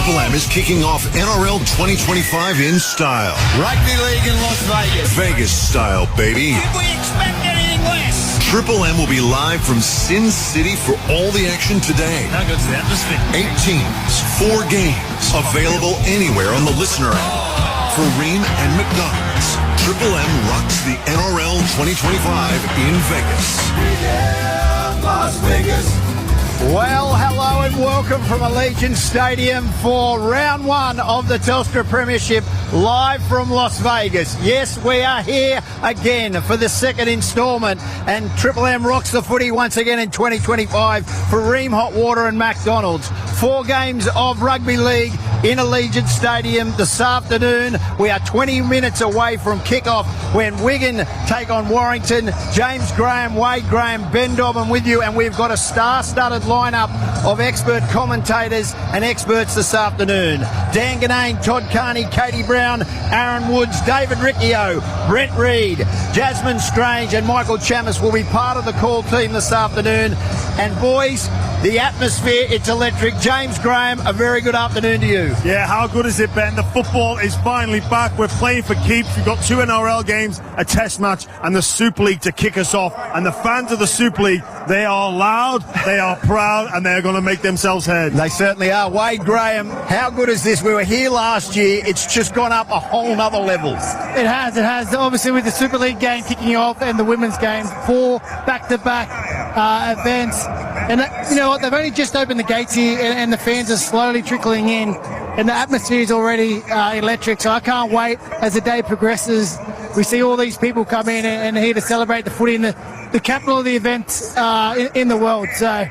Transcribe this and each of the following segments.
Triple M is kicking off NRL 2025 in style. Rugby League in Las Vegas. Vegas style, baby. Did we expect anything less? Triple M will be live from Sin City for all the action today. How good's the atmosphere? 8 teams, 4 games, available anywhere on the Listener app. For Ream and McDonald's, Triple M rocks the NRL 2025 in Vegas. Las Vegas. Well, hello and welcome from Allegiant Stadium for round one of the Telstra Premiership, live from Las Vegas. Yes, we are here again for the second instalment, and Triple M rocks the footy once again in 2025 for Ream Hot Water and McDonald's. 4 games of rugby league in Allegiant Stadium this afternoon. We are 20 minutes away from kickoff when Wigan take on Warrington. James Graham, Wade Graham, Ben Dobbin with you, and we've got a star-studded lineup of expert commentators and experts this afternoon. Dan Ganane, Todd Carney, Katie Brown, Aaron Woods, David Riccio, Brent Reid, Jasmine Strange and Michael Chammas will be part of the call team this afternoon. And boys, the atmosphere, it's electric. James Graham, a very good afternoon to you. Yeah, how good is it, Ben? The football is finally back. We're playing for keeps. We've got 2 NRL games, a test match, and the Super League to kick us off. And the fans of the Super League, they are loud, they are proud, and they're going to make themselves heard. They certainly are. Wade Graham, how good is this? We were here last year. It's just gone up a whole nother level. It has. Obviously, with the Super League game kicking off and the women's game, 4 back-to-back events. And you know what? They've only just opened the gates here, and the fans are slowly trickling in. And the atmosphere is already electric. So I can't wait as the day progresses. We see all these people come in and here to celebrate the footy in the capital of the event in the world. So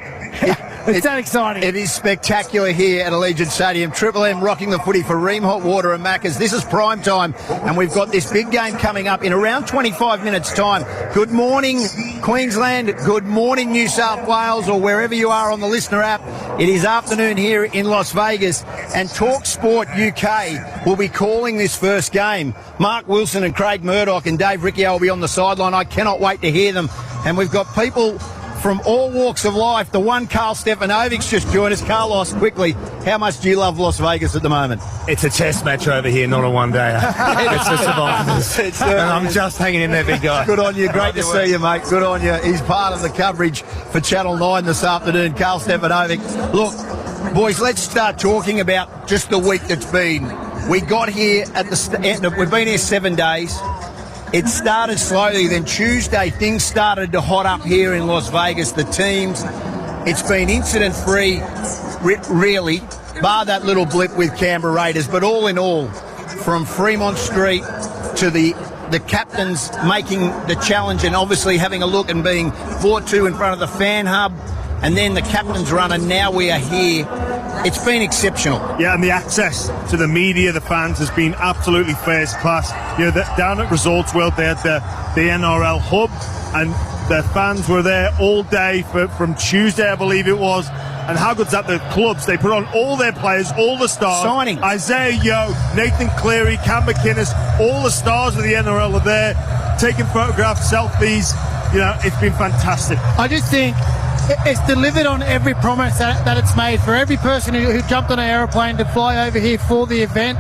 it's that exciting. It is spectacular here at Allegiant Stadium. Triple M rocking the footy for Ream Hot Water and Macca's. This is prime time, and we've got this big game coming up in around 25 minutes' time. Good morning, Queensland. Good morning, New South Wales, or wherever you are on the Listener app. It is afternoon here in Las Vegas, and Talk Sport UK will be calling this first game. Mark Wilson and Craig Murdoch and Dave Riccio will be on the sideline. I cannot wait to hear them. And we've got people from all walks of life. The one Carl Stefanovic's just joined us. Carlos, quickly, how much do you love Las Vegas at the moment? It's a test match over here, not a one-day. It's the survivors. And I'm just hanging in there, big guy. Good on you. Great to see you, mate. Good on you. He's part of the coverage for Channel 9 this afternoon, Carl Stefanovic. Look, boys, let's start talking about just the week that's been. We got here at the we've been here 7 days. It started slowly, then Tuesday things started to hot up here in Las Vegas, the teams. It's been incident-free, really, bar that little blip with Canberra Raiders, but all in all, from Fremont Street to the captains making the challenge and obviously having a look and being brought to in front of the fan hub, and then the captain's run, and now we are here. It's been exceptional. Yeah, and the access to the media, the fans, has been absolutely first class. You know, down at Resorts World, they had the NRL hub, and the fans were there all day from Tuesday, I believe it was. And how good's that? The clubs, they put on all their players, all the stars. Signing. Isaiah Yeo, Nathan Cleary, Cam McInnes, all the stars of the NRL are there, taking photographs, selfies. You know, it's been fantastic. I just think it's delivered on every promise that it's made. For every person who jumped on an aeroplane to fly over here for the event,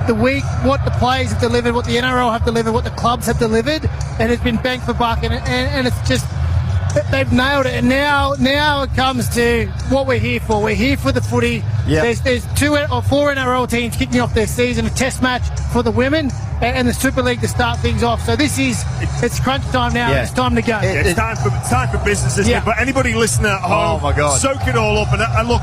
the week, what the players have delivered, what the NRL have delivered, what the clubs have delivered, and it's been bang for buck, and it's just, they've nailed it. And now it comes to what we're here for. We're here for the footy. Yep. There's 2 or 4 NRL teams kicking off their season, a test match for the women and the Super League to start things off. So it's crunch time now. Yeah. It's time to go. It's time for business, isn't it? But anybody listening at home, oh my God, soak it all up. And look,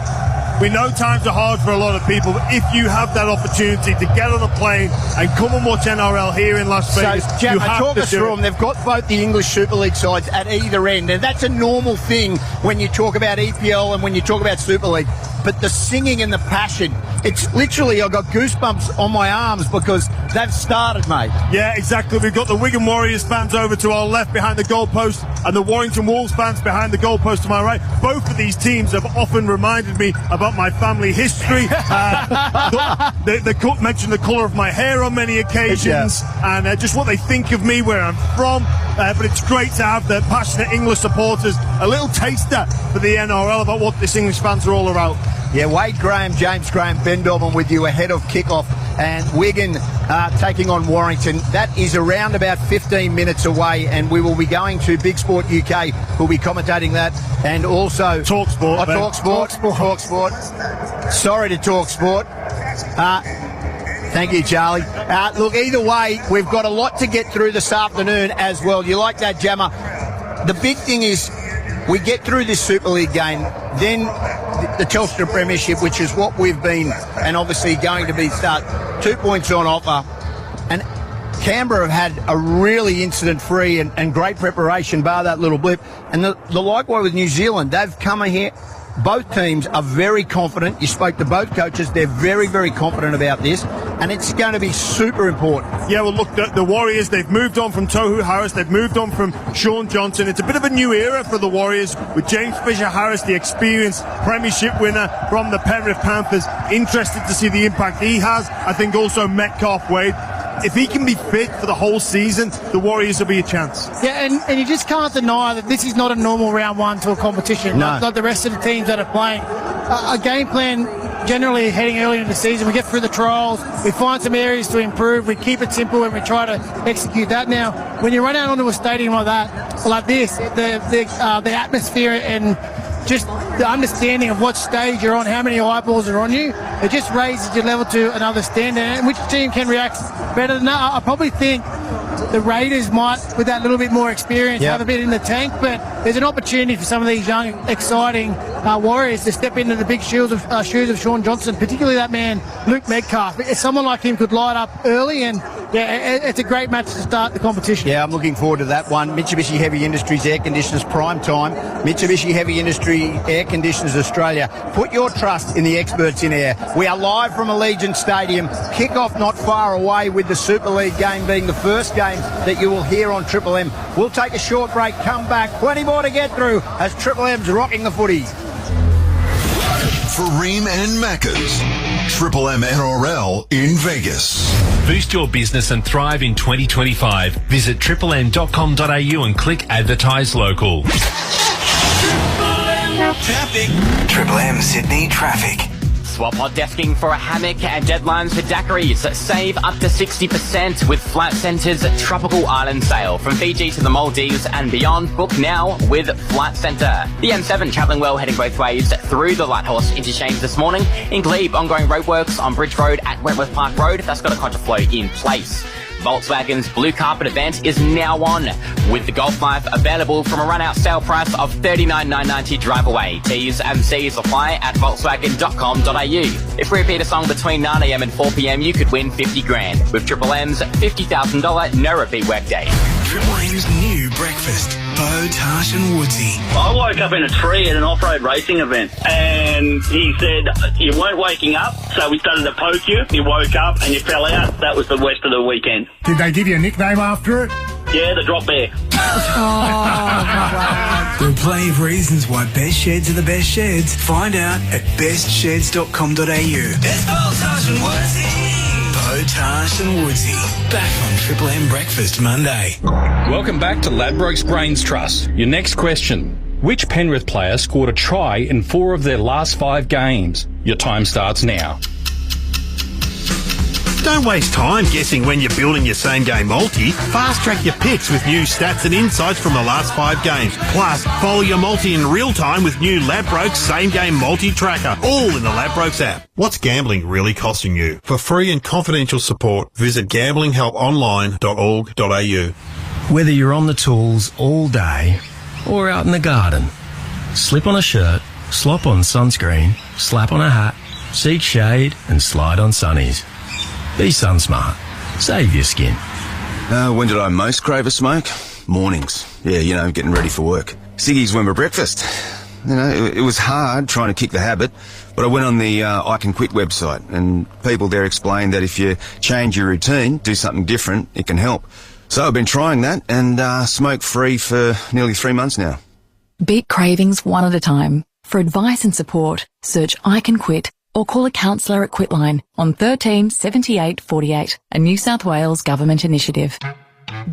we know times are hard for a lot of people, but if you have that opportunity to get on a plane and come and watch NRL here in Las Vegas, so, Jack, you have talk to us do through it. them. They've got both the English Super League sides at either end, and that's a normal thing when you talk about EPL and when you talk about Super League. But the singing and the passion, it's literally, I've got goosebumps on my arms because they've started, mate. Yeah, exactly. We've got the Wigan Warriors fans over to our left behind the goalpost and the Warrington Wolves fans behind the goalpost to my right. Both of these teams have often reminded me about my family history. They mentioned the colour of my hair on many occasions, and just what they think of me, where I'm from. but it's great to have the passionate English supporters a little taster for the NRL about what this English fans are all about. Yeah, Wade Graham, James Graham, Ben Dobbin with you ahead of kickoff, and Wigan taking on Warrington. That is around about 15 minutes away, and we will be going to Big Sport UK, who'll be commentating that, and also Talk Sport. Talk Sport. Sorry to Talk Sport. Thank you, Charlie. Look, either way, we've got a lot to get through this afternoon as well. You like that, Jammer? The big thing is we get through this Super League game, then the Telstra Premiership, which is what we've been and obviously going to be 2 points on offer. And Canberra have had a really incident-free and great preparation, bar that little blip. And the likewise with New Zealand, they've come here. Both teams are very confident. You spoke to both coaches. They're very, very confident about this, and it's going to be super important. Yeah, well, look, the Warriors, they've moved on from Tohu Harris. They've moved on from Sean Johnson. It's a bit of a new era for the Warriors with James Fisher-Harris, the experienced premiership winner from the Penrith Panthers. Interested to see the impact he has. I think also Metcalf, Wade. If he can be fit for the whole season, the Warriors will be a chance. Yeah, and you just can't deny that this is not a normal round one to a competition. No. Like the rest of the teams that are playing. A game plan generally heading early into the season, we get through the trials, we find some areas to improve, we keep it simple and we try to execute that. Now, when you run out onto a stadium like that, like this, the atmosphere and just the understanding of what stage you're on, how many eyeballs are on you, it just raises your level to another standard. And which team can react better than that? I probably think the Raiders might, with that little bit more experience, have a bit in the tank, but there's an opportunity for some of these young, exciting Warriors to step into the big shoes of Sean Johnson, particularly that man, Luke Metcalf. Someone like him could light up early, and it's a great match to start the competition. Yeah, I'm looking forward to that one. Mitsubishi Heavy Industries Air Conditioners Prime Time. Mitsubishi Heavy Industry Air Conditioners Australia. Put your trust in the experts in air. We are live from Allegiant Stadium. Kickoff not far away, with the Super League game being the first game that you will hear on Triple M. We'll take a short break, come back, plenty more to get through as Triple M's rocking the footy. For Ream and Macca's, Triple M NRL in Vegas. Boost your business and thrive in 2025. Visit triplem.com.au and click Advertise Local. Traffic. Triple M Sydney traffic. Swap hot desking for a hammock and deadlines for daiquiris. Save up to 60% with Flat Centre's Tropical Island Sale. From Fiji to the Maldives and beyond, book now with Flat Centre. The M7 travelling well, heading both ways through the Lighthorse interchange this morning. In Glebe, ongoing roadworks on Bridge Road at Wentworth Park Road. That's got a contraflow in place. Volkswagen's Blue Carpet event is now on, with the Golf Life available from a run-out sale price of $39,990 drive away. T's and C's apply at volkswagen.com.au. If we repeat a song between 9am and 4pm, you could win 50 grand with Triple M's $50,000 no repeat workday. Triple M's new breakfast. Bo, Tash and Woodsy. I woke up in a tree at an off-road racing event, and he said, you weren't waking up, so we started to poke you. You woke up and you fell out. That was the rest of the weekend. Did they give you a nickname after it? Yeah, the drop bear. There are plenty of reasons why best sheds are the best sheds. Find out at bestsheds.com.au. It's Bo, Tash and Woodsy. Bo, Tash and Woodsy. Back on Triple M Breakfast Monday. Welcome back to Ladbrokes Brains Trust. Your next question. Which Penrith player scored a try in 4 of their last 5 games? Your time starts now. Don't waste time guessing when you're building your same-game multi. Fast-track your picks with new stats and insights from the last 5 games. Plus, follow your multi in real time with new Ladbrokes Same-Game Multi Tracker, all in the Ladbrokes app. What's gambling really costing you? For free and confidential support, visit gamblinghelponline.org.au. Whether you're on the tools all day or out in the garden, slip on a shirt, slop on sunscreen, slap on a hat, seek shade and slide on sunnies. Be sun smart. Save your skin. When did I most crave a smoke? Mornings. Yeah, getting ready for work. Ciggies went for breakfast. It was hard trying to kick the habit, but I went on the I Can Quit website, and people there explained that if you change your routine, do something different, it can help. So I've been trying that and smoke-free for nearly 3 months now. Beat cravings one at a time. For advice and support, search I Can Quit or call a counsellor at Quitline on 13 78 48, a New South Wales government initiative.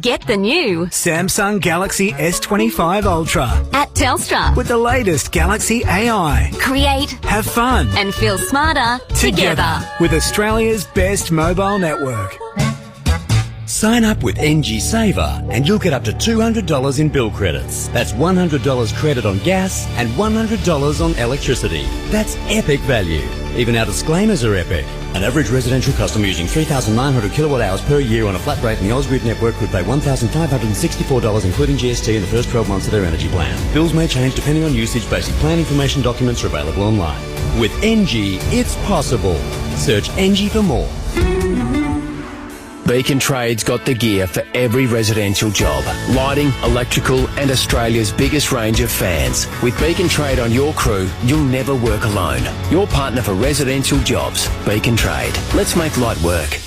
Get the new Samsung Galaxy S25 Ultra at Telstra with the latest Galaxy AI. Create, have fun, and feel smarter together with Australia's best mobile network. Sign up with NG Saver and you'll get up to $200 in bill credits. That's $100 credit on gas and $100 on electricity. That's epic value. Even our disclaimers are epic. An average residential customer using 3,900 kilowatt hours per year on a flat rate in the Ausgrid network could pay $1,564 including GST in the first 12 months of their energy plan. Bills may change depending on usage. Basic plan information documents are available online. With NG, it's possible. Search NG for more. Beacon Trade's got the gear for every residential job. Lighting, electrical and Australia's biggest range of fans. With Beacon Trade on your crew, you'll never work alone. Your partner for residential jobs. Beacon Trade. Let's make light work.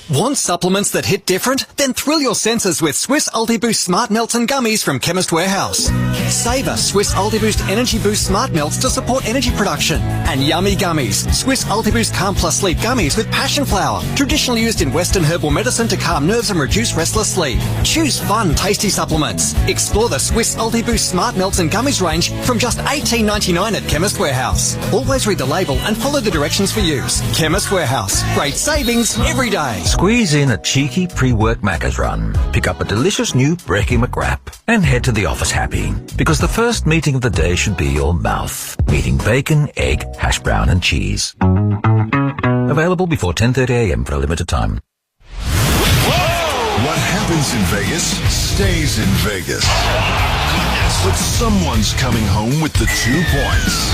Want supplements that hit different? Then thrill your senses with Swiss Ultiboost Smart Melts and Gummies from Chemist Warehouse. Savour Swiss Ultiboost Energy Boost Smart Melts to support energy production. And Yummy Gummies, Swiss Ultiboost Calm Plus Sleep Gummies with passion flower, traditionally used in Western herbal medicine to calm nerves and reduce restless sleep. Choose fun, tasty supplements. Explore the Swiss Ultiboost Smart Melts and Gummies range from just $18.99 at Chemist Warehouse. Always read the label and follow the directions for use. Chemist Warehouse. Great savings every day. Squeeze in a cheeky pre-work Macca's run, pick up a delicious new Brekkie McWrap, and head to the office happy. Because the first meeting of the day should be your mouth. Meeting bacon, egg, hash brown and cheese. Available before 10:30am for a limited time. What happens in Vegas stays in Vegas. But someone's coming home with the 2 points.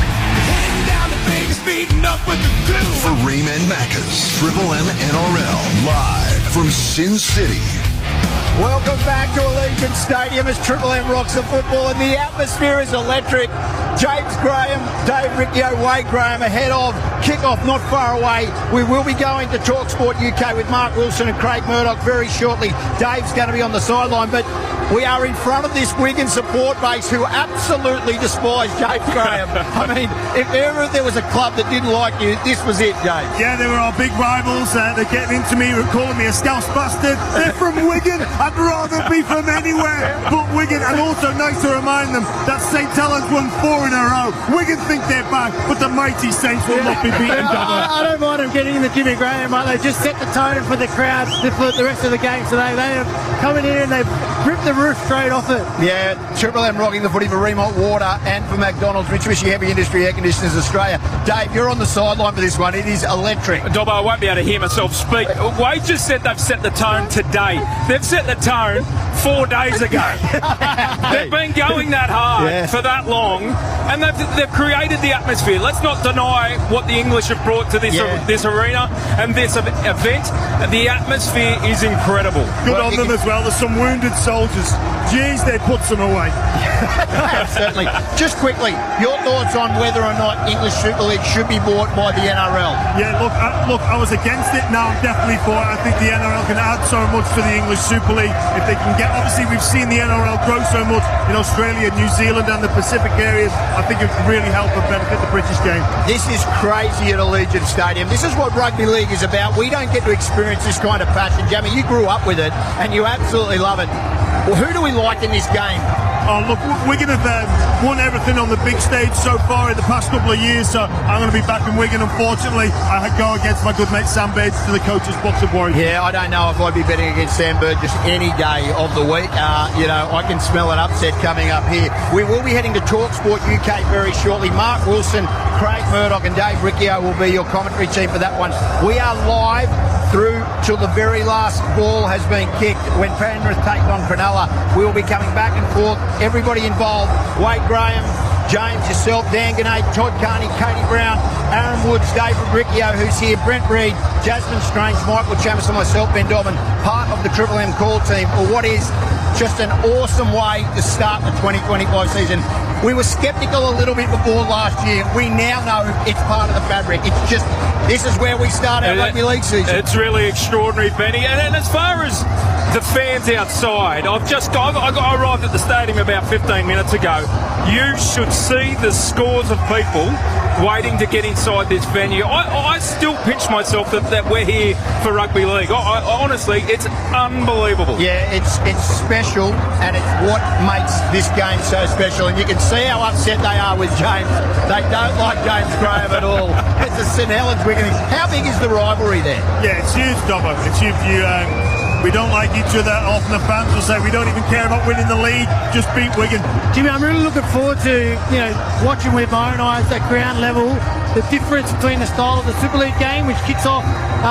For Ream and Macca's Triple M NRL, live from Sin City. Welcome back to Allegiant Stadium as Triple M rocks the football and the atmosphere is electric. James Graham, Dave Riccio, Wade Graham ahead of kickoff not far away. We will be going to TalkSport UK with Mark Wilson and Craig Murdoch very shortly. Dave's going to be on the sideline, but we are in front of this Wigan support base who absolutely despise James Graham. I mean, if ever there was a club that didn't like you, this was it, James. Yeah, they were our big rivals. They're getting into me, calling me a Scouse bastard. They're from Wigan. I'd rather be from anywhere but Wigan. And also nice to remind them that St. Helens won 4 in a row. Wigan think they're back, but the mighty Saints will not be beaten. I don't mind them getting in the Jimmy Graham, but they just set the tone for the crowd for the rest of the game today. They have come in here and they've ripped the roof straight off it. Yeah, Triple M rocking the footy for Remont Water and for McDonald's, Mitsubishi Heavy Industry Air Conditioners Australia. Dave, you're on the sideline for this one. It is electric. Dobbo, I won't be able to hear myself speak. Wade just said they've set the tone today. They've set the tone 4 days ago. They've been going that hard for that long, and they've created the atmosphere. Let's not deny what the English have brought to this arena and this event. The atmosphere is incredible. Good on them as well. There's some wounded soldiers. Jeez, they put some away. Certainly. Just quickly, your thoughts on whether or not English Super League should be bought by the NRL? Yeah, look, I was against it. Now I'm definitely for it. I think the NRL can add so much to the English Super League if they can get. Obviously, we've seen the NRL grow so much in Australia, New Zealand, and the Pacific areas. I think it could really help and benefit the British game. This is crazy at Allegiant Stadium. This is what rugby league is about. We don't get to experience this kind of passion. Jamie, you grew up with it, and you absolutely love it. Well, who do we like in this game? Oh, look, Wigan have won everything on the big stage so far in the past couple of years, so I'm going to be back in Wigan. Unfortunately, I go against my good mate Sam Bates to the coach's box of Warrington. Yeah, I don't know if I'd be betting against Sam Burgess any day of the week. I can smell an upset coming up here. We will be heading to TalkSport UK very shortly. Mark Wilson, Craig Murdoch and Dave Riccio will be your commentary team for that one. We are live through till the very last ball has been kicked when Penrith take on Cronulla. We will be coming back and forth. Everybody involved, Wade Graham, James, yourself, Dan Gannett, Todd Carney, Katie Brown, Aaron Woods, David Riccio, who's here, Brent Reid, Jasmine Strange, Michael Chammerson, myself, Ben Dobbin, part of the Triple M call team for what is just an awesome way to start the 2025 season. We were sceptical a little bit before last year. We now know it's part of the fabric. It's just, this is where we start our rugby league season. It's really extraordinary, Benny. And as far as the fans outside, I arrived at the stadium about 15 minutes ago. You should see the scores of people waiting to get inside this venue. I still pinch myself that we're here for rugby league. I honestly, it's unbelievable. Yeah, it's special, and it's what makes this game so special. And you can see how upset they are with James. They don't like James Graham at all. It's a St Helens Wigan. How big is the rivalry there? Yeah, it's huge, Dobbo. It's huge. We don't like each other. Often the fans will say we don't even care about winning the league. Just beat Wigan. Jimmy, I'm really looking forward to watching with my own eyes at ground level the difference between the style of the Super League game, which kicks off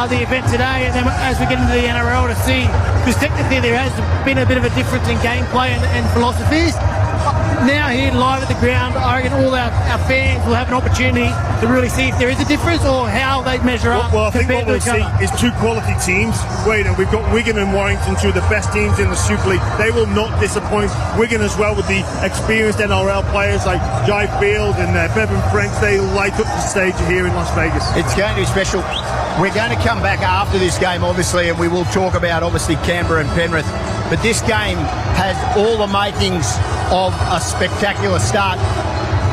the event today, and then as we get into the NRL to see, because technically there has been a bit of a difference in gameplay and philosophies. Now here live at the ground, I reckon all our fans will have an opportunity to really see if there is a difference or how they measure up. Well, I think what we'll see is two quality teams. We've got Wigan and Warrington, two of the best teams in the Super League. They will not disappoint. Wigan as well, with the experienced NRL players like Jai Field and Bevan French. They light up the stage here in Las Vegas. It's going to be special. We're going to come back after this game, obviously, and we will talk about, obviously, Canberra and Penrith. But this game has all the makings of a spectacular start.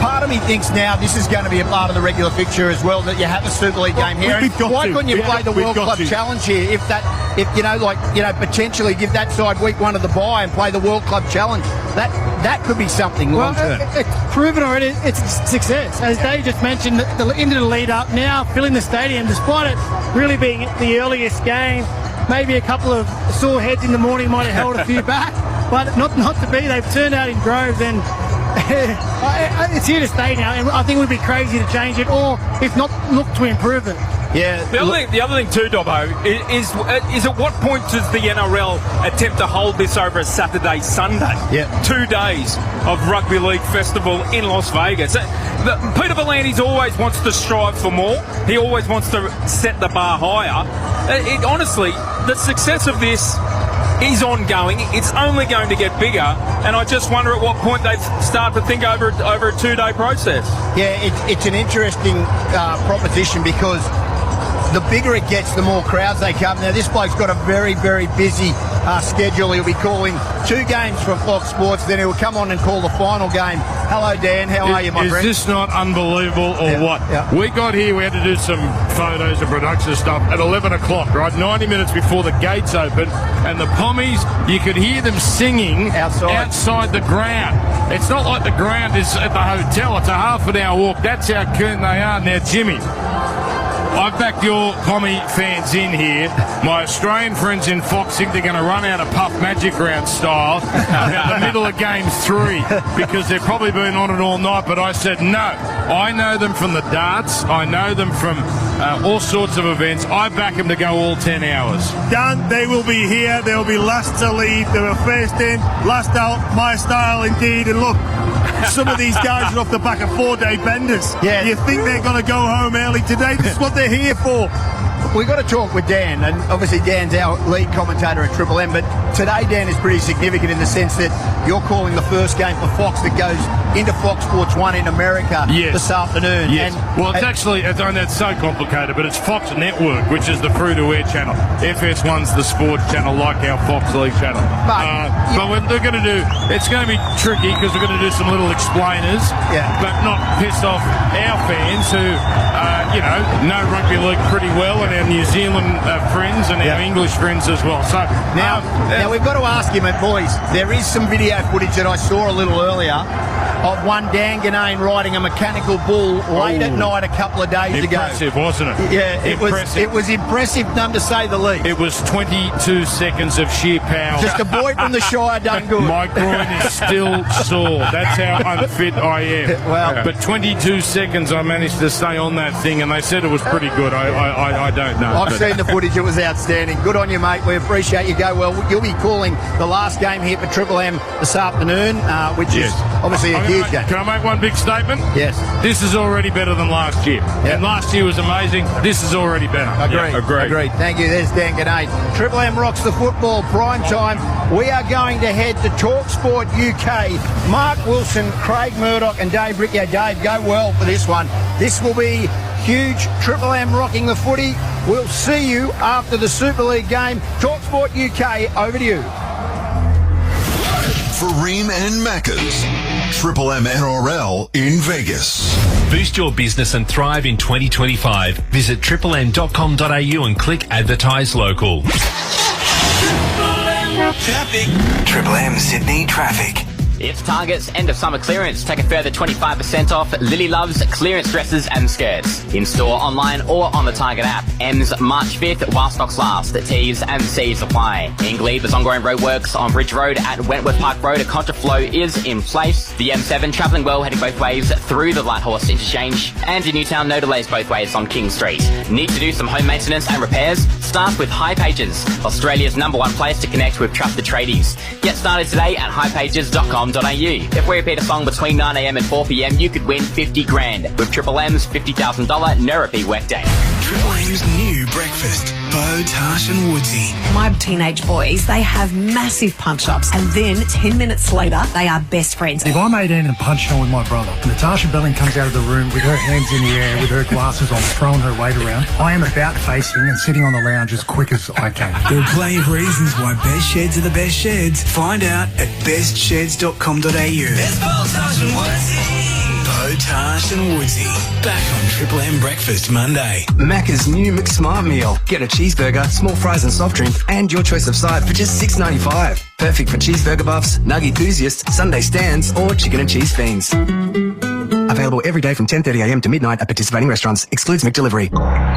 Part of me thinks now this is going to be a part of the regular fixture as well, that you have a Super League game here. Why couldn't you play the World Club Challenge here if potentially give that side week one of the bye and play the World Club Challenge? That could be something long term. It's proven already it's a success. As Dave just mentioned, into the lead up, now filling the stadium, despite it really being the earliest game. Maybe a couple of sore heads in the morning might have held a few back, but not to be. They've turned out in droves, and it's here to stay now. And I think it would be crazy to change it, or if not, look to improve it. Yeah. The other thing too, Dobbo, is at what point does the NRL attempt to hold this over a Saturday, Sunday? Yeah. 2 days of Rugby League Festival in Las Vegas. Peter V'landys always wants to strive for more. He always wants to set the bar higher. Honestly, the success of this is ongoing. It's only going to get bigger, and I just wonder at what point they start to think over a 2-day process. Yeah, it's an interesting proposition, because the bigger it gets, the more crowds they come. Now, this bloke's got a very, very busy schedule. He'll be calling 2 games for Fox Sports, then he'll come on and call the final game. Hello, Dan. How are you, my friend? Is this not unbelievable or what? Yeah. We got here, we had to do some photos and production stuff at 11 o'clock, right? 90 minutes before the gates open, and the Pommies, you could hear them singing outside the ground. It's not like the ground is at the hotel. It's a half-an-hour walk. That's how keen they are. Now, Jimmy, I've backed your Pommy fans in here. My Australian friends in Fox think they're going to run out of Puff Magic Round style about the middle of game 3, because they've probably been on it all night, but I said no. I know them from the darts. I know them from all sorts of events. I back them to go all 10 hours. Dan, they will be here. They will be last to leave. They were first in, last out. My style indeed. And look, some of these guys are off the back of 4-day benders. Yeah. You think they're going to go home early today? This is what they're here for. We've got to talk with Dan, and obviously Dan's our lead commentator at Triple M, but today, Dan, is pretty significant in the sense that you're calling the first game for Fox that goes into Fox Sports 1 in America this afternoon. Yes. Well, it's so complicated, but it's Fox Network, which is the free-to-air channel. FS1's the sports channel, like our Fox League channel. But what they're going to do, it's going to be tricky, because we're going to do some little explainers, but not piss off our fans who, know rugby league pretty well, and our New Zealand friends and our English friends as well. So now we've got to ask him, and boys, there is some video footage that I saw a little earlier of one Dan Ganane riding a mechanical bull late at night a couple of days ago. Impressive, wasn't it? Yeah, it was impressive, none to say the least. It was 22 seconds of sheer power. Just a boy from the Shire done good. My groin is still sore. That's how unfit I am. But 22 seconds I managed to stay on that thing, and they said it was pretty good. I don't know. I've seen the footage. It was outstanding. Good on you, mate. We appreciate you. Go well. You'll be calling the last game here for Triple M this afternoon, which is obviously a huge game. Can I make one big statement? Yes. This is already better than last year. And last year was amazing. This is already better. Agreed. Thank you. There's Dan Ganane. Triple M rocks the football prime time. We are going to head to TalkSport UK. Mark Wilson, Craig Murdoch and Dave Riccio. Dave, go well for this one. This will be huge. Triple M rocking the footy. We'll see you after the Super League game. TalkSport UK, over to you. For Ream and Macca's, Triple M NRL in Vegas. Boost your business and thrive in 2025. Visit triplem.com.au and click Advertise Local. Triple M Sydney traffic. It's Target's end of summer clearance. Take a further 25% off Lily Love's clearance dresses and skirts. In store, online or on the Target app. Ends March 5th while stocks last. The T's and C's apply. In Glebe, there's ongoing roadworks on Bridge Road at Wentworth Park Road. A contraflow is in place. The M7 travelling well, heading both ways through the Lighthorse interchange. And in Newtown, no delays both ways on King Street. Need to do some home maintenance and repairs? Start with High Pages, Australia's #1 place to connect with trusted tradies. Get started today at highpages.com.au. If we repeat a song between 9 a.m. and 4 p.m, you could win 50 grand with Triple M's $50,000 Nurapee workday. Triple M's new breakfast. Bo, Tash and Woodsy. My teenage boys, they have massive punch-ups, and then 10 minutes later, they are best friends. If I'm 18 and punching on with my brother, and Natasha Belling comes out of the room with her hands in the air, with her glasses on, throwing her weight around, I am about facing and sitting on the lounge as quick as I can. There are plenty of reasons why best sheds are the best sheds. Find out at bestsheds.com.au. There's Bo, Tash and Woodsy. Bo, Tash and Woodsy. Back on Triple M Breakfast Monday. Macca's new McSmart meal. Get a cheeseburger, small fries and soft drink, and your choice of side for just $6.95. Perfect for cheeseburger buffs, nugget enthusiasts, Sunday stands, or chicken and cheese fiends. Available every day from 10:30am to midnight at participating restaurants. Excludes McDelivery.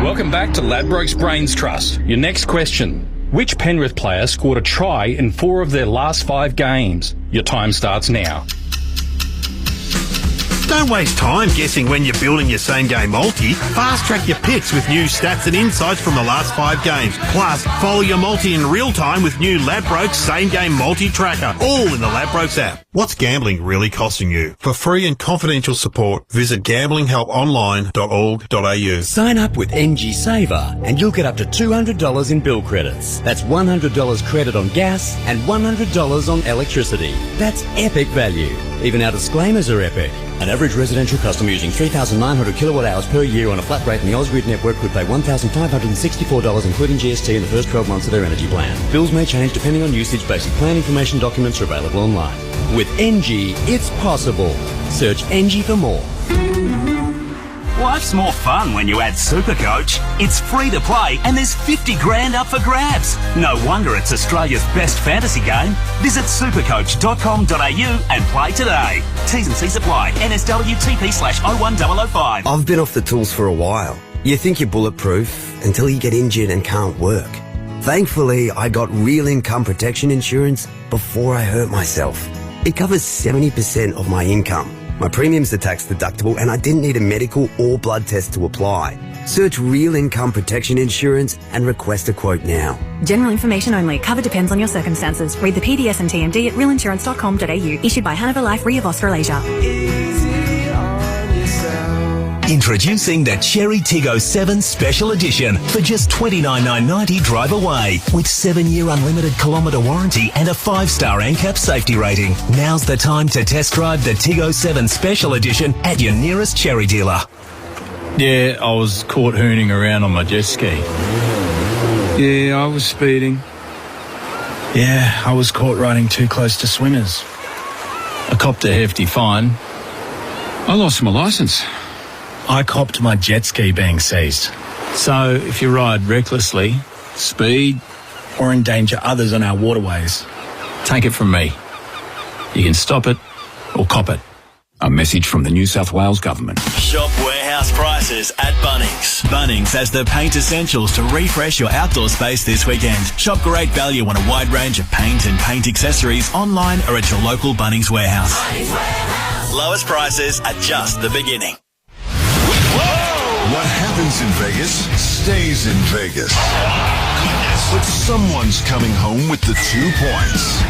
Welcome back to Ladbrokes Brains Trust. Your next question. Which Penrith player scored a try in 4 of their last 5 games? Your time starts now. Don't waste time guessing when you're building your same-game multi. Fast-track your picks with new stats and insights from the last 5 games. Plus, follow your multi in real time with new Ladbrokes same-game multi-tracker, all in the Ladbrokes app. What's gambling really costing you? For free and confidential support, visit gamblinghelponline.org.au. Sign up with NG Saver and you'll get up to $200 in bill credits. That's $100 credit on gas and $100 on electricity. That's epic value. Even our disclaimers are epic. An average residential customer using 3,900 kilowatt hours per year on a flat rate in the Ausgrid network could pay $1,564 including GST in the first 12 months of their energy plan. Bills may change depending on usage. Basic plan information documents are available online. With NG, it's possible. Search NG for more. Life's more fun when you add Supercoach. It's free to play and there's 50 grand up for grabs. No wonder it's Australia's best fantasy game. Visit supercoach.com.au and play today. T's and C's apply. NSWTP/01005. I've been off the tools for a while. You think you're bulletproof until you get injured and can't work. Thankfully, I got real income protection insurance before I hurt myself. It covers 70% of my income. My premiums are tax deductible and I didn't need a medical or blood test to apply. Search Real Income Protection Insurance and request a quote now. General information only. Cover depends on your circumstances. Read the PDS and TMD at realinsurance.com.au. Issued by Hanover Life Re of Australasia. Introducing the Cherry Tiggo 7 Special Edition for just $29,990 drive away with 7-year unlimited kilometre warranty and a 5-star ANCAP safety rating. Now's the time to test drive the Tiggo 7 Special Edition at your nearest Cherry dealer. Yeah, I was caught hooning around on my jet ski. Yeah, I was speeding. Yeah, I was caught riding too close to swimmers. I copped a hefty fine. I lost my licence. I copped my jet ski being seized. So if you ride recklessly, speed, or endanger others on our waterways, take it from me. You can stop it or cop it. A message from the New South Wales Government. Shop warehouse prices at Bunnings. Bunnings has the paint essentials to refresh your outdoor space this weekend. Shop great value on a wide range of paint and paint accessories online or at your local Bunnings warehouse. Bunnings Warehouse. Lowest prices are just the beginning. What happens in Vegas stays in Vegas. But someone's coming home with the 2 points.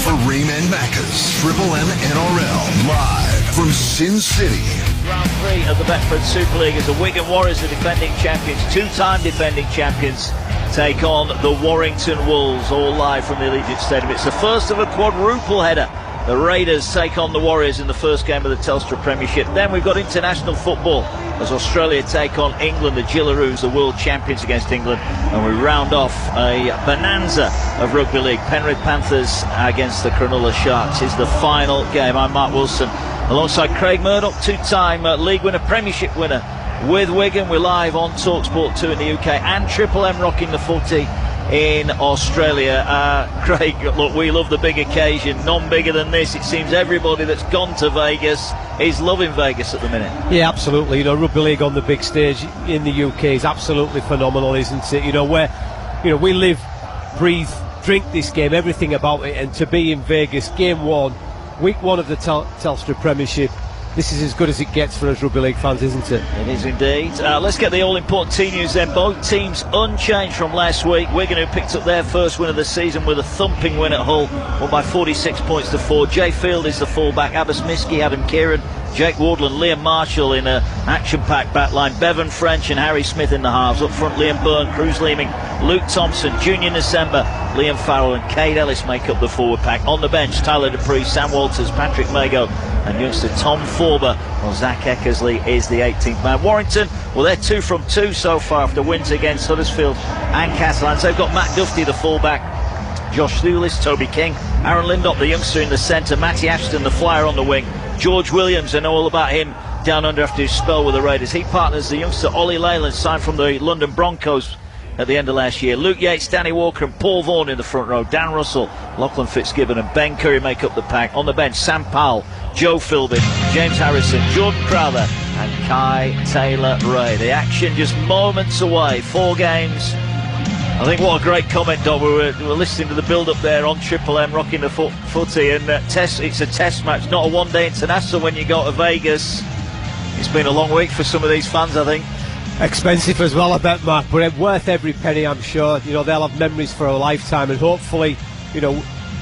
For Ream and Macca's Triple M NRL live from Sin City. Round 3 of the Betfred Super League as the Wigan Warriors, the defending champions, 2-time defending champions, take on the Warrington Wolves, all live from the Allegiant Stadium. It's the first of a quadruple header The Raiders take on the Warriors in the first game of the Telstra Premiership. Then we've got international football as Australia take on England, the Gillaroos, the world champions, against England. And we round off a bonanza of rugby league. Penrith Panthers against the Cronulla Sharks is the final game. I'm Mark Wilson alongside Craig Murdoch, two-time league winner, Premiership winner with Wigan. We're live on TalkSport 2 in the UK and Triple M rocking the footy in Australia. Craig, look, we love the big occasion, none bigger than this. It seems everybody that's gone to Vegas is loving Vegas at the minute. Yeah, absolutely. Rugby league on the big stage in the UK is absolutely phenomenal, isn't it? We live, breathe, drink this game, everything about it, and to be in Vegas, game one, week one of the Telstra Premiership, this is as good as it gets for us rugby league fans, isn't it? It is indeed. Let's get the all-important team news then. Both teams unchanged from last week. Wigan, who picked up their first win of the season with a thumping win at Hull, won by 46 points to 4. Jay Field is the fullback. Abbas Miski, Adam Kieran, Jake Wardland, Liam Marshall in an action-packed backline. Bevan French and Harry Smith in the halves. Up front, Liam Byrne, Cruz Leeming, Luke Thompson, Junior December, Liam Farrell and Cade Ellis make up the forward pack. On the bench, Tyler Dupree, Sam Walters, Patrick Mago and youngster Tom Forber. Well, Zach Eckersley is the 18th man. Warrington, well, they're 2 from 2 so far after wins against Huddersfield and Catalans. They've got Matt Duffy, the fullback, Josh Thulis, Toby King, Aaron Lindop, the youngster in the centre, Matty Ashton, the flyer on the wing, George Williams, I know all about him down under after his spell with the Raiders. He partners the youngster Ollie Leyland, signed from the London Broncos at the end of last year. Luke Yates, Danny Walker and Paul Vaughan in the front row. Dan Russell, Lachlan Fitzgibbon and Ben Curry make up the pack. On the bench, Sam Powell, Joe Philbin, James Harrison, Jordan Crowther and Kai Taylor-Ray. The action just moments away. 4 games. I think what a great comment, Doc. We were listening to the build-up there on Triple M rocking the footy, and it's a test match, not a one-day international when you go to Vegas. It's been a long week for some of these fans, I think. Expensive as well, I bet, Mark, but worth every penny, I'm sure. They'll have memories for a lifetime, and hopefully,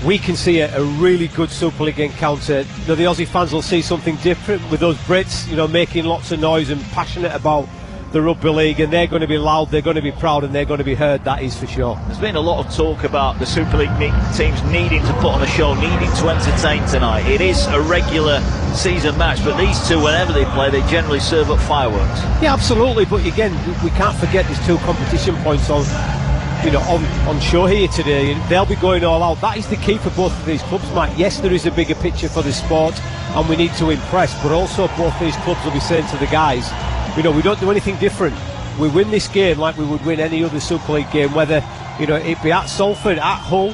we can see a really good Super League encounter. The Aussie fans will see something different with those Brits, making lots of noise and passionate about the rugby league, and they're going to be loud, they're going to be proud, and they're going to be heard, that is for sure. There's been a lot of talk about the Super League teams needing to put on a show, needing to entertain tonight. It is a regular season match, but these two, whenever they play, they generally serve up fireworks. Yeah, absolutely, but again, we can't forget there's 2 competition points on show here today. They'll be going all out. That is the key for both of these clubs, Mike. Yes, there is a bigger picture for the sport and we need to impress, but also both these clubs will be saying to the guys, we don't do anything different. We win this game like we would win any other Super League game, whether it be at Salford, at Hull,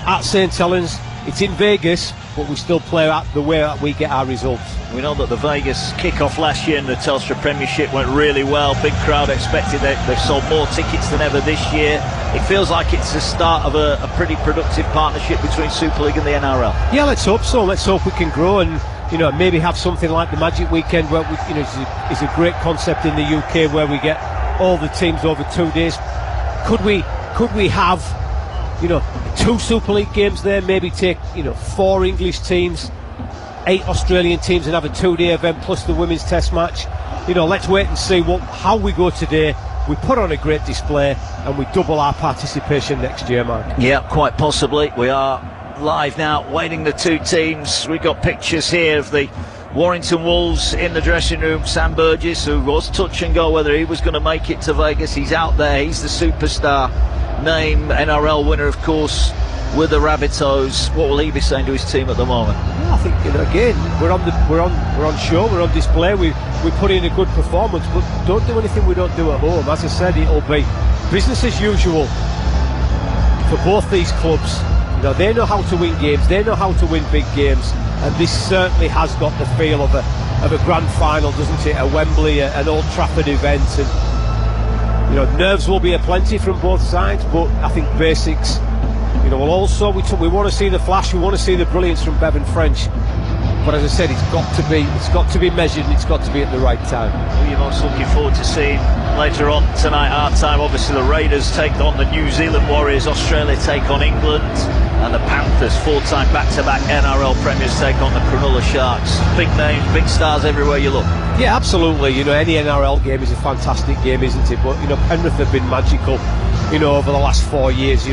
at St Helens. It's in Vegas, but we still play out the way that we get our results. We know that the Vegas kick-off last year in the Telstra Premiership went really well. Big crowd expected it. They've sold more tickets than ever this year. It feels like it's the start of a pretty productive partnership between Super League and the NRL. Yeah, let's hope so. Let's hope we can grow and maybe have something like the Magic Weekend, where it's a great concept in the UK where we get all the teams over 2 days. Could we have 2 Super League games there? Maybe take 4 English teams, 8 Australian teams, and have a 2-day event plus the women's test match. Let's wait and see how we go today. We put on a great display and we double our participation next year, Mark. Yeah, quite possibly. We are live now, waiting the 2 teams. We've got pictures here of the Warrington Wolves in the dressing room. Sam Burgess, who was touch and go whether he was going to make it to Vegas, he's out there. He's the superstar name, NRL winner, of course, with the Rabbitohs. What will he be saying to his team at the moment? Yeah, I think again we're on show, we're on display. We put in a good performance, but don't do anything we don't do at home. As I said, it'll be business as usual for both these clubs. They know how to win games, they know how to win big games, and this certainly has got the feel of a grand final, doesn't it? A Wembley, an Old Trafford event, and nerves will be aplenty from both sides, but I think basics. We want to see the flash, we want to see the brilliance from Bevan French. But as I said, it's got to be measured, and it's got to be at the right time. Who are you most looking forward to seeing later on tonight, our time? Obviously the Raiders take on the New Zealand Warriors, Australia take on England, and the Panthers, 4-time back-to-back NRL premiers, take on the Cronulla Sharks. Big names, big stars everywhere you look. Yeah, absolutely. Any NRL game is a fantastic game, isn't it? But Penrith have been magical over the last 4 years,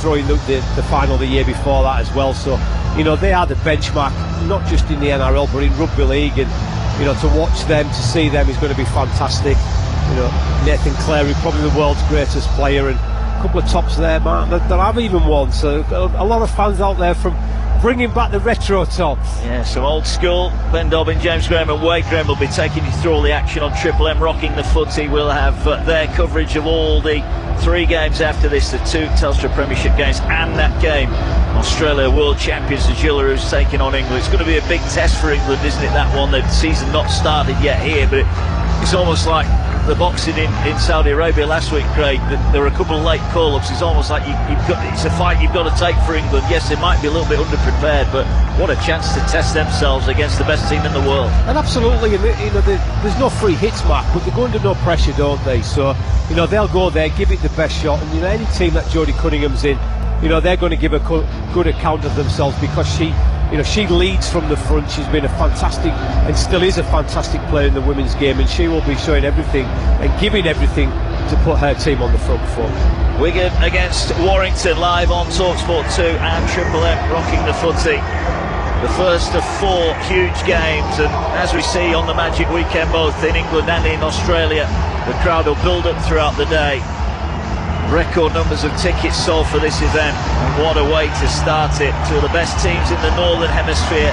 throwing the final the year before that as well. So you know, they are the benchmark, not just in the NRL but in rugby league, and you know, to watch them, to see them is going to be fantastic. You know, Nathan Cleary, probably the world's greatest player, and a couple of tops there, Mark, that I've even won. So a lot of fans out there from bringing back the retro tops. Yeah, some old school. Ben Dobbin, James Graham and Wade Graham will be taking you through all the action on Triple M Rocking the Footy. We'll have their coverage of all the 3 games after this, the 2 Telstra Premiership games and that game, Australia World Champions, the Gillaroos taking on England. It's going to be a big test for England, isn't it, that one? The season not started yet here, but it's almost like the boxing in Saudi Arabia last week, Craig. There were a couple of late call-ups. It's almost like it's a fight you've got to take for England. Yes, they might be a little bit underprepared, but what a chance to test themselves against the best team in the world. And absolutely, and you know, there's no free hits, Mark, but they go under no pressure, don't they? So, you know, they'll go there, give it the best shot, and you know, any team that Jodie Cunningham's in, you know, they're going to give a good account of themselves, because she leads from the front. She's been a fantastic, and still is a fantastic player in the women's game, and she will be showing everything and giving everything to put her team on the front foot. Wigan against Warrington, live on TalkSport 2 and Triple M Rocking the Footy. The first of 4 huge games, and as we see on the Magic Weekend, both in England and in Australia, the crowd will build up throughout the day. Record numbers of tickets sold for this event, and what a way to start it. 2 of the best teams in the Northern Hemisphere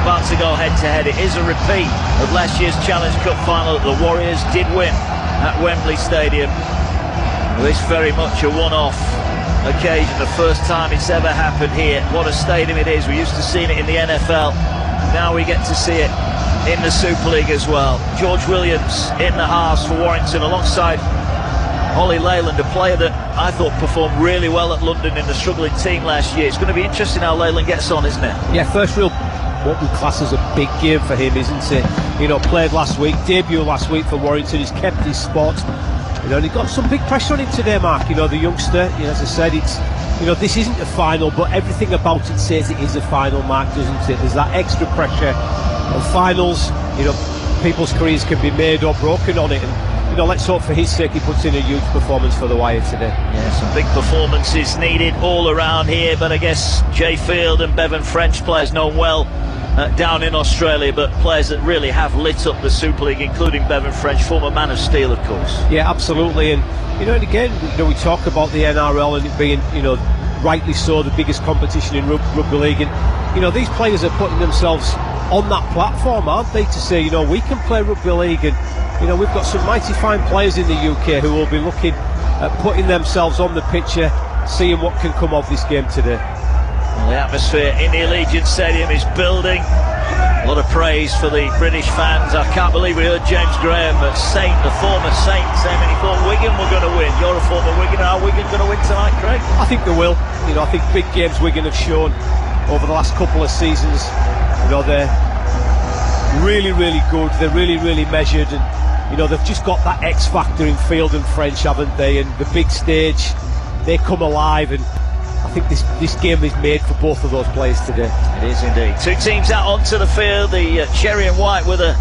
about to go head-to-head. It is a repeat of last year's Challenge Cup final that the Warriors did win at Wembley Stadium. This very much a one-off occasion, the first time it's ever happened here. What a stadium it is. We're used to seeing it in the NFL. Now we get to see it in the Super League as well. George Williams in the halves for Warrington alongside Ollie Leyland, a player that I thought performed really well at London in the struggling team last year. It's going to be interesting how Leyland gets on, isn't it? Yeah, first real, what we class as a big game for him, isn't it? You know, played last week, debut last week for Warrington. He's kept his spot. You know, and he got some big pressure on him today, Mark. You know, the youngster, you know, as I said, it's, you know, this isn't a final, but everything about it says it is a final, Mark, doesn't it? There's that extra pressure. And finals, you know, people's careers can be made or broken on it, and you know, let's hope for his sake he puts in a huge performance for the Wire today. Yeah, some big performances needed all around here, but I guess Jay Field and Bevan French, players known well down in Australia, but players that really have lit up the Super League, including Bevan French, former Man of Steel, of course. Yeah, absolutely. And you know, and again, you know, we talk about the NRL and it being, you know, rightly so, the biggest competition in rugby league, and you know, these players are putting themselves on that platform, aren't they, to say, you know, we can play rugby league, and you know, we've got some mighty fine players in the UK who will be looking at putting themselves on the picture, seeing what can come of this game today. Well, the atmosphere in the Allegiant Stadium is building. A lot of praise for the British fans. I can't believe we heard James Graham, the former Saint, saying that he thought Wigan were going to win. You're a former Wigan. Are Wigan going to win tonight, Craig? I think they will. You know, I think big games Wigan have shown over the last couple of seasons. You know, they're really, really good. They're really, really measured, and you know, they've just got that X factor in Field and French, haven't they? And the big stage, they come alive, and I think this game is made for both of those players today. It is indeed. 2 teams out onto the field, the cherry and white with a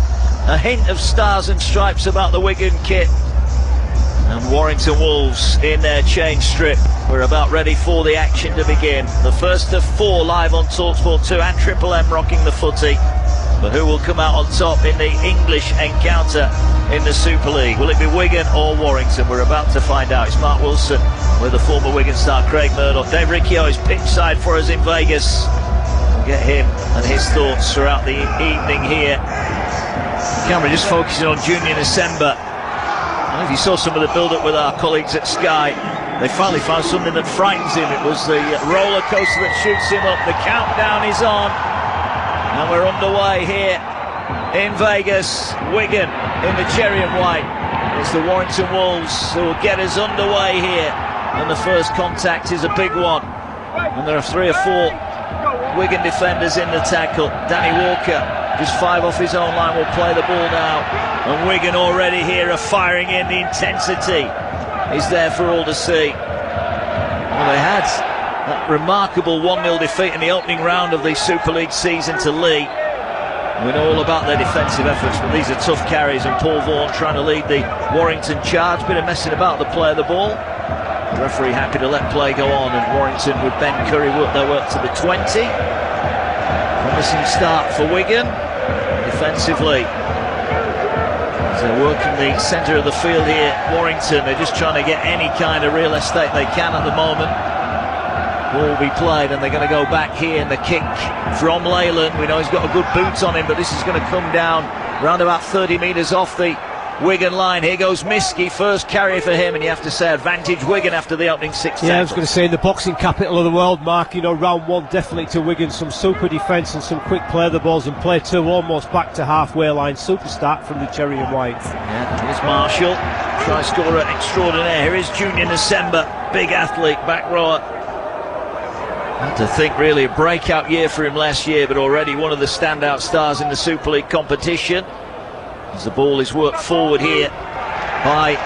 hint of stars and stripes about the Wigan kit, and Warrington Wolves in their change strip. We're about ready for the action to begin. The first of 4 live on TalkSport 2 and Triple M Rocking the Footy. But who will come out on top in the English encounter in the Super League? Will it be Wigan or Warrington? We're about to find out. It's Mark Wilson with the former Wigan star Craig Murdoch. Dave Riccio is pitch side for us in Vegas. We'll get him and his thoughts throughout the evening here. Camera just focusing on Junior December. I don't know if you saw some of the build-up with our colleagues at Sky. They finally found something that frightens him. It was the roller coaster that shoots him up. The countdown is on. And we're underway here in Vegas. Wigan in the cherry and white. It's the Warrington Wolves who will get us underway here. And the first contact is a big one. And there are 3 or 4 Wigan defenders in the tackle. Danny Walker, just 5 off his own line, will play the ball now. And Wigan already here are firing in. The intensity is there for all to see. Well, they had that remarkable 1-0 defeat in the opening round of the Super League season to Leigh. We know all about their defensive efforts, but these are tough carries, and Paul Vaughan trying to lead the Warrington charge. Bit of messing about the play of the ball. The referee happy to let play go on, and Warrington with Ben Curry work their way up to the 20. Promising start for Wigan defensively. They're working the centre of the field here. Warrington, they're just trying to get any kind of real estate they can at the moment. Ball will be played, and they're going to go back here, and the kick from Leyland. We know he's got a good boot on him, but this is going to come down round about 30 metres off the Wigan line. Here goes Miskey, first carry for him, and you have to say advantage Wigan after the opening 6 Yeah, I was going to say, in the boxing capital of the world, Mark, you know, round one definitely to Wigan. Some super defence and some quick play of the balls, and play two almost back to halfway line. Super start from the Cherry and White. Yeah, here's Marshall, try scorer extraordinaire. Here is Junior December, big athlete, back rower. Had to think really a breakout year for him last year, but already one of the standout stars in the Super League competition. As the ball is worked forward here by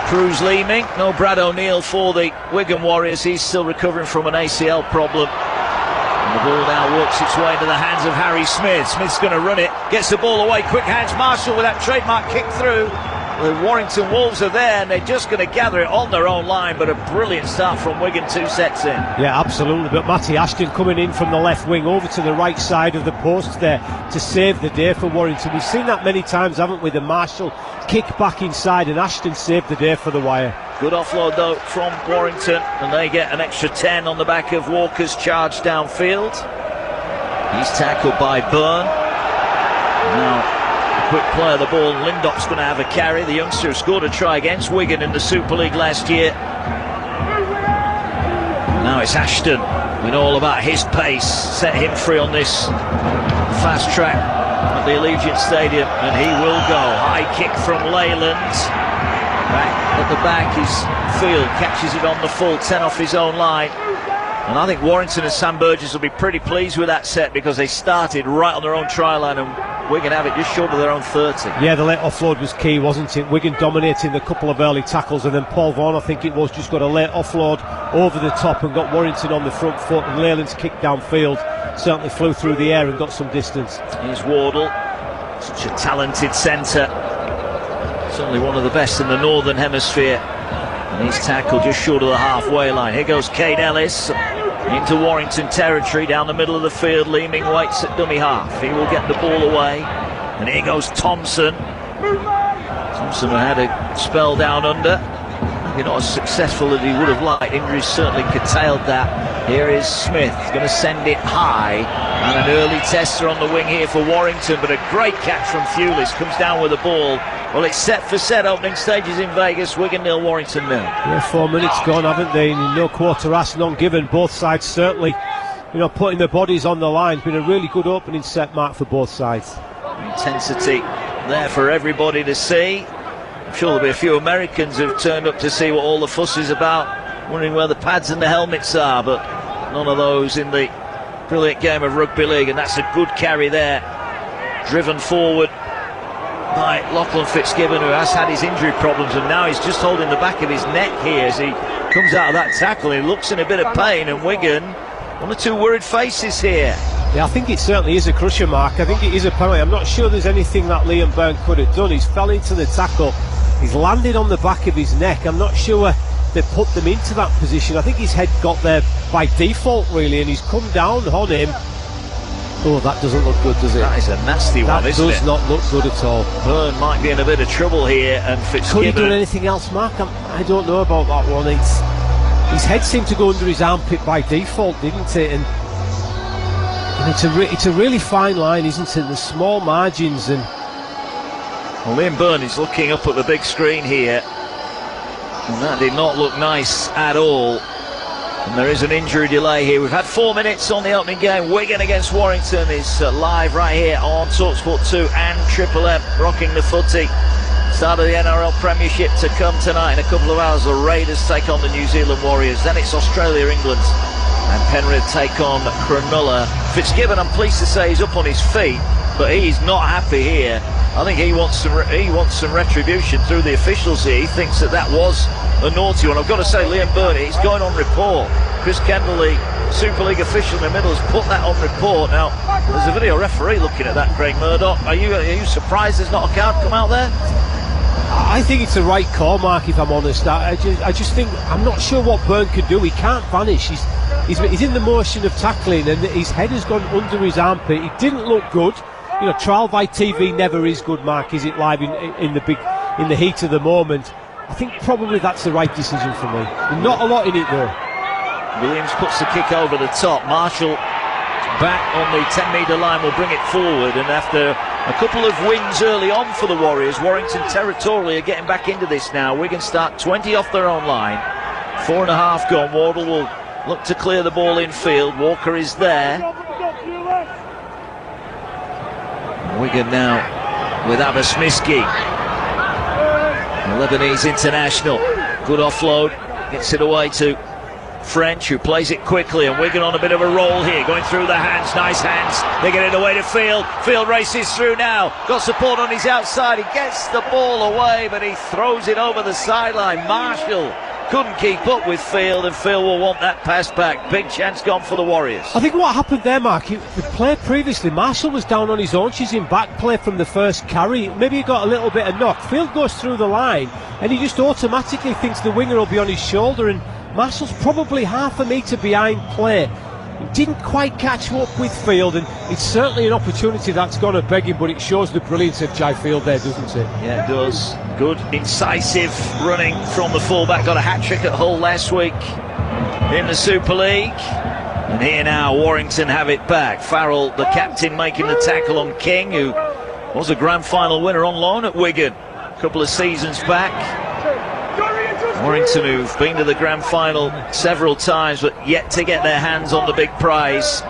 Cruz Leeming. No Brad O'Neill for the Wigan Warriors. He's still recovering from an ACL problem. And the ball now works its way into the hands of Harry Smith. Smith's going to run it, gets the ball away, quick hands Marshall with that trademark kick through. The Warrington Wolves are there, and they're just going to gather it on their own line, but a brilliant start from Wigan, 2 sets in. Yeah, absolutely, but Matty Ashton coming in from the left wing over to the right side of the post there to save the day for Warrington. We've seen that many times, haven't we? The Marshall kick back inside, and Ashton saved the day for the Wire. Good offload though from Warrington, and they get an extra 10 on the back of Walker's charge downfield. He's tackled by Byrne. Now quick play of the ball, Lindop's going to have a carry. The youngster who scored a try against Wigan in the Super League last year. Now it's Ashton. We know all about his pace. Set him free on this fast track at the Allegiant Stadium, and he will go. High kick from Leyland. Back at the back is Field, catches it on the full, 10 off his own line. And I think Warrington and Sam Burgess will be pretty pleased with that set, because they started right on their own try line, and Wigan have it just short of their own 30. Yeah, the late offload was key, wasn't it? Wigan dominating the couple of early tackles, and then Paul Vaughan, I think it was, just got a late offload over the top and got Warrington on the front foot, and Leyland's kick downfield certainly flew through the air and got some distance. Here's Wardle, such a talented centre, certainly one of the best in the Northern Hemisphere, and he's tackled just short of the halfway line. Here goes Kane Ellis into Warrington territory down the middle of the field. Leeming waits at dummy half. He will get the ball away, and here goes Thompson. Thompson had a spell down under, maybe not as successful as he would have liked. Injuries certainly curtailed that. Here is Smith, he's going to send it high, and an early tester on the wing here for Warrington, but a great catch from Fulis, comes down with the ball. Well, it's set for set, opening stages in Vegas. Wigan 0, Warrington 0. Yeah, 4 minutes gone, haven't they? No quarter asked, none given. Both sides certainly, you know, putting their bodies on the line. It's been a really good opening set, Mark, for both sides. Intensity there for everybody to see. I'm sure there'll be a few Americans who've turned up to see what all the fuss is about, wondering where the pads and the helmets are, but none of those in the brilliant game of rugby league. And that's a good carry there, driven forward by Lachlan Fitzgibbon, who has had his injury problems, and now he's just holding the back of his neck here as he comes out of that tackle. He looks in a bit of pain, and Wigan, one or two worried faces here. Yeah, I think it certainly is a crusher, Mark. I think it is a penalty. I'm not sure there's anything that Liam Byrne could have done. He's fell into the tackle, he's landed on the back of his neck. I'm not sure they put them into that position. I think his head got there by default, really, and he's come down on him. Oh, that doesn't look good, does it? That is a nasty one, isn't it? That does not look good at all. Byrne might be in a bit of trouble here, and Fitzgibbon... Could he do anything else, Mark? I don't know about that one. His head seemed to go under his armpit by default, didn't it? And it's a really fine line, isn't it? The small margins. And well, Liam Byrne is looking up at the big screen here, and that did not look nice at all. And there is an injury delay here. We've had 4 minutes on the opening game. Wigan against Warrington is live right here on TalkSport 2 and Triple M, rocking the footy. Start of the NRL Premiership to come tonight. In a couple of hours, the Raiders take on the New Zealand Warriors. Then it's Australia, England, and Penrith take on Cronulla. Fitzgibbon, I'm pleased to say, is up on his feet, but he's not happy here. I think he wants some retribution through the officials here. He thinks that was a naughty one. I've got to say, Liam Byrne, he's going on report. Chris Kendall, the Super League official in the middle, has put that on report. Now, there's a video referee looking at that, Craig Murdoch. Are you surprised there's not a card come out there? I think it's the right call, Mark, if I'm honest. I just think, I'm not sure what Byrne could do. He can't vanish. he's in the motion of tackling, and his head has gone under his armpit. He didn't look good. You know, trial by TV never is good, Mark, is it, live in the heat of the moment? I think probably that's the right decision for me. Not a lot in it though. Williams puts the kick over the top. Marshall back on the 10-metre line will bring it forward, and after a couple of wins early on for the Warriors, Warrington territorially are getting back into this now. Wigan start 20 off their own line. 4.5 gone. Wardle will look to clear the ball in field. Walker is there. Wigan now with Abasmiski, the Lebanese international. Good offload, gets it away to French, who plays it quickly, and Wigan on a bit of a roll here, going through the hands, nice hands. They get it away to Field. Field races through now, got support on his outside. He gets the ball away, but he throws it over the sideline. Marshall couldn't keep up with Field, and Field will want that pass back. Big chance gone for the Warriors. I think what happened there, Mark, the play previously, Marshall was down on his haunches in back play from the first carry. Maybe he got a little bit of knock. Field goes through the line, and he just automatically thinks the winger will be on his shoulder, and Marshall's probably half a metre behind play. He didn't quite catch up with Field, and it's certainly an opportunity that's going to beg him, but it shows the brilliance of Jai Field there, doesn't it? Yeah, it does. Good, incisive running from the fullback. Got a hat-trick at Hull last week in the Super League. And here now, Warrington have it back. Farrell, the captain, making the tackle on King, who was a grand final winner on loan at Wigan a couple of seasons back. Warrington, who've been to the grand final several times but yet to get their hands on the big prize.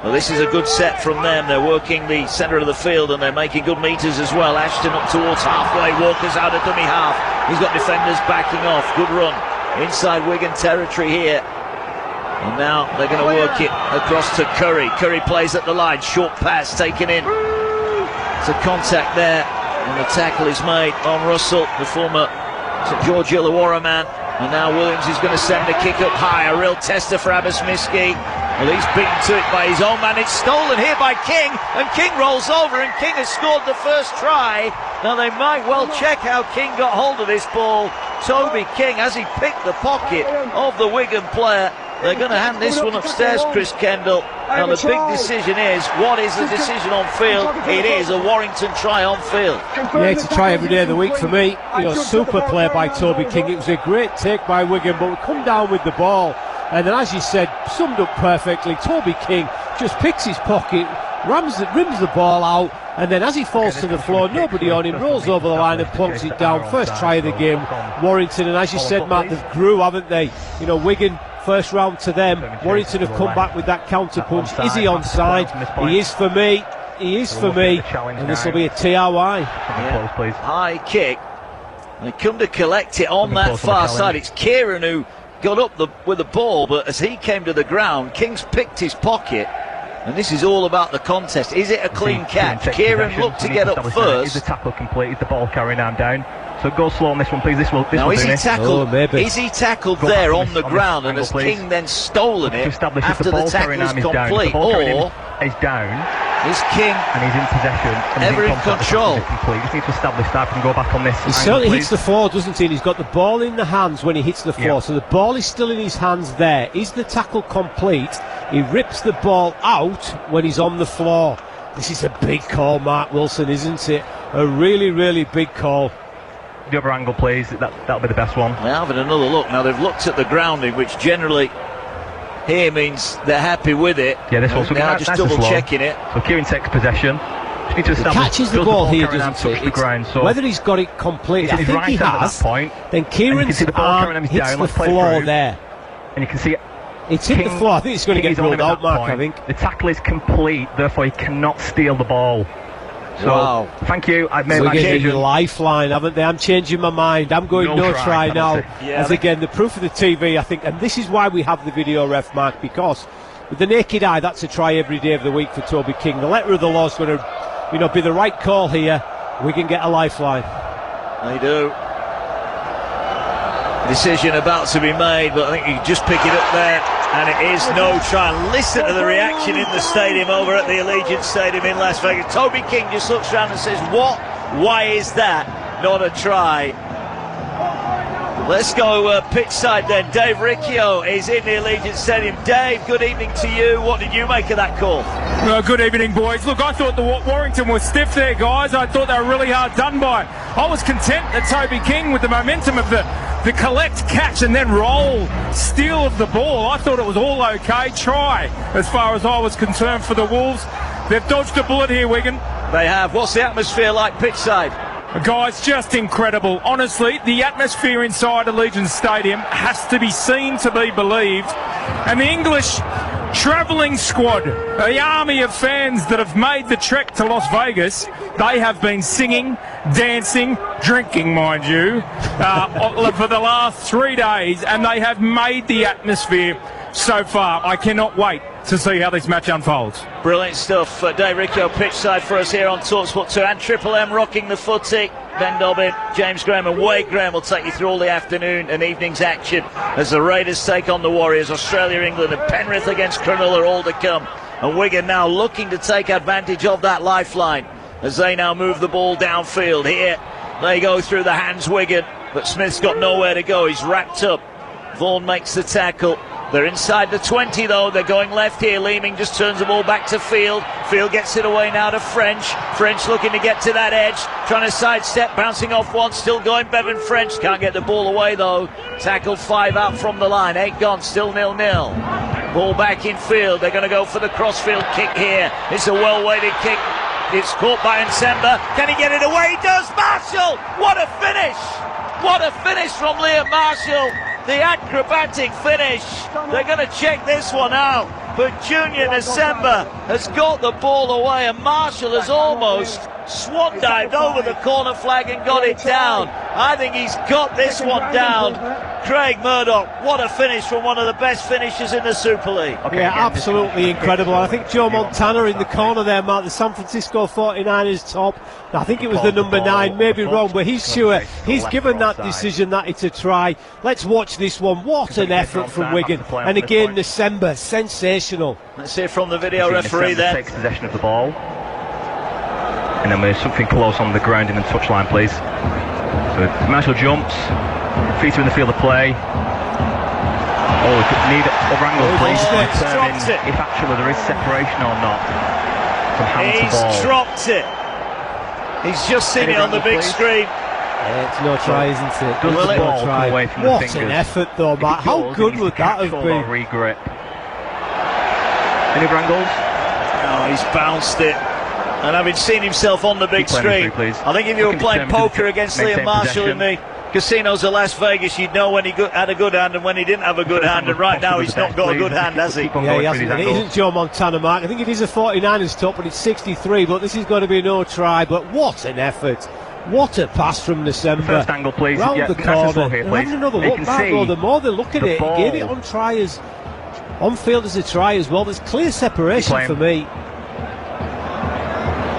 Well, this is a good set from them. They're working the centre of the field, and they're making good metres as well. Ashton up towards halfway. Walker's out of dummy half. He's got defenders backing off. Good run inside Wigan territory here. And now they're going to work it across to Curry. Curry plays at the line. Short pass taken in. It's a contact there, and the tackle is made on Russell, the former St George Illawarra man. And now Williams is going to send a kick up high. A real tester for Abasmiski. Well, he's beaten to it by his own man. It's stolen here by King, and King rolls over, and King has scored the first try. Now they might well check how King got hold of this ball. Toby King, as he picked the pocket of the Wigan player. They're going to hand this one upstairs, Chris Kendall. Now the big decision is, what is the decision on field? It is a Warrington try on field. Yeah, it's a try every day of the week for me. You know, super play by Toby King. It was a great take by Wigan, but we come down with the ball, and then, as you said, summed up perfectly. Toby King just picks his pocket, rims the ball out, and then as he falls to the floor, nobody on him, rolls over the line and plunks it down. First try of the game, Warrington, and as you said, Matt, they've grew, haven't they? You know, Wigan, first round to them. Warrington have come back with that counter punch. Is he onside? He is for me. He is for me. And this will be a TRY. Yeah. High kick. They come to collect it on that far side. It's Kieran who got up with the ball, but as he came to the ground, King's picked his pocket. And this is all about the contest. Is it a clean catch? Kieran looked to get up first. Is the tackle complete? Is the ball carrying arm down? So go slow on this one, please. This will is he tackled? Is he tackled there on the ground, and has King then stolen it after the tackle is complete, or is down? Is King and he's in possession? Ever in control? Just need to establish that and go back on this. He certainly hits the floor, doesn't he? And he's got the ball in the hands when he hits the floor, so the ball is still in his hands there. Is the tackle complete? He rips the ball out when he's on the floor. This is a big call, Mark Wilson, isn't it? A really, really big call. The other angle, please. That'll be the best one. They're having another look. Now they've looked at the grounding, which generally here means they're happy with it. Yeah, this one's now just double checking it. So Kieran takes possession. Just need to establish. He catches the ball here, doesn't he? Ground, so whether he's got it complete, I think he has. Then Kieran's arm hits the floor there. And you can see it. It's hit the floor. I think it's going to get ruled out, Mark, I think. The tackle is complete, therefore he cannot steal the ball. So, wow. Thank you. I've made my decision. Your lifeline, haven't they? I'm changing my mind. I'm going no try now. As again, the proof of the TV, I think, and this is why we have the video ref, Mark, because with the naked eye, that's a try every day of the week for Toby King. The letter of the law is going to, be the right call here. We can get a lifeline. They do. Decision about to be made, but I think you can just pick it up there, and it is no try. Listen to the reaction in the stadium over at the Allegiant Stadium in Las Vegas. Toby King just looks around and says, what? Why is that not a try? Let's go pitch side then. Dave Riccio is in the Allegiant Stadium. Dave, good evening to you. What did you make of that call? Well, good evening, boys. Look, I thought the Warrington was stiff there, guys. I thought they were really hard done by. I was content that Toby King, with the momentum of the collect, catch and then roll, steal of the ball, I thought it was all okay. Try, as far as I was concerned, for the Wolves. They've dodged a bullet here, Wigan. They have. What's the atmosphere like pitch side? Guys, just incredible. Honestly, the atmosphere inside Allegiant Stadium has to be seen to be believed. And the English travelling squad, the army of fans that have made the trek to Las Vegas, they have been singing, dancing, drinking, mind you, for the last 3 days, and they have made the atmosphere so far. I cannot wait to see how this match unfolds. Brilliant stuff. Dave Riccio pitch side for us here on TalkSport 2, and Triple M rocking the footy. Ben Dobbin, James Graham and Wade Graham will take you through all the afternoon and evening's action as the Raiders take on the Warriors. Australia, England and Penrith against Cronulla all to come. And Wigan now looking to take advantage of that lifeline as they now move the ball downfield. Here they go through the hands, Wigan, but Smith's got nowhere to go. He's wrapped up. Vaughan makes the tackle. They're inside the 20 though. They're going left here. Leeming just turns the ball back to Field. Field gets it away now to French. French looking to get to that edge, trying to sidestep, bouncing off one, still going Bevan French. Can't get the ball away though. Tackled 5 out from the line. 8 gone, still 0-0. Ball back in field. They're going to go for the crossfield kick here. It's a well-weighted kick. It's caught by Nsemba. Can he get it away? He does. Marshall! What a finish! What a finish from Liam Marshall. The acrobatic finish. They're going to check this one out. But Junior Nsemba has got the ball away, and Marshall has almost swan dived over the corner flag and got it down. I think he's got this one down. Craig Murdoch, what a finish from one of the best finishers in the Super League. Yeah, absolutely incredible. I think Joe Montana in the corner there, Mark, the San Francisco 49ers top. I think it was the number 9, maybe wrong, but he's sure he's given that decision that it's a try. Let's watch this one. What an effort from Wigan. And again, Nsemba, sensational. Let's hear from the video referee then. Takes possession of the ball. And then there's something close on the ground in the touchline, please. So Marshall jumps, feet are in the field of play. Oh, we could need other angles, please, to determine if actually there is separation or not from hand to ball. He's dropped it. He's just seen it on the big screen. Yeah, it's no try, isn't it? Does the ball come away from the fingers? What an effort though, Matt. How good would that have been? Regrip. Any other angles? Oh, he's bounced it. And having seen himself on the big screen, I think if you were playing poker against Liam Marshall in the casinos of Las Vegas, you'd know when he had a good hand and when he didn't have a good hand, and right now he's not got a good hand, has he? Yeah, he hasn't. It isn't Joe Montana, Mark. I think it is a 49ers top, but it's 63, but this is going to be no try. But what an effort. What a pass from Nsemba. First angle, please. Round the corner. Here, having another look back, though. The more they look at it, he gave it on try as on field as a try as well. There's clear separation for me.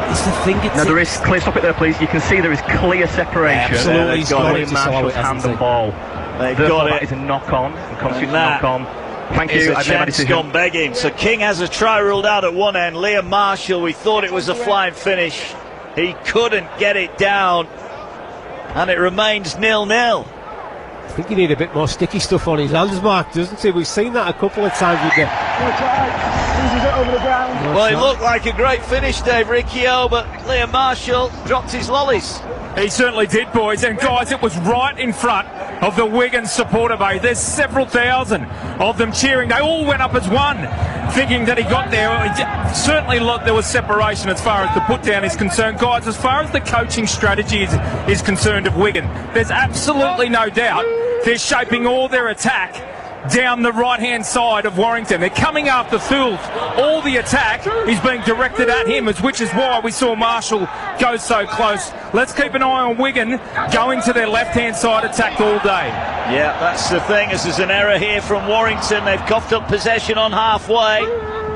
It's the fingertip. No, there is clear. Stop it there, please. You can see there is clear separation. Yeah, absolutely. He's got it. Marshall's hand and ball. They've got it. That is a knock on. And constitutes a knock on. Thank you. A chance gone begging. So King has a try ruled out at one end. Liam Marshall, we thought it was a flying finish. He couldn't get it down, and it remains 0-0. I think you need a bit more sticky stuff on his hands, Mark, doesn't he? We've seen that a couple of times with the... Well, it looked like a great finish, Dave Riccio, but Liam Marshall dropped his lollies. He certainly did, boys. And guys, it was right in front of the Wigan supporter base. There's several thousand of them cheering. They all went up as one, thinking that he got there. Certainly there was separation as far as the put down is concerned. Guys, as far as the coaching strategy is concerned of Wigan, there's absolutely no doubt they're shaping all their attack down the right-hand side of Warrington. They're coming after Field. All the attack is being directed at him, which is why we saw Marshall go so close. Let's keep an eye on Wigan going to their left-hand side attack all day. Yeah, that's the thing, as there's an error here from Warrington. They've coughed up possession on halfway,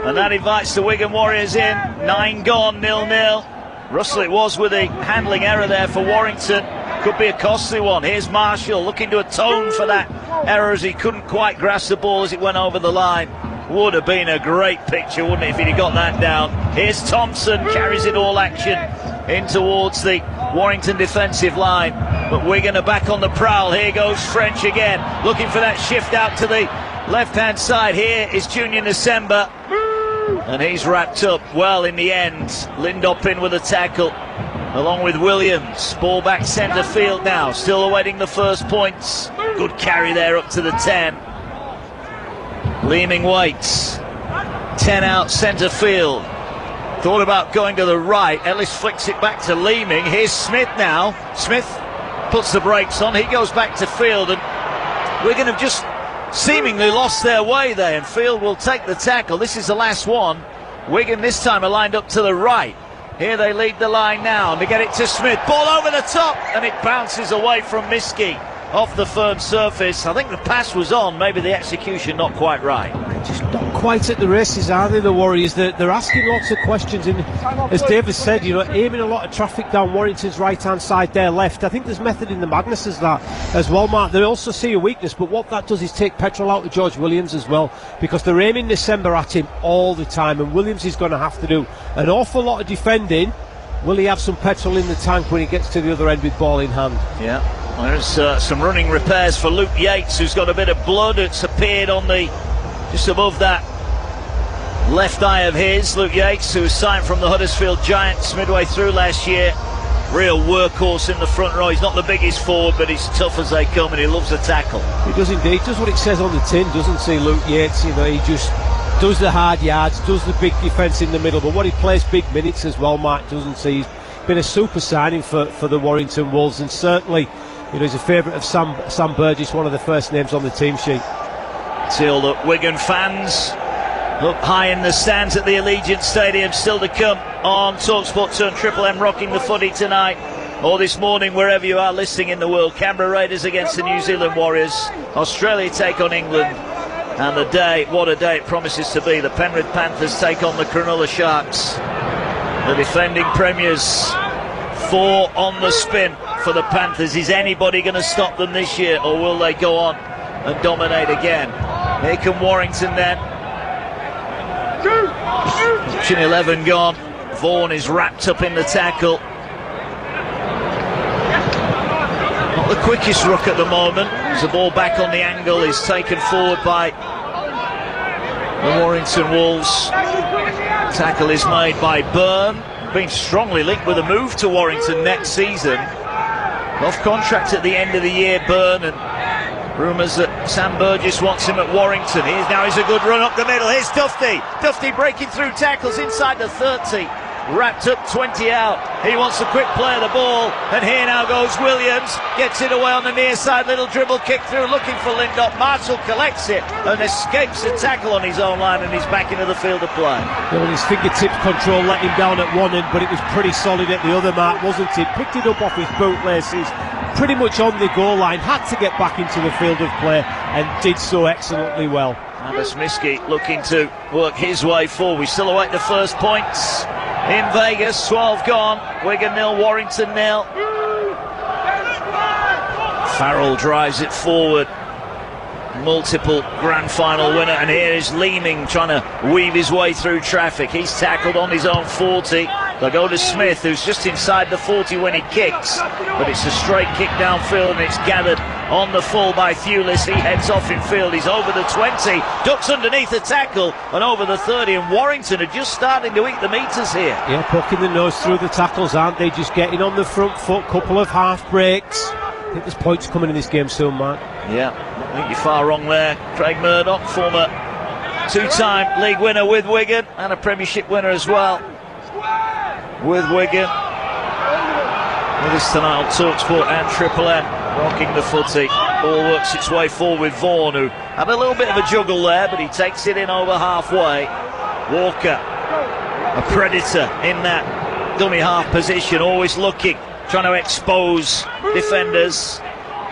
and that invites the Wigan Warriors in. 9 gone, 0-0. Russell it was with a handling error there for Warrington. Could be a costly one. Here's Marshall looking to atone for that error as he couldn't quite grasp the ball as it went over the line. Would have been a great picture, wouldn't it, if he'd got that down. Here's Thompson, carries it all action in towards the Warrington defensive line. But Wigan are back on the prowl. Here goes French again, looking for that shift out to the left-hand side. Here is Junior December, and he's wrapped up well in the end. Lindop in with a tackle, along with Williams. Ball back centre field now, still awaiting the first points. Good carry there up to the 10. Leeming waits. 10 out centre field. Thought about going to the right. Ellis flicks it back to Leeming. Here's Smith now. Smith puts the brakes on. He goes back to Field, and Wigan have just seemingly lost their way there, and Field will take the tackle. This is the last one. Wigan this time are lined up to the right. Here they lead the line now, and they get it to Smith. Ball over the top, and it bounces away from Miskey off the firm surface. I think the pass was on, maybe the execution not quite right. Just not quite at the races, are they, the Warriors? They're asking lots of questions, and as David said, aiming a lot of traffic down Warrington's right-hand side, their left. I think there's method in the madness as well, Mark. They also see a weakness, but what that does is take petrol out of George Williams as well, because they're aiming December at him all the time, and Williams is going to have to do an awful lot of defending. Will he have some petrol in the tank when he gets to the other end with ball in hand? Yeah. There's some running repairs for Luke Yates, who's got a bit of blood. It's appeared on just above that left eye of his. Luke Yates, who was signed from the Huddersfield Giants midway through last year. Real workhorse in the front row. He's not the biggest forward, but he's tough as they come, and he loves a tackle. He does indeed. Does what it says on the tin, doesn't he, Luke Yates? He just does the hard yards, does the big defence in the middle, but what he plays big minutes as well, Mark, doesn't he? He's been a super signing for the Warrington Wolves, and certainly he's a favourite of Sam Burgess, one of the first names on the team sheet. Till the Wigan fans up high in the stands at the Allegiant Stadium, still to come on TalkSport 2 and Triple M rocking the footy tonight, or this morning, wherever you are listening in the world. Canberra Raiders against the New Zealand Warriors. Australia take on England. And what a day it promises to be. The Penrith Panthers take on the Cronulla Sharks. The defending premiers, 4 on the spin for the Panthers. Is anybody going to stop them this year, or will they go on and dominate again? Here come Warrington then. Option 11 gone. Vaughan is wrapped up in the tackle. Not the quickest ruck at the moment. As the ball back on the angle is taken forward by the Warrington Wolves. Tackle is made by Byrne. Been strongly linked with a move to Warrington next season. Off contract at the end of the year, Byrne, and rumours that Sam Burgess wants him at Warrington. Here's a good run up the middle. Here's Dufty. Dufty breaking through tackles inside the 30. Wrapped up 20 out. He wants a quick play of the ball, and here now goes Williams. Gets it away on the near side. Little dribble kick through, looking for Lindop. Marshall collects it and escapes the tackle on his own line, and he's back into the field of play. Yeah, well, his fingertip control let him down at one end, but it was pretty solid at the other, Mark, wasn't it? Picked it up off his bootlaces, pretty much on the goal line, had to get back into the field of play, and did so excellently well. Abbas Miskey looking to work his way forward. We still await the first points in Vegas. 12 gone. Wigan 0, Warrington 0. Farrell drives it forward. Multiple grand final winner, and here is Leeming trying to weave his way through traffic. He's tackled on his own 40. They'll go to Smith, who's just inside the 40 when he kicks, but it's a straight kick downfield, and it's gathered on the full by Thewlis. He heads off in field. He's over the 20, ducks underneath the tackle and over the 30, and Warrington are just starting to eat the meters here. Yeah, poking the nose through the tackles, aren't they? Just getting on the front foot, couple of half breaks. I think there's points coming in this game soon, Mark. Yeah, I think you're far wrong there. Craig Murdoch, former two-time league winner with Wigan and a Premiership winner as well with Wigan. With us tonight on TalkSport and Triple M, rocking the footy. Ball works its way forward with Vaughan, who had a little bit of a juggle there, but he takes it in over halfway. Walker, a predator in that dummy half position, always looking, trying to expose defenders.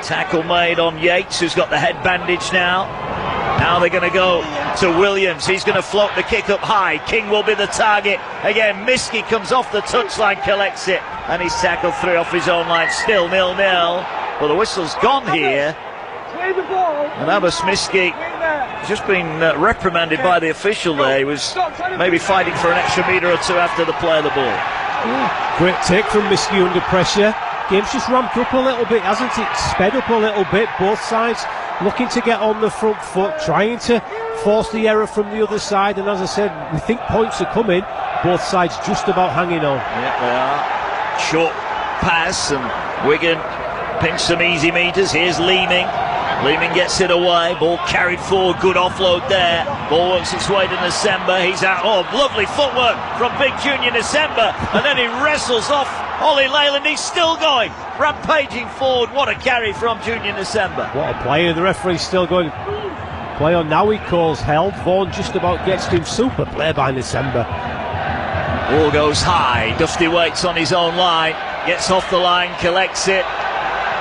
Tackle made on Yates, who's got the head bandage now. Now they're going to go to Williams. He's going to float the kick up high. King will be the target. Again, Miskey comes off the touchline, collects it, and he's tackled through off his own line. Still 0-0. Well, the whistle's gone here. And Abbas Miskey has just been reprimanded by the official there. He was maybe fighting for an extra metre or two after the play of the ball. Yeah. Great take from Miskey under pressure. game's just ramped up a little bit, hasn't it? Sped up a little bit. Both sides looking to get on the front foot, trying to force the error from the other side. And as I said, we think points are coming. Both sides just about hanging on. Yeah, they are. Short pass, and Wigan pinch some easy meters. Here's Leeming. Leeming gets it away. Ball carried forward. Good offload there. Ball works its way to December. He's out. Oh, lovely footwork from Big Junior December. And then he wrestles off Ollie Leyland. He's still going. Rampaging forward. What a carry from Junior December. What a play. The referee's still going. Play on now, he calls held. Vaughan just about gets to him. Super play by December. Ball goes high. Dufty waits on his own line. Gets off the line. Collects it.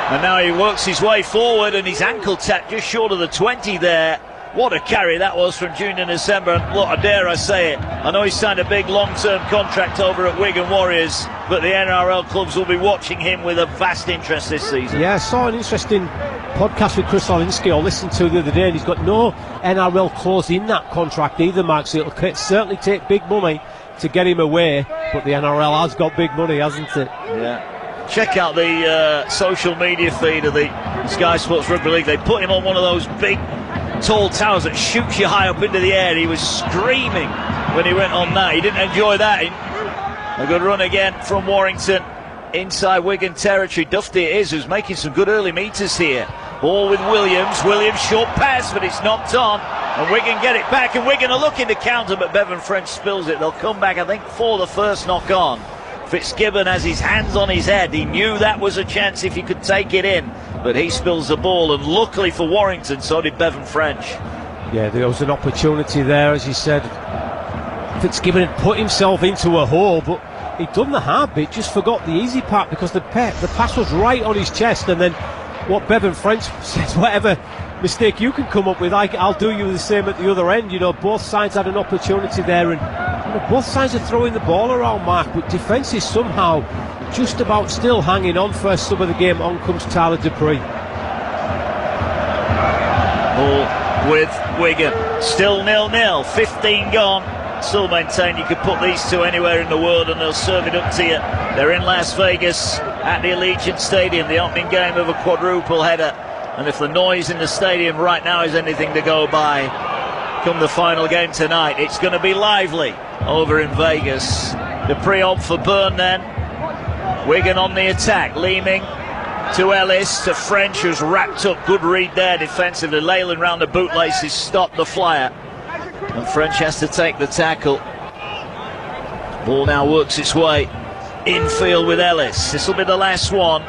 And now he works his way forward, and his ankle tap just short of the 20 there. What a carry that was from Junior December. And look, dare I say it, I know he's signed a big long-term contract over at Wigan Warriors, but the NRL clubs will be watching him with a vast interest this season. Yeah, I saw an interesting podcast with Chris Olinsky I listened to the other day, and he's got no NRL clause in that contract either, Mark, so it'll certainly take big money to get him away, but the NRL has got big money, hasn't it? Yeah. Check out the social media feed of the Sky Sports Rugby League. They put him on one of those big, tall towers that shoots you high up into the air. He was screaming when he went on that. He didn't enjoy that. A good run again from Warrington inside Wigan territory. Dufty it is, who's making some good early meters here. Ball with Williams. Williams short pass, but it's knocked on. And Wigan get it back, and Wigan are looking to counter, but Bevan French spills it. They'll come back, I think, for the first knock on. Fitzgibbon has his hands on his head. He knew that was a chance if he could take it in, but he spills the ball, and luckily for Warrington, so did Bevan French. Yeah, there was an opportunity there, as you said. Fitzgibbon had put himself into a hole, but he'd done the hard bit, just forgot the easy part, because the pass was right on his chest, and then what Bevan French says, whatever mistake you can come up with, I'll do you the same at the other end. You know, both sides had an opportunity there, and both sides are throwing the ball around, Mark, but defence is somehow just about still hanging on. First sub of the game, on comes Tyler Dupree. Ball with Wigan, still 0-0, 15 gone. Still maintain you could put these two anywhere in the world and they'll serve it up to you. They're in Las Vegas at the Allegiant Stadium, the opening game of a quadruple header. And if the noise in the stadium right now is anything to go by, come the final game tonight, it's going to be lively over in Vegas. The pre-op for Byrne then. Wigan on the attack. Leeming to Ellis, to French, who's wrapped up. Good read there defensively. Leyland round the bootlaces, stopped the flyer. And French has to take the tackle. Ball now works its way infield with Ellis. This will be the last one.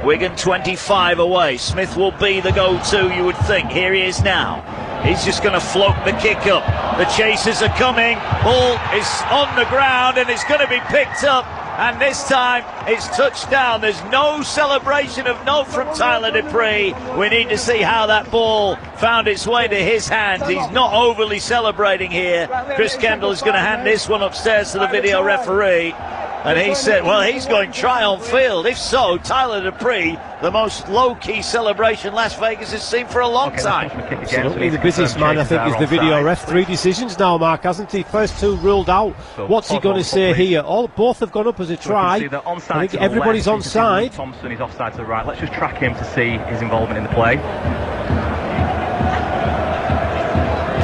Wigan 25 away. Smith will be the go-to, you would think. Here he is now. He's just going to float the kick up. The chasers are coming. Ball is on the ground and it's going to be picked up. And this time it's touchdown. There's no celebration of note from Tyler Dupree. We need to see how that ball found its way to his hand. He's not overly celebrating here. Chris Kendall is going to hand this one upstairs to the video referee. And he said, well, he's going try on field. If so, Tyler Dupree, the most low-key celebration Las Vegas has seen for a long time. Certainly the busiest man, I think, is the video ref. 3 decisions now, Mark, hasn't he? First 2 ruled out. What's he going to say here? Both have gone up as a try. I think everybody's onside. Thompson is offside to the right. Let's just track him to see his involvement in the play.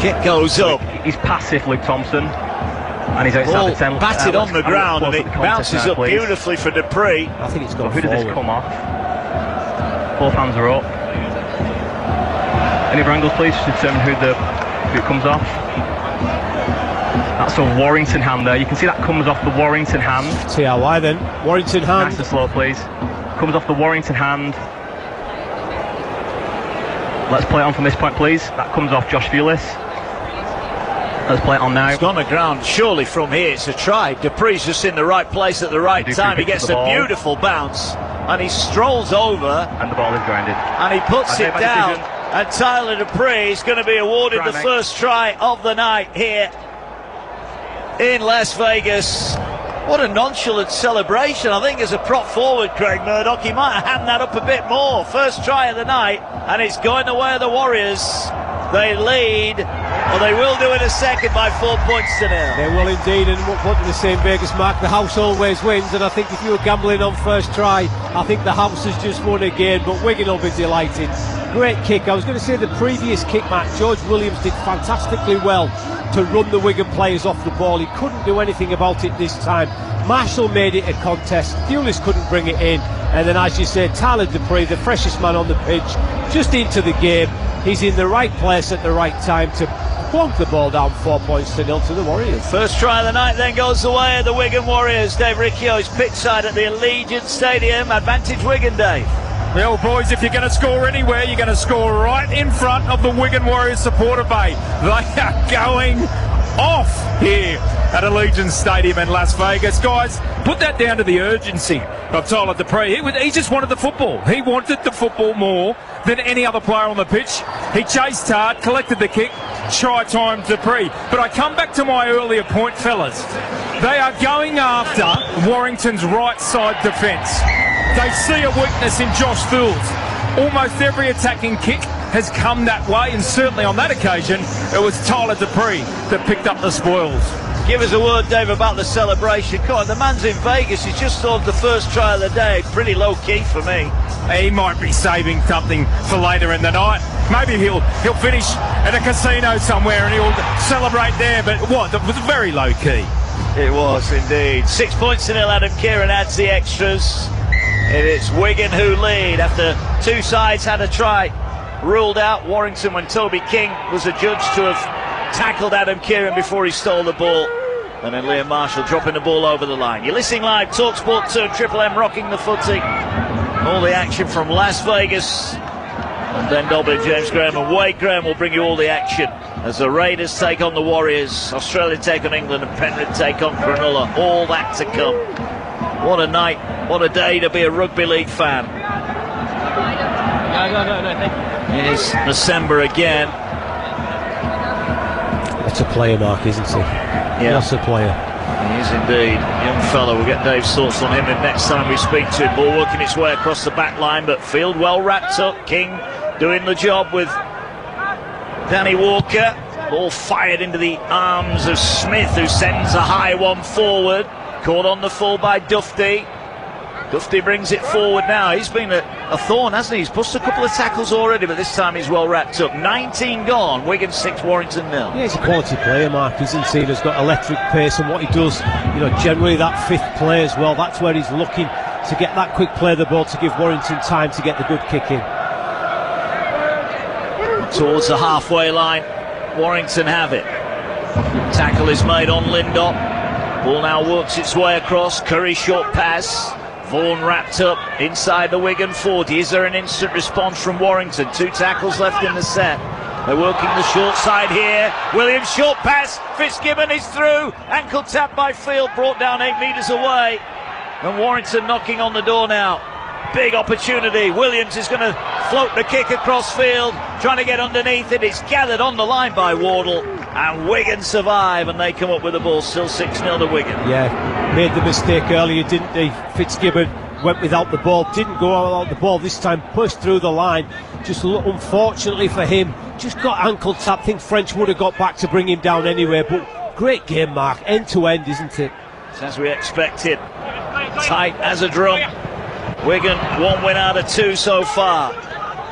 Kick goes up. He's passive, Luke Thompson. And he's outside the 10. Batted on the ground, and it bounces up beautifully for Dupree. I think it's gone Who forward. did this come off? Both hands are up. Any other angles, please, to determine who it comes off? That's a Warrington hand there. You can see that comes off the Warrington hand. TRY then. Warrington hand. Nice and slow, please. Comes off the Warrington hand. Let's play it on from this point, please. That comes off Josh Fulis. Let's play it on now. It's on the ground. Surely from here it's a try. Dupree's just in the right place at the right time. He gets a beautiful bounce and he strolls over. And the ball is grounded. And he puts it down. And Tyler Dupree is going to be awarded the first try of the night here in Las Vegas. What a nonchalant celebration. I think as a prop forward, Craig Murdoch, he might hand that up a bit more. First try of the night, and it's going the way of the Warriors. They lead, or they will do in a second, by 4 points to nil. They will indeed, and what did they say in Vegas, Mark? The house always wins, and I think if you were gambling on first try, I think the house has just won again, but Wigan will be delighted. Great kick. I was going to say the previous kick, Matt, George Williams did fantastically well to run the Wigan players off the ball. He couldn't do anything about it this time. Marshall made it a contest. Dewlis couldn't bring it in. And then, as you say, Tyler Dupree, the freshest man on the pitch, just into the game. He's in the right place at the right time to plonk the ball down 4 points to nil to the Warriors. First try of the night then goes the way of the Wigan Warriors. Dave Ricciot's pitch side at the Allegiant Stadium. Advantage Wigan, Dave. Well, boys, if you're going to score anywhere, you're going to score right in front of the Wigan Warriors supporter bay. They are going off here at Allegiant Stadium in Las Vegas. Guys, put that down to the urgency of Tyler Dupree. He just wanted the football. He wanted the football more than any other player on the pitch. He chased hard, collected the kick, try time Dupree. But I come back to my earlier point, fellas. They are going after Warrington's right side defence. They see a weakness in Josh Fields. Almost every attacking kick has come that way, and certainly on that occasion, it was Tyler Dupree that picked up the spoils. Give us a word, Dave, about the celebration. Come on, the man's in Vegas. He's just scored the first try of the day. Pretty low-key for me. He might be saving something for later in the night. Maybe he'll finish at a casino somewhere and he'll celebrate there. But what? It was very low-key. It was indeed. 6 points to nil. Adam Kieran adds the extras. And it's Wigan who lead after two sides had a try ruled out. Warrington, when Toby King was adjudged to have tackled Adam Kieran before he stole the ball. And then Liam Marshall dropping the ball over the line. You're listening live, TalkSport 2, Triple M rocking the footy. All the action from Las Vegas. And Ben Dobbin, James Graham and Wade Graham will bring you all the action as the Raiders take on the Warriors, Australia take on England and Penrith take on Cronulla. All that to come. What a night, what a day to be a rugby league fan. No, Here's December again. That's a player, Mark, isn't he? Yeah. That's a player. He is indeed. Young fellow. We'll get Dave's thoughts on him next time we speak to him. Ball working its way across the back line, but field well wrapped up. King doing the job with Danny Walker. Ball fired into the arms of Smith, who sends a high one forward. Caught on the full by Dufty. Dufty brings it forward now. He's been a thorn, hasn't he? He's pushed a couple of tackles already, but this time he's well wrapped up. 19 gone. Wigan 6, Warrington 0. Yeah, he's a quality player, Mark, isn't he? He's got electric pace, and what he does, generally that fifth play as well, that's where he's looking to get that quick play of the ball to give Warrington time to get the good kick in. Towards the halfway line, Warrington have it. Tackle is made on Lindop. Ball now works its way across. Curry short pass. Vaughan wrapped up inside the Wigan 40. Is there an instant response from Warrington? 2 tackles left in the set. They're working the short side here. Williams short pass. Fitzgibbon is through. Ankle tap by Field, brought down 8 metres away. And Warrington knocking on the door now. Big opportunity. Williams is going to float the kick across field, trying to get underneath it. It's gathered on the line by Wardle, and Wigan survive, and they come up with the ball. Still 6-0 to Wigan. Yeah, made the mistake earlier, didn't he? Fitzgibbon went without the ball, didn't go without the ball this time, pushed through the line. Just unfortunately for him, just got ankle tap. I think French would have got back to bring him down anyway, but great game, Mark, end to end, isn't it? It's as we expected. Tight as a drum. Wigan 1 win out of 2 so far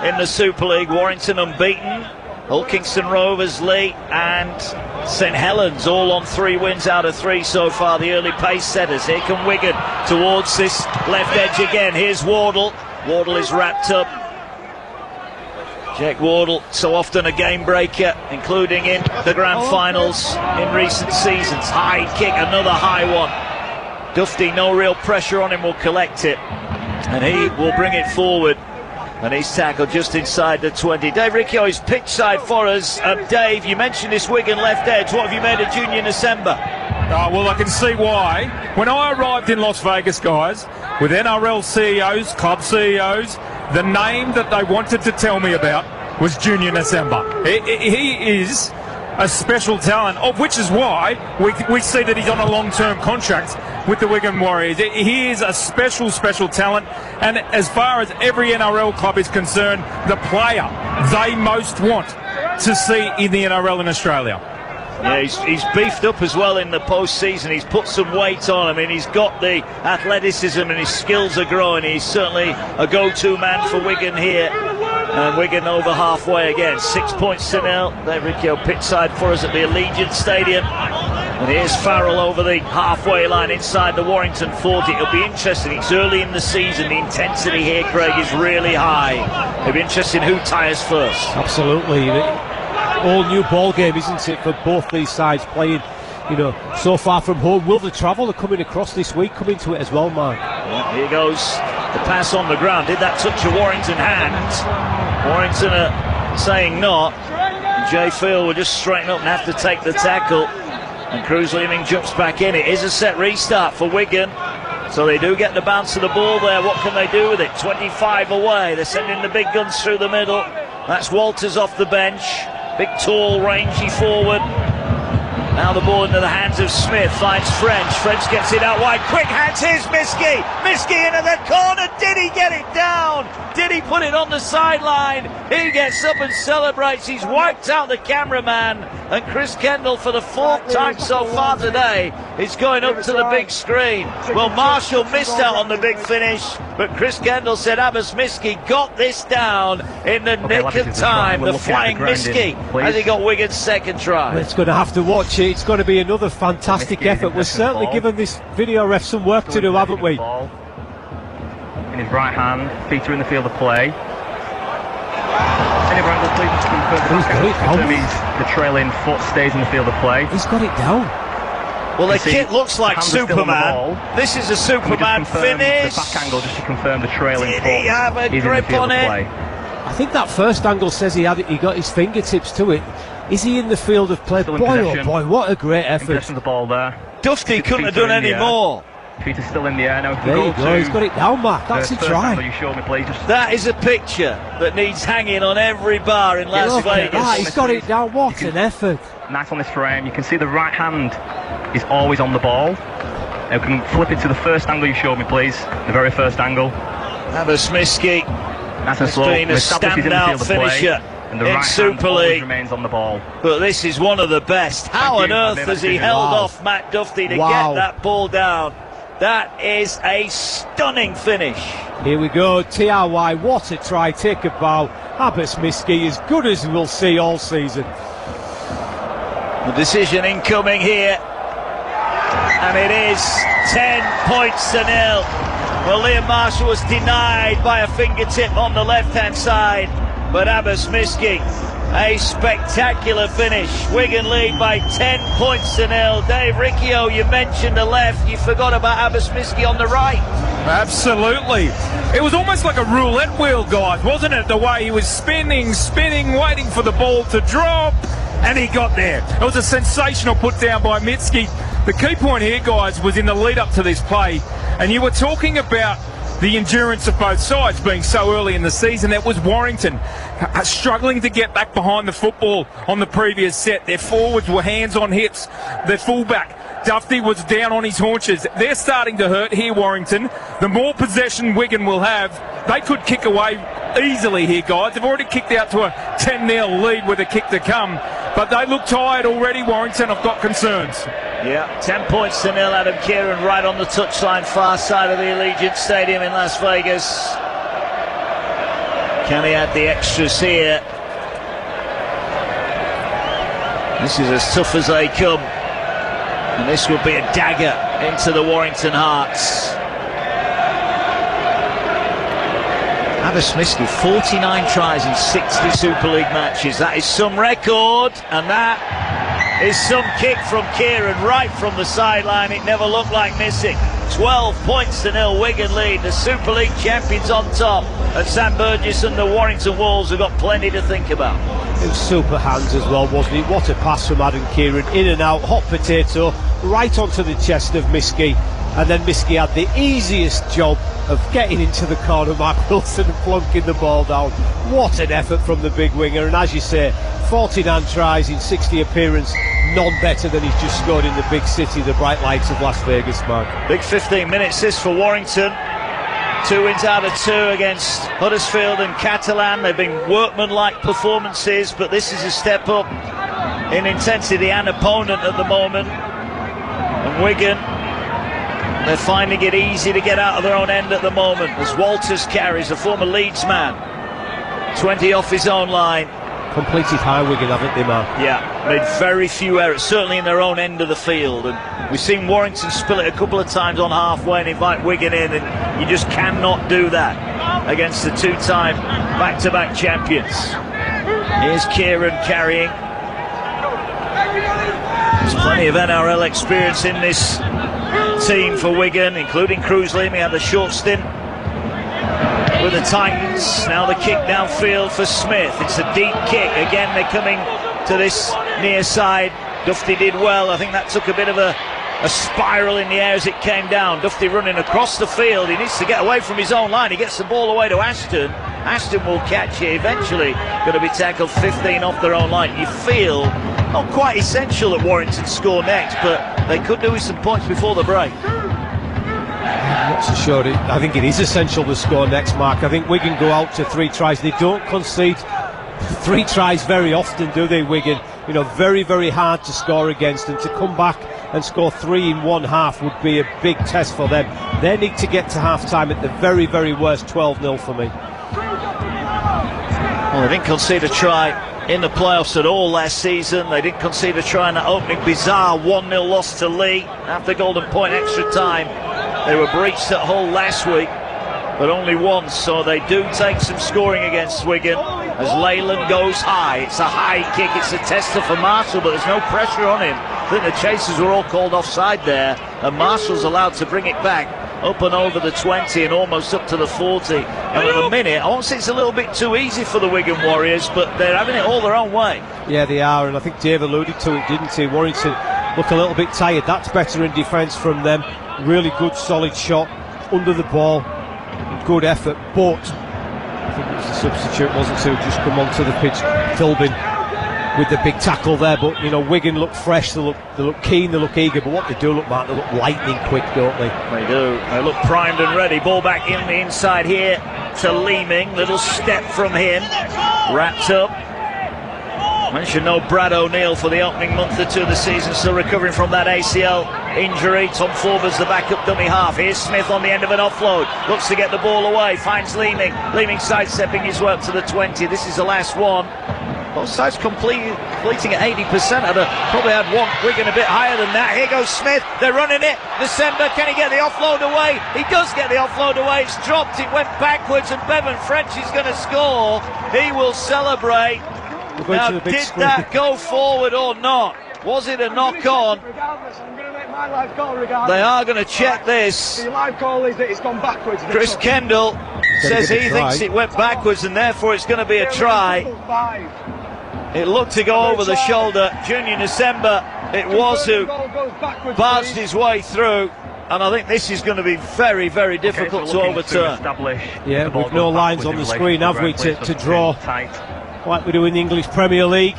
in the Super League. Warrington unbeaten. Hull Kingston Rovers, Lee and St Helens all on 3 wins out of 3 so far. The early pace setters. Here come Wigan towards this left edge again. Here's Wardle. Wardle is wrapped up. Jake Wardle, so often a game breaker, including in the grand finals in recent seasons. High kick, another high one. Dufty, no real pressure on him, will collect it. And he will bring it forward. And he's tackled just inside the 20. Dave Ricciot's pitch side for us. Dave, you mentioned this Wigan left edge. What have you made of Junior December? Well, I can see why. When I arrived in Las Vegas, guys, with NRL CEOs, club CEOs, the name that they wanted to tell me about was Junior December. He is a special talent, of which is why we see that he's on a long-term contract with the Wigan Warriors. He is a special talent, and as far as every NRL club is concerned, the player they most want to see in the NRL in Australia. Yeah, he's beefed up as well in the postseason. He's put some weight on. I mean, he's got the athleticism and his skills are growing. He's certainly a go-to man for Wigan here. And Wigan over halfway again. 6 points to nil. There, Riccio pitchside for us at the Allegiant Stadium. And here's Farrell over the halfway line inside the Warrington 40. It'll be interesting. It's early in the season. The intensity here, Craig, is really high. It'll be interesting who tires first. Absolutely. All new ball game, isn't it, for both these sides playing, so far from home. Will the travel are coming across this week come into it as well, Mark? Yeah, here goes the pass on the ground. Did that touch a Warrington hand? Warrington are saying not. Jay Field will just straighten up and have to take the tackle. And Cruz Leeming jumps back in. It is a set restart for Wigan. So they do get the bounce of the ball there. What can they do with it? 25 away. They're sending the big guns through the middle. That's Walters off the bench. Big, tall, rangy forward. Now the ball into the hands of Smith. Finds French. French gets it out wide. Quick hands. Here's Miskey. Miskey into the corner. Did he get it down? Did he put it on the sideline? He gets up and celebrates. He's wiped out the cameraman. And Chris Kendall, for the fourth time so far today, is going up to the big screen. Well, Marshall missed out on the big finish, but Chris Kendall said Abbas Miskey got this down in the nick of time. The flying Miskey as he got Wigan's second try. It's going to have to watch it. It's going to be another fantastic effort. We're certainly given this video ref some work to do, haven't we? In his right hand, feet are in the field of play. Any angle, please. The trailing foot stays in the field of play. He's got it down. Well, the kit looks like Superman. This is a Superman finish. The back angle just to confirm the trailing foot. Did he have a grip on it? I think that first angle says he got his fingertips to it. Is he in the field of play? Boy, oh boy, what a great effort. The ball there. Dufty couldn't have done any more. Feet are still in the air now. There you go, he's got it down, Mark. That's a try. You show me, please. That is a picture that needs hanging on every bar in Las Vegas. He's got it down. What an effort. Nice on this frame. You can see the right hand is always on the ball. Now we can flip it to the first angle you showed me, please. The very first angle. Abbas Miskey has been a standout finisher in Super League. Remains on the ball. But this is one of the best. How on earth has he held off Matt Dufty to get that ball down? That is a stunning finish. Here we go, TRY, what a try, take a bow. Abbas Miskey, as good as we'll see all season. The decision incoming here, and it is 10 points to nil. Well, Liam Marshall was denied by a fingertip on the left-hand side, but Abbas Miskey, a spectacular finish. Wigan lead by 10 points to nil. Dave Riccio, you mentioned the left. You forgot about Abbas Miskey on the right. Absolutely. It was almost like a roulette wheel, guys, wasn't it? The way he was spinning, waiting for the ball to drop, and he got there. It was a sensational put down by Miskey. The key point here, guys, was in the lead up to this play, and you were talking about the endurance of both sides being so early in the season. It was Warrington struggling to get back behind the football on the previous set. Their forwards were hands on hips. Their fullback, Dufty, was down on his haunches. They're starting to hurt here, Warrington. The more possession Wigan will have, they could kick away easily here, guys. They've already kicked out to a 10-0 lead with a kick to come. But they look tired already, Warrington. I've got concerns. Yeah, 10 points to nil. Adam Kieran right on the touchline, far side of the Allegiant Stadium in Las Vegas. Can he add the extras here? This is as tough as they come. And this will be a dagger into the Warrington Hearts. Abbas Miskey, 49 tries in 60 Super League matches. That is some record, and that is some kick from Kieran right from the sideline. It never looked like missing. 12 points to nil, Wigan lead. The Super League champions on top, and Sam Burgess and the Warrington Wolves have got plenty to think about. It was super hands as well, wasn't it? What a pass from Adam Kieran, in and out, hot potato, right onto the chest of Miskey. And then Miskey had the easiest job of getting into the corner, Mark Wilson, and plunking the ball down. What an effort from the big winger. And as you say, 49 tries in 60 appearances, none better than he's just scored in the big city, the bright lights of Las Vegas, Mark. Big 15 minutes this for Warrington. 2 wins out of 2 against Huddersfield and Catalan. They've been workmanlike performances, but this is a step up in intensity and opponent at the moment. And Wigan, they're finding it easy to get out of their own end at the moment, as Walters carries, a former Leeds man, 20 off his own line. Completed high Wigan, haven't they, Mark? Yeah, made very few errors, certainly in their own end of the field. And we've seen Warrington spill it a couple of times on halfway and invite Wigan in, and you just cannot do that against the two-time back-to-back champions. Here's Kieran carrying. There's plenty of NRL experience in this team for Wigan, including Cruz Leamy, had a short stint with the Titans. Now the kick downfield for Smith. It's a deep kick. Again, they're coming to this near side. Dufty did well. I think that took a bit of a spiral in the air as it came down. Dufty running across the field. He needs to get away from his own line. He gets the ball away to Ashton. Ashton will catch it. Eventually going to be tackled 15 off their own line. You feel not quite essential that Warrington score next, but they could do with some points before the break. I'm not so sure. I think it is essential to score next, Mark. I think Wigan go out to 3 tries. They don't concede 3 tries very often, do they, Wigan? You know, very, very hard to score against, and to come back and score 3 in one half would be a big test for them. They need to get to half-time at the very, very worst 12-0 for me. Well, they didn't concede a try in the playoffs at all last season. They didn't concede a try in that opening bizarre 1-0 loss to Lee after golden point extra time. They were breached at Hull last week, but only once, so they do take some scoring against Wigan as Leyland goes high. It's a high kick, it's a tester for Marshall, but there's no pressure on him. I think the chasers were all called offside there, and Marshall's allowed to bring it back up and over the 20 and almost up to the 40. And at the minute, I won't say it's a little bit too easy for the Wigan Warriors, but they're having it all their own way. Yeah, they are, and I think Dave alluded to it, didn't he? Warrington look a little bit tired. That's better in defence from them. Really good, solid shot under the ball, good effort, but I think it was the substitute, wasn't it, who just come onto the pitch, Philbin, with the big tackle there. But you know, Wigan look fresh, they look keen, they look eager, but what they do look, Mark, they look lightning quick, don't they? They do. They look primed and ready. Ball back in the inside here to Leeming. Little step from him, wrapped up. Mentioned no Brad O'Neill for the opening month or two of the season, still recovering from that ACL injury. Tom Forber's the backup dummy half. Here's Smith on the end of an offload, looks to get the ball away, finds Leeming. Leeming sidestepping his way up to the 20. This is the last one. Both sides completing at 80%. Probably had one Wigan a bit higher than that. Here goes Smith, they're running it. December, can he get the offload away? He does get the offload away. It's dropped, it went backwards, and Bevan French is going to score. He will celebrate. Now, did that go forward or not? Was it a knock-on? Regardless, I'm going to make my live call regardless. They are going to check this. The live call is that it's gone backwards. Chris Kendall says he thinks it went backwards and therefore it's going to be a try. It looked to go over the shoulder. Junior December, it was who barged his way through. And I think this is going to be very, very difficult to overturn. Yeah, with no lines on the screen, have we, to draw like we do in the English Premier League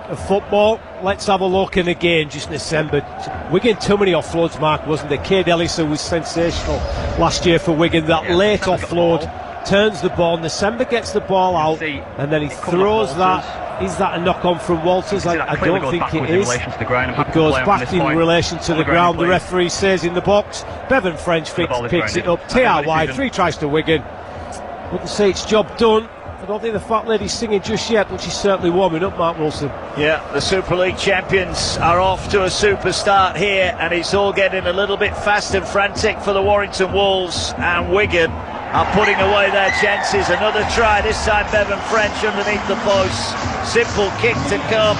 of football. Let's have a look, and again, just December. Wigan too many offloads, Mark, wasn't there? Cade Ellison was sensational last year for Wigan. That late offload turns the ball. December gets the ball out, and then he throws that. Is that a knock-on from Walters? I don't think it is. It goes back in relation to the ground. The referee says in the box. Bevan French picks it up. TR wide, 3 tries to Wigan. Wouldn't say it's job done. I don't think the fat lady's singing just yet, but she's certainly warming up, Mark Wilson. Yeah, the Super League champions are off to a super start here, and it's all getting a little bit fast and frantic for the Warrington Wolves, and Wigan are putting away their chances. Another try, this time Bevan French underneath the post. Simple kick to come.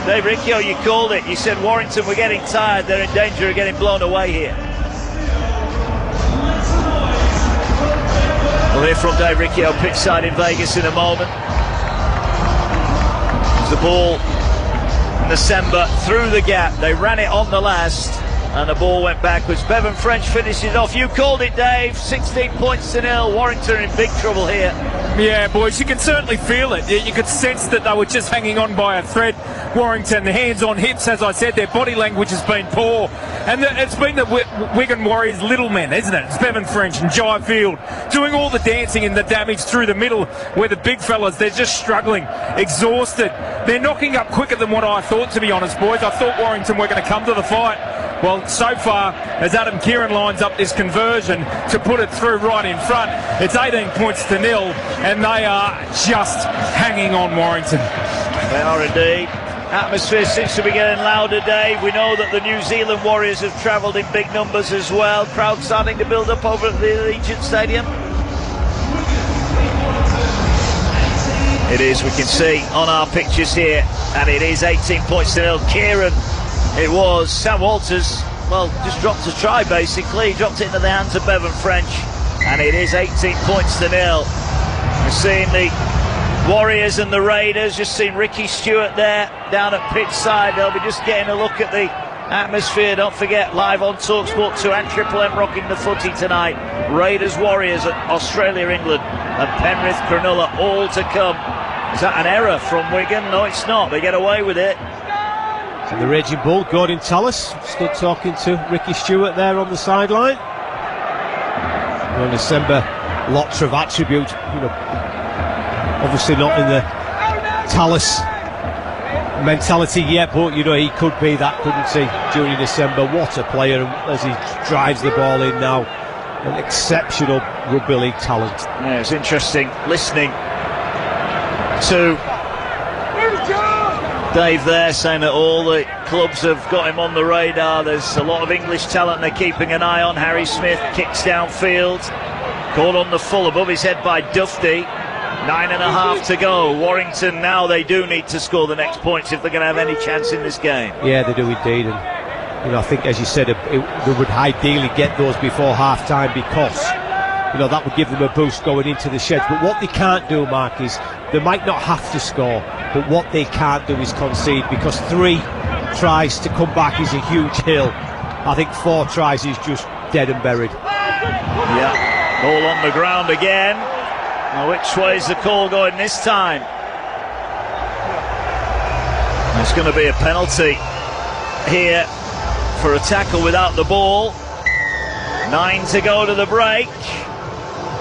Dave Riccio, you called it. You said Warrington were getting tired. They're in danger of getting blown away here. We'll hear from Dave Riccio pitchside in Vegas in a moment. The ball in December through the gap. They ran it on the last, and the ball went backwards. Bevan French finishes off. You called it, Dave. 16 points to 0. Warrington in big trouble here. Yeah, boys, you can certainly feel it. You could sense that they were just hanging on by a thread. Warrington, the hands on hips, as I said, their body language has been poor. And it's been the Wigan Warriors' little men, isn't it? It's Bevan French and Jai Field doing all the dancing and the damage through the middle, where the big fellas, they're just struggling, exhausted. They're knocking up quicker than what I thought, to be honest, boys. I thought Warrington were going to come to the fight. Well, so far, as Adam Kieran lines up this conversion to put it through right in front, it's 18 points to 0, and they are just hanging on, Warrington. They are indeed. Atmosphere seems to be getting louder, Dave. We know that the New Zealand Warriors have travelled in big numbers as well. Crowd starting to build up over at the Allegiant Stadium. It is, we can see on our pictures here, and it is 18 points to 0. Kieran, it was. Sam Walters, well, just dropped a try basically. He dropped it into the hands of Bevan French, and it is 18 points to 0. We're seeing the Warriors and the Raiders, just seen Ricky Stewart there down at pitch side. They'll be just getting a look at the atmosphere. Don't forget, live on TalkSport 2 and Triple M rocking the footy tonight. Raiders Warriors at Australia, England, and Penrith Cronulla, all to come. Is that an error from Wigan? No, it's not. They get away with it. And the Raging Bull, Gordon Tallis, stood talking to Ricky Stewart there on the sideline. On December, lots of attributes, obviously not in the Tallis mentality yet, but he could be that, couldn't he, during December. What a player, as he drives the ball in now. An exceptional rugby league talent. Yeah, it's interesting listening to Dave there saying that all the clubs have got him on the radar. There's a lot of English talent they're keeping an eye on. Harry Smith kicks downfield, caught on the full above his head by Dufty. 9.5 to go. Warrington now, they do need to score the next points if they're going to have any chance in this game. Yeah, they do indeed. And I think, as you said, they would ideally get those before half time, because that would give them a boost going into the sheds. But what they can't do, Mark, is they might not have to score, but what they can't do is concede, because 3 tries to come back is a huge hill. I think 4 tries is just dead and buried. Yeah, ball on the ground again. Now, which way is the call going this time? There's going to be a penalty here for a tackle without the ball. 9 to go to the break.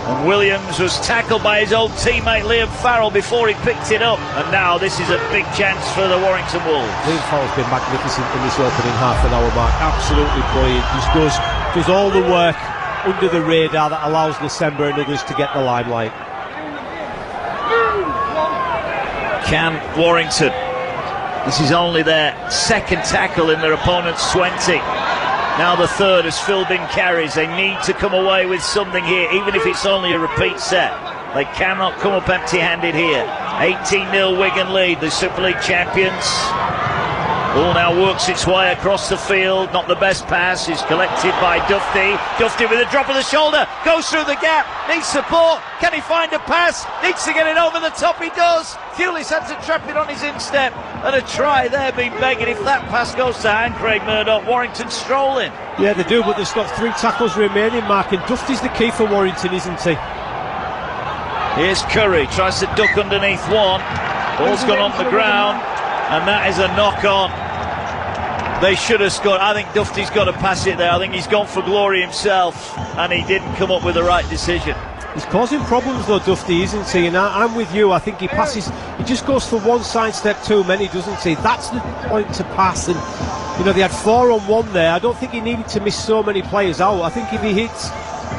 And Williams was tackled by his old teammate Liam Farrell before he picked it up. And now this is a big chance for the Warrington Wolves. Liam Farrell's been magnificent in this opening half an hour, Mark. Absolutely brilliant. Just does all the work under the radar that allows December and others to get the limelight. Can Warrington? This is only their second tackle in their opponent's 20. Now the third as Philbin carries. They need to come away with something here, even if it's only a repeat set. They cannot come up empty-handed here. 18-0 Wigan lead, the Super League champions. Ball now works its way across the field. Not the best pass, is collected by Dufty. Dufty with a drop of the shoulder, goes through the gap, needs support. Can he find a pass? Needs to get it over the top, he does. Thewlis had to trap it on his instep, and a try there being begging. If that pass goes to hand, Craig Murdoch, Warrington strolling. Yeah, they do, but they've got 3 tackles remaining, Mark, and Dufty's the key for Warrington, isn't he? Here's Curry, tries to duck underneath one. Ball's gone on the ground, and that is a knock-on. They should have scored. I think Dufty's got to pass it there. I think he's gone for glory himself, and he didn't come up with the right decision. He's causing problems though, Dufty, isn't he? And I'm with you. I think he passes, he just goes for one sidestep too many, doesn't he? That's the point to pass. And they had 4 on 1 there. I don't think he needed to miss so many players out. I think if he hits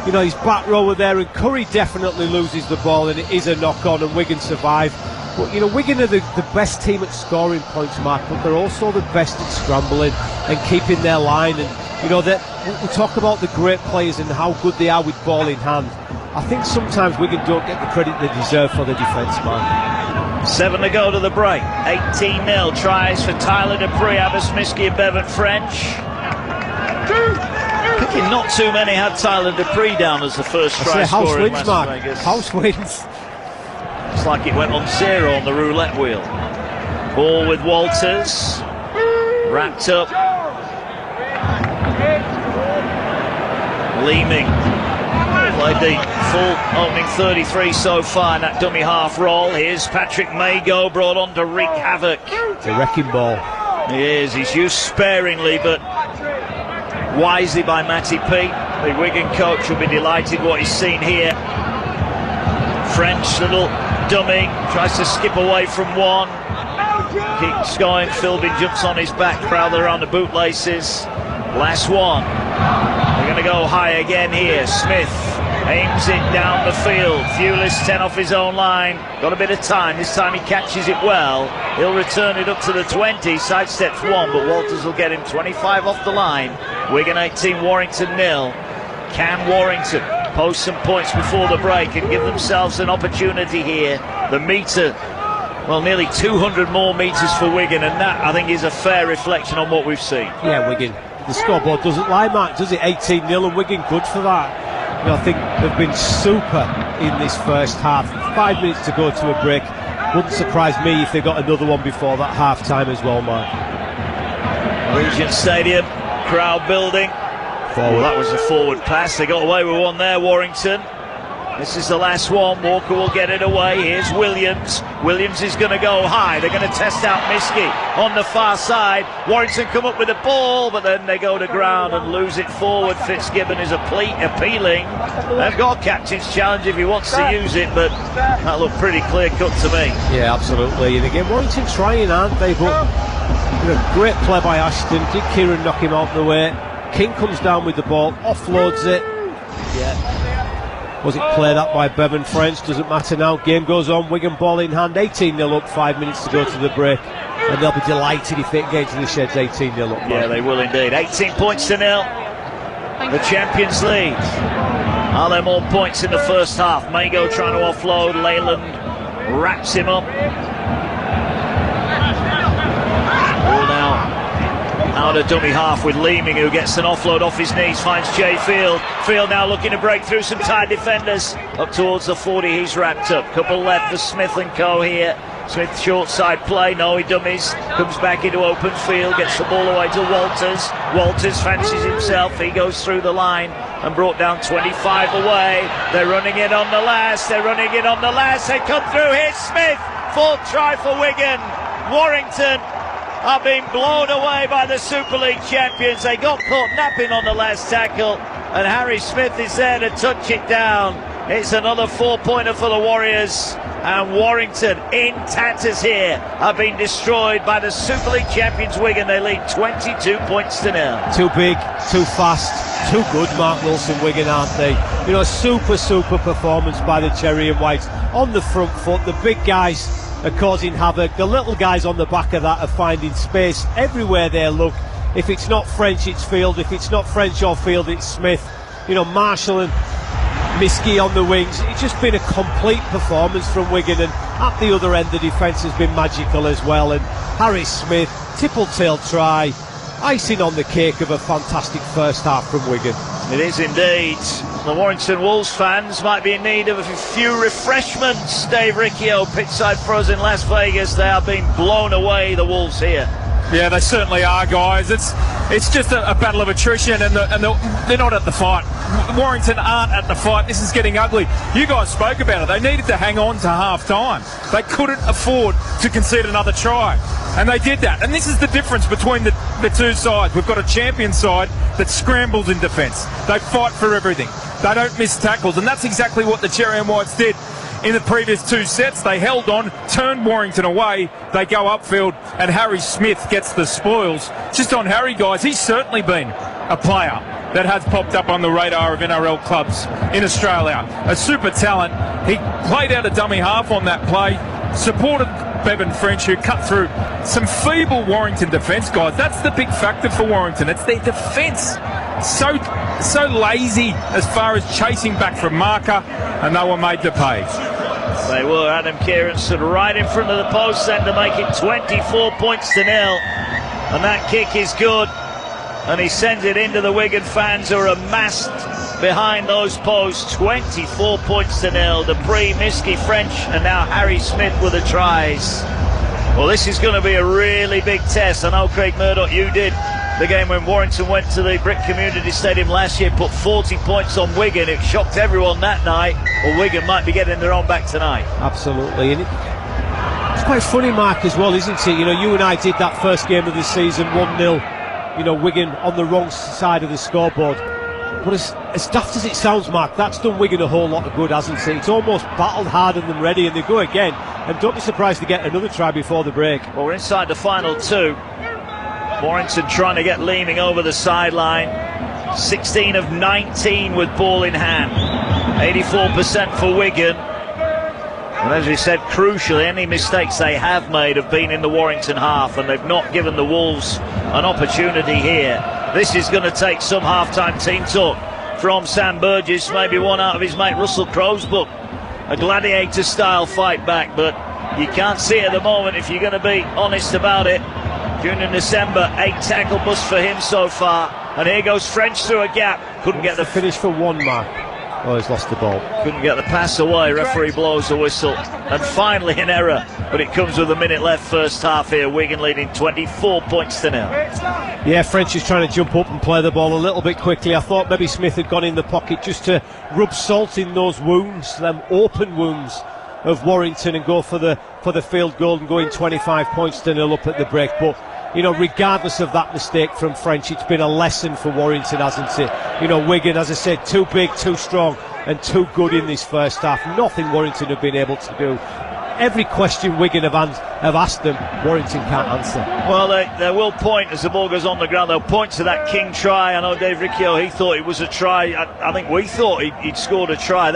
his back rower there, and Curry definitely loses the ball, and it is a knock on, and Wigan survive. But Wigan are the best team at scoring points, Mark, but they're also the best at scrambling and keeping their line. And we talk about the great players and how good they are with ball in hand. I think sometimes Wigan don't get the credit they deserve for the defence, man. 7 to go to the break. 18-0 tries for Tyler Dupree, Abermisky and Bevan French. Thinking not too many had Tyler Dupree down as the first try scorer in Las Vegas. House wins. It's like it went on 0 on the roulette wheel. Ball with Walters. Wrapped up Leeming played the full opening 33 so far in that dummy half roll. Here's Patrick Mago brought on to wreak havoc. The wrecking ball. He is. He's used sparingly but wisely by Matty P. The Wigan coach will be delighted what he's seen here. French little dummy, tries to skip away from one. Keeps going, Philbin jumps on his back, Crowther around the bootlaces. Last one. They're going to go high again here. Smith aims it down the field. Fewless 10 off his own line. Got a bit of time. This time he catches it well. He'll return it up to the 20. Sidesteps one, but Walters will get him 25 off the line. Wigan 18, Warrington 0. Can Warrington post some points before the break and give themselves an opportunity here? The metre, well, nearly 200 more metres for Wigan, and that, I think, is a fair reflection on what we've seen. Yeah, Wigan. The scoreboard doesn't lie, Mark, does it? 18-0, and Wigan good for that. You know, I think they've been super in this first half. 5 minutes to go to a break. Wouldn't surprise me if they got another one before that half-time as well, Mark. Regent Stadium, crowd building. Forward. That was a forward pass. They got away with one there, Warrington. This is the last one. Walker will get it away. Here's Williams. Williams is going to go high. They're going to test out Miskey on the far side. Warrington come up with the ball, but then they go to ground and lose it forward. Fitzgibbon is appealing. They've got a captain's challenge if he wants to use it, but that looked pretty clear-cut to me. Yeah, absolutely. And again, Warrington trying, aren't they? But great play by Ashton. Did Kieran knock him out of the way? King comes down with the ball, offloads it. Yeah. Was it played up by Bevan French? Doesn't matter now. Game goes on. Wigan ball in hand. 18-0 up. 5 minutes to go to the break. And they'll be delighted if they can get into the sheds 18-0 up. Yeah, they will indeed. 18 points to 0. The champions lead. Are there more points in the first half? Mago trying to offload. Leyland wraps him up. Ball now out of dummy half with Leeming, who gets an offload off his knees, finds Jay Field. Field now looking to break through some tight defenders. Up towards the 40, he's wrapped up. Couple left for Smith and co here. Smith short side play, no, he dummies. Comes back into open field, gets the ball away to Walters. Walters fancies himself, he goes through the line and brought down 25 away. They're running it on the last, they come through. Here's Smith, fourth try for Wigan. Warrington are being blown away by the Super League champions. They got caught napping on the last tackle, and Harry Smith is there to touch it down. It's another 4-pointer for the Warriors, and Warrington in tatters here have been destroyed by the Super League champions Wigan. They lead 22 points to 0. Too big, too fast, too good, Mark Wilson, Wigan, aren't they? You know, super performance by the Cherry and Whites on the front foot. The big guys are causing havoc. The little guys on the back of that are finding space everywhere they look. If it's not French, it's Field. If it's not French or Field, it's Smith. You know, Marshall and Miskey on the wings. It's just been a complete performance from Wigan, and at the other end the defence has been magical as well. And Harry Smith, tipple-tail try, icing on the cake of a fantastic first half from Wigan. It is indeed. The Warrington Wolves fans might be in need of a few refreshments. Dave Riccio, pitchside for us in Las Vegas. They are being blown away, the Wolves here. Yeah, they certainly are, guys. It's just a battle of attrition, and they're not at the fight. Warrington aren't at the fight. This is getting ugly. You guys spoke about it. They needed to hang on to half-time. They couldn't afford to concede another try, and they did that. And this is the difference between the two sides. We've got a champion side that scrambles in defence. They fight for everything. They don't miss tackles, and that's exactly what the Cherry and Whites did. In the previous two sets, they held on, turned Warrington away, they go upfield, and Harry Smith gets the spoils. Just on Harry, guys, he's certainly been a player that has popped up on the radar of NRL clubs in Australia. A super talent. He played out a dummy half on that play, supported Bevan French, who cut through some feeble Warrington defence, guys. That's the big factor for Warrington. It's their defence. So lazy as far as chasing back from marker, and they were made to pay. They were. Adam Kieran stood right in front of the post then to make it 24 points to 0. And that kick is good. And he sends it into the Wigan fans who are amassed behind those posts. 24 points to 0. Dupree, Miskey, French, and now Harry Smith with the tries. Well, this is going to be a really big test. I know, Craig Murdoch, you did the game when Warrington went to the Brick Community Stadium last year, put 40 points on Wigan. It shocked everyone that night. Well, Wigan might be getting their own back tonight. Absolutely. And it's quite funny, Mark, as well, isn't it? You know, you and I did that first game of the season, 1-0, you know, Wigan on the wrong side of the scoreboard. But as daft as it sounds, Mark, that's done Wigan a whole lot of good, hasn't it? It's almost battled hard and them ready, and they go again. And don't be surprised to get another try before the break. Well, we're inside the final 2. Warrington trying to get Leeming over the sideline. 16 of 19 with ball in hand. 84% for Wigan. And as we said, crucially, any mistakes they have made have been in the Warrington half, and they've not given the Wolves an opportunity here. This is going to take some half-time team talk from Sam Burgess, maybe one out of his mate Russell Crowe's book. A gladiator-style fight back, but you can't see it at the moment if you're going to be honest about it. Junior December, 8 tackle busts for him so far. And here goes French through a gap. Couldn't get the finish for 1 mark. Oh, he's lost the ball. Couldn't get the pass away. Referee blows the whistle. And finally an error. But it comes with a minute left first half here. Wigan leading 24 points to 0. Yeah, French is trying to jump up and play the ball a little bit quickly. I thought maybe Smith had gone in the pocket just to rub salt in those wounds, them open wounds of Warrington, and go for the field goal and going 25 points to 0 up at the break. But you know, regardless of that mistake from French, it's been a lesson for Warrington, hasn't it? You know, Wigan, as I said, too big, too strong and too good in this first half. Nothing Warrington have been able to do. Every question Wigan have asked them, Warrington can't answer. Well, they will point as the ball goes on the ground. They'll point to that King try. I know Dave Riccio, he thought it was a try. I think we thought he'd scored a try.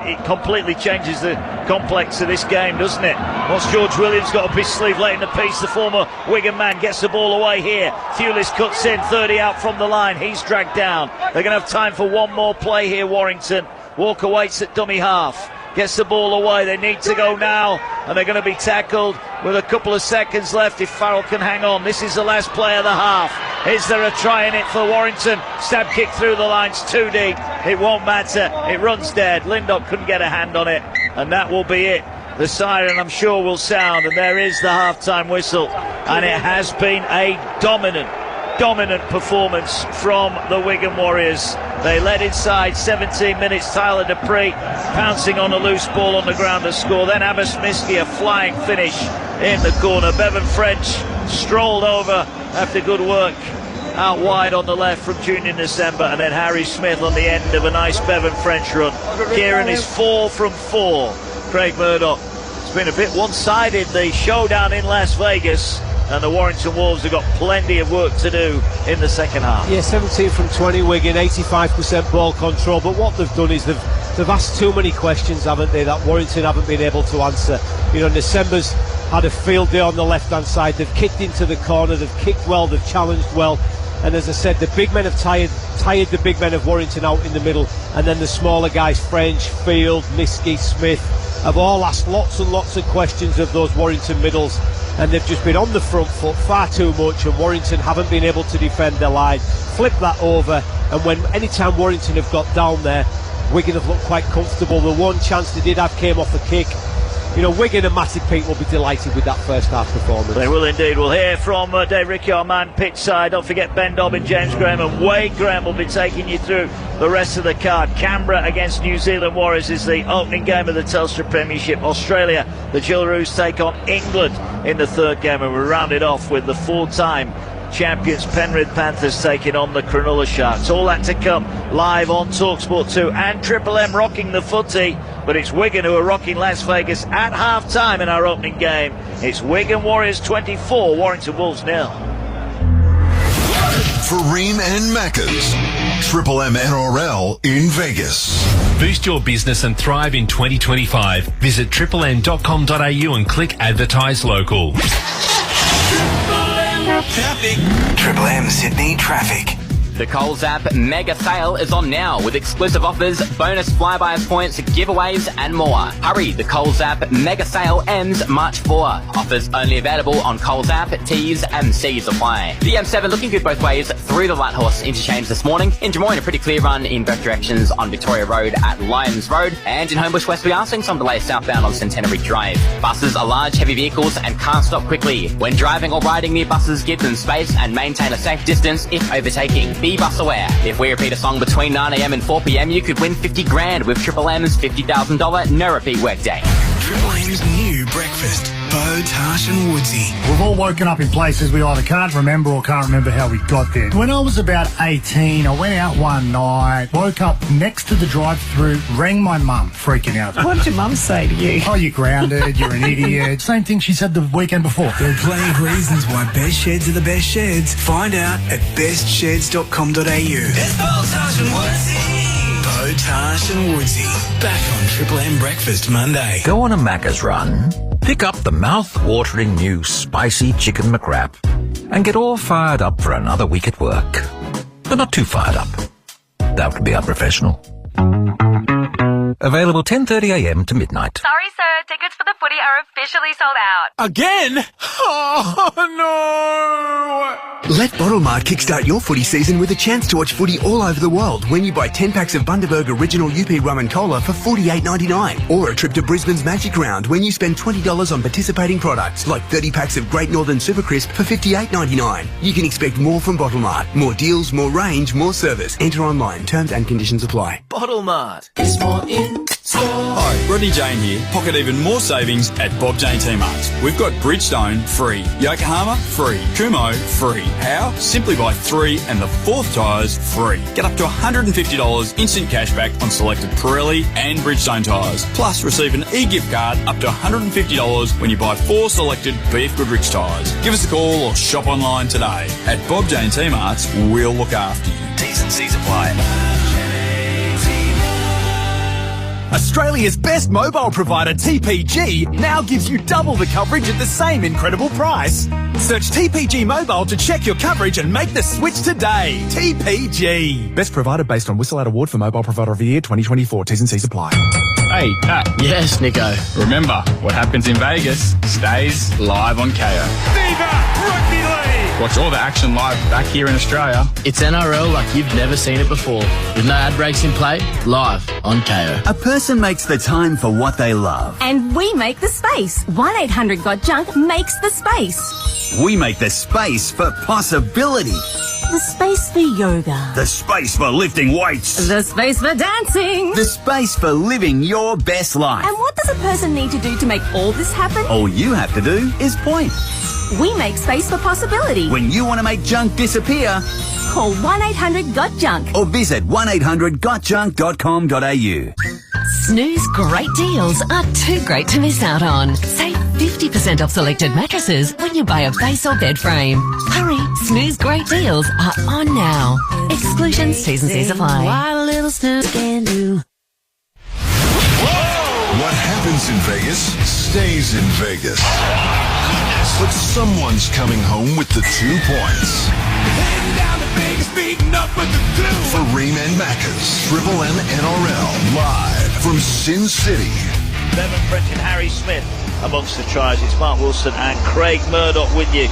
It completely changes the complex of this game, doesn't it? Once George Williams got up his sleeve late in the piece, the former Wigan man gets the ball away here. Thewlis cuts in, 30 out from the line. He's dragged down. They're going to have time for one more play here, Warrington. Walker waits at dummy half. Gets the ball away. They need to go now, and they're going to be tackled with a couple of seconds left if Farrell can hang on. This is the last play of the half. Is there a try in it for Warrington? Stab kick through the lines, too deep. It won't matter. It runs dead. Lindop couldn't get a hand on it, and that will be it. The siren, I'm sure, will sound, and there is the half-time whistle, and it has been a dominant performance from the Wigan Warriors. They led inside 17 minutes. Tyler Dupree pouncing on a loose ball on the ground to score. Then Abbas Miski, a flying finish in the corner. Bevan French strolled over after good work out wide on the left from Junior December, and then Harry Smith on the end of a nice Bevan French run. Kieran is 4 from 4. Craig Murdoch. It's been a bit one-sided, the showdown in Las Vegas, and the Warrington Wolves have got plenty of work to do in the second half. Yeah, 17 from 20 Wigan, 85% ball control, but what they've done is they've asked too many questions, haven't they, that Warrington haven't been able to answer. You know, December's had a field day on the left-hand side. They've kicked into the corner, they've kicked well, they've challenged well, and as I said, the big men have tired the big men of Warrington out in the middle, and then the smaller guys, French, Field, Miski, Smith, have all asked lots and lots of questions of those Warrington middles, and they've just been on the front foot far too much, and Warrington haven't been able to defend their line, flip that over, and anytime Warrington have got down there, Wigan have looked quite comfortable. The one chance they did have came off a kick. You know, Wigan and Matty Peake will be delighted with that first half performance. They will indeed. We'll hear from Dave Riccio, our man pitch side. Don't forget Ben Dobbin, James Graham and Wade Graham will be taking you through the rest of the card. Canberra against New Zealand Warriors is the opening game of the Telstra Premiership. Australia, the Jillaroos take on England in the third game, and we're rounded off with the 4-time champions Penrith Panthers taking on the Cronulla Sharks. All that to come live on TalkSport 2 and Triple M rocking the footy, but it's Wigan who are rocking Las Vegas at half-time in our opening game. It's Wigan Warriors 24, Warrington Wolves 0. For Ream and Macca's, Triple M NRL in Vegas. Boost your business and thrive in 2025. Visit triplem.com.au and click Advertise Local. Traffic. Triple M Sydney traffic. The Coles app mega sale is on now with exclusive offers, bonus Flybuys points, giveaways and more. Hurry, the Coles app mega sale ends March 4. Offers only available on Coles app, T's and C's apply. The M7 looking good both ways through the Lighthorse interchange this morning. In Drummoyne, a pretty clear run in both directions on Victoria Road at Lyons Road. And in Homebush West, we are seeing some delays southbound on Centenary Drive. Buses are large, heavy vehicles and can't stop quickly. When driving or riding near buses, give them space and maintain a safe distance if overtaking. Be bus aware. If we repeat a song between 9am and 4pm, you could win 50 grand with Triple M's $50,000 no repeat workday. Triple M's new breakfast. Bo, Tash and Woodsy. We've all woken up in places we either can't remember or can't remember how we got there. When I was about 18, I went out one night, woke up next to the drive-thru, rang my mum, freaking out. What did your mum say to you? Oh, you're grounded, you're an idiot. Same thing she said the weekend before. There are plenty of reasons why best sheds are the best sheds. Find out at bestsheds.com.au. It's Bo, Tash and Woodsy. Bo, Tash and Woodsy. Back on Triple M Breakfast Monday. Go on a Macca's run. Pick up the mouth-watering new spicy chicken McWrap and get all fired up for another week at work. But not too fired up. That would be unprofessional. Available 10:30am to midnight. Sorry, sir. Tickets for the footy are officially sold out. Again? Oh, no! Let Bottlemart kickstart your footy season with a chance to watch footy all over the world when you buy 10 packs of Bundaberg Original UP Rum and Cola for $48.99. Or a trip to Brisbane's Magic Round when you spend $20 on participating products like 30 packs of Great Northern Super Crisp for $58.99. You can expect more from Bottlemart. More deals, more range, more service. Enter online. Terms and conditions apply. Bottlemart. It's more in store. Hi, Rodney Jane here. Pocket even more savings at Bob Jane T-Marts. We've got Bridgestone free, Yokohama free, Kumho free. How? Simply buy 3 and the 4th tyres free. Get up to $150 instant cashback on selected Pirelli and Bridgestone tyres. Plus receive an e-gift card up to $150 when you buy 4 selected BF Goodrich tyres. Give us a call or shop online today. At Bob Jane T-Marts, we'll look after you. T's and C's apply. Australia's best mobile provider, TPG, now gives you double the coverage at the same incredible price. Search TPG Mobile to check your coverage and make the switch today. TPG. Best provider based on Whistle Out Award for Mobile Provider of the Year 2024. T's and C's apply. Hey, Pat. Yes, Nico. Remember, what happens in Vegas stays live on KO. Viva Rugby League! Watch all the action live back here in Australia. It's NRL like you've never seen it before. With no ad breaks in play, live on KO. A person makes the time for what they love. And we make the space. 1-800-GOT-JUNK makes the space. We make the space for possibility. The space for yoga. The space for lifting weights. The space for dancing. The space for living your best life. And what does a person need to do to make all this happen? All you have to do is point. We make space for possibility. When you want to make junk disappear, call 1-800-GOT-JUNK or visit 1-800-GOTJUNK.com.au. Snooze great deals are too great to miss out on. Save 50% off selected mattresses when you buy a base or bed frame. Hurry, Snooze great deals are on now. Exclusions, T's and C's apply. What a little snooze can do. What happens in Vegas stays in Vegas. But someone's coming home with the 2 points. Heading down to Vegas, beating up with the crew. For Ream and Macca's Triple M NRL live from Sin City. Bevan French and Harry Smith amongst the tries. It's Mark Wilson and Craig Murdoch with you.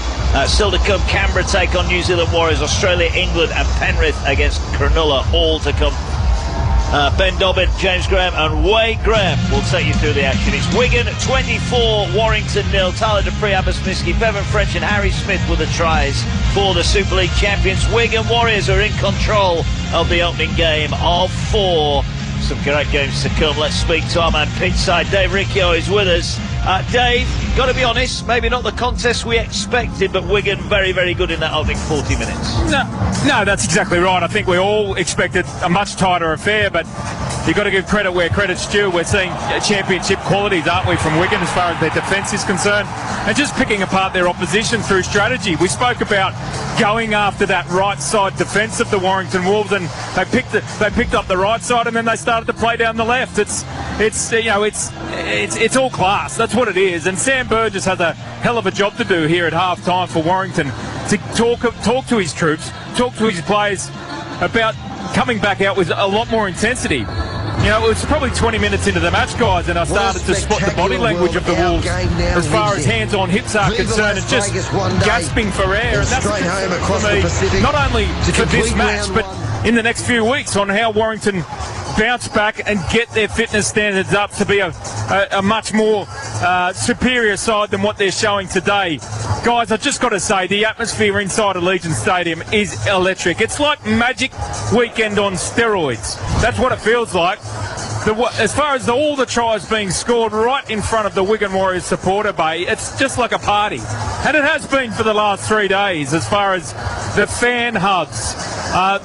Still to come, Canberra take on New Zealand Warriors, Australia, England and Penrith against Cronulla, all to come. Ben Dobbin, James Graham and Wade Graham will take you through the action. It's Wigan 24, Warrington 0. Tyler Dupree, Abbas Miski, Bevan French and Harry Smith with the tries for the Super League champions. Wigan Warriors are in control of the opening game of 4. Some great games to come. Let's speak to our man pitchside. Dave Riccio is with us. Dave, got to be honest, maybe not the contest we expected, but Wigan very, very good in that opening 40 minutes. No, that's exactly right. I think we all expected a much tighter affair, but you've got to give credit where credit's due. We're seeing championship qualities, aren't we, from Wigan as far as their defence is concerned, and just picking apart their opposition through strategy. We spoke about going after that right side defence of the Warrington Wolves, and they picked up the right side, and then they started to play down the left. It's all class. That's what it is. And Sam Burgess has a hell of a job to do here at half time for Warrington to talk to his troops, talk to his players about coming back out with a lot more intensity. You know, it was probably 20 minutes into the match, guys, and I started to spot the body language of the Wolves as far as hands on hips are concerned and just gasping for air. And that's a concern for me, not only for this match, but in the next few weeks on how Warrington bounce back and get their fitness standards up to be a much more superior side than what they're showing today. Guys, I've just got to say, the atmosphere inside Allegiant Stadium is electric. It's like Magic Weekend on steroids. That's what it feels like. As far as all the tries being scored right in front of the Wigan Warriors supporter bay, it's just like a party. And it has been for the last 3 days as far as the fan hugs,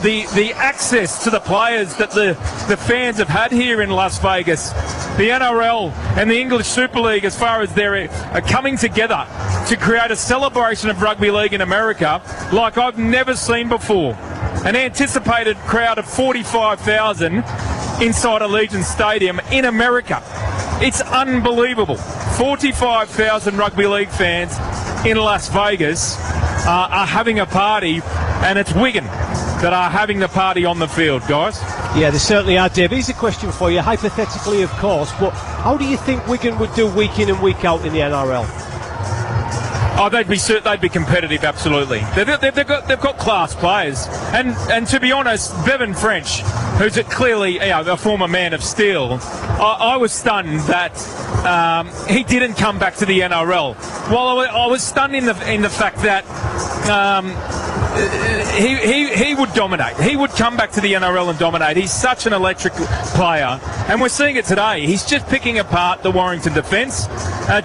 the access to the players that the fans have had here in Las Vegas, the NRL and the English Super League as far as they're coming together to create a celebration of rugby league in America like I've never seen before. An anticipated crowd of 45,000 inside Allegiant Stadium in America. It's unbelievable. 45,000 rugby league fans in Las Vegas are having a party, and it's Wigan that are having the party on the field, guys. Yeah, they certainly are, Dave. Here's a question for you, hypothetically, of course, but how do you think Wigan would do week in and week out in the NRL? Oh, they'd be competitive, absolutely. They've got class players, and to be honest, Bevan French, who's clearly a former man of steel, I was stunned that he didn't come back to the NRL. Well, I was stunned in the fact that he would dominate. He would come back to the NRL and dominate. He's such an electric player, and we're seeing it today. He's just picking apart the Warrington defence.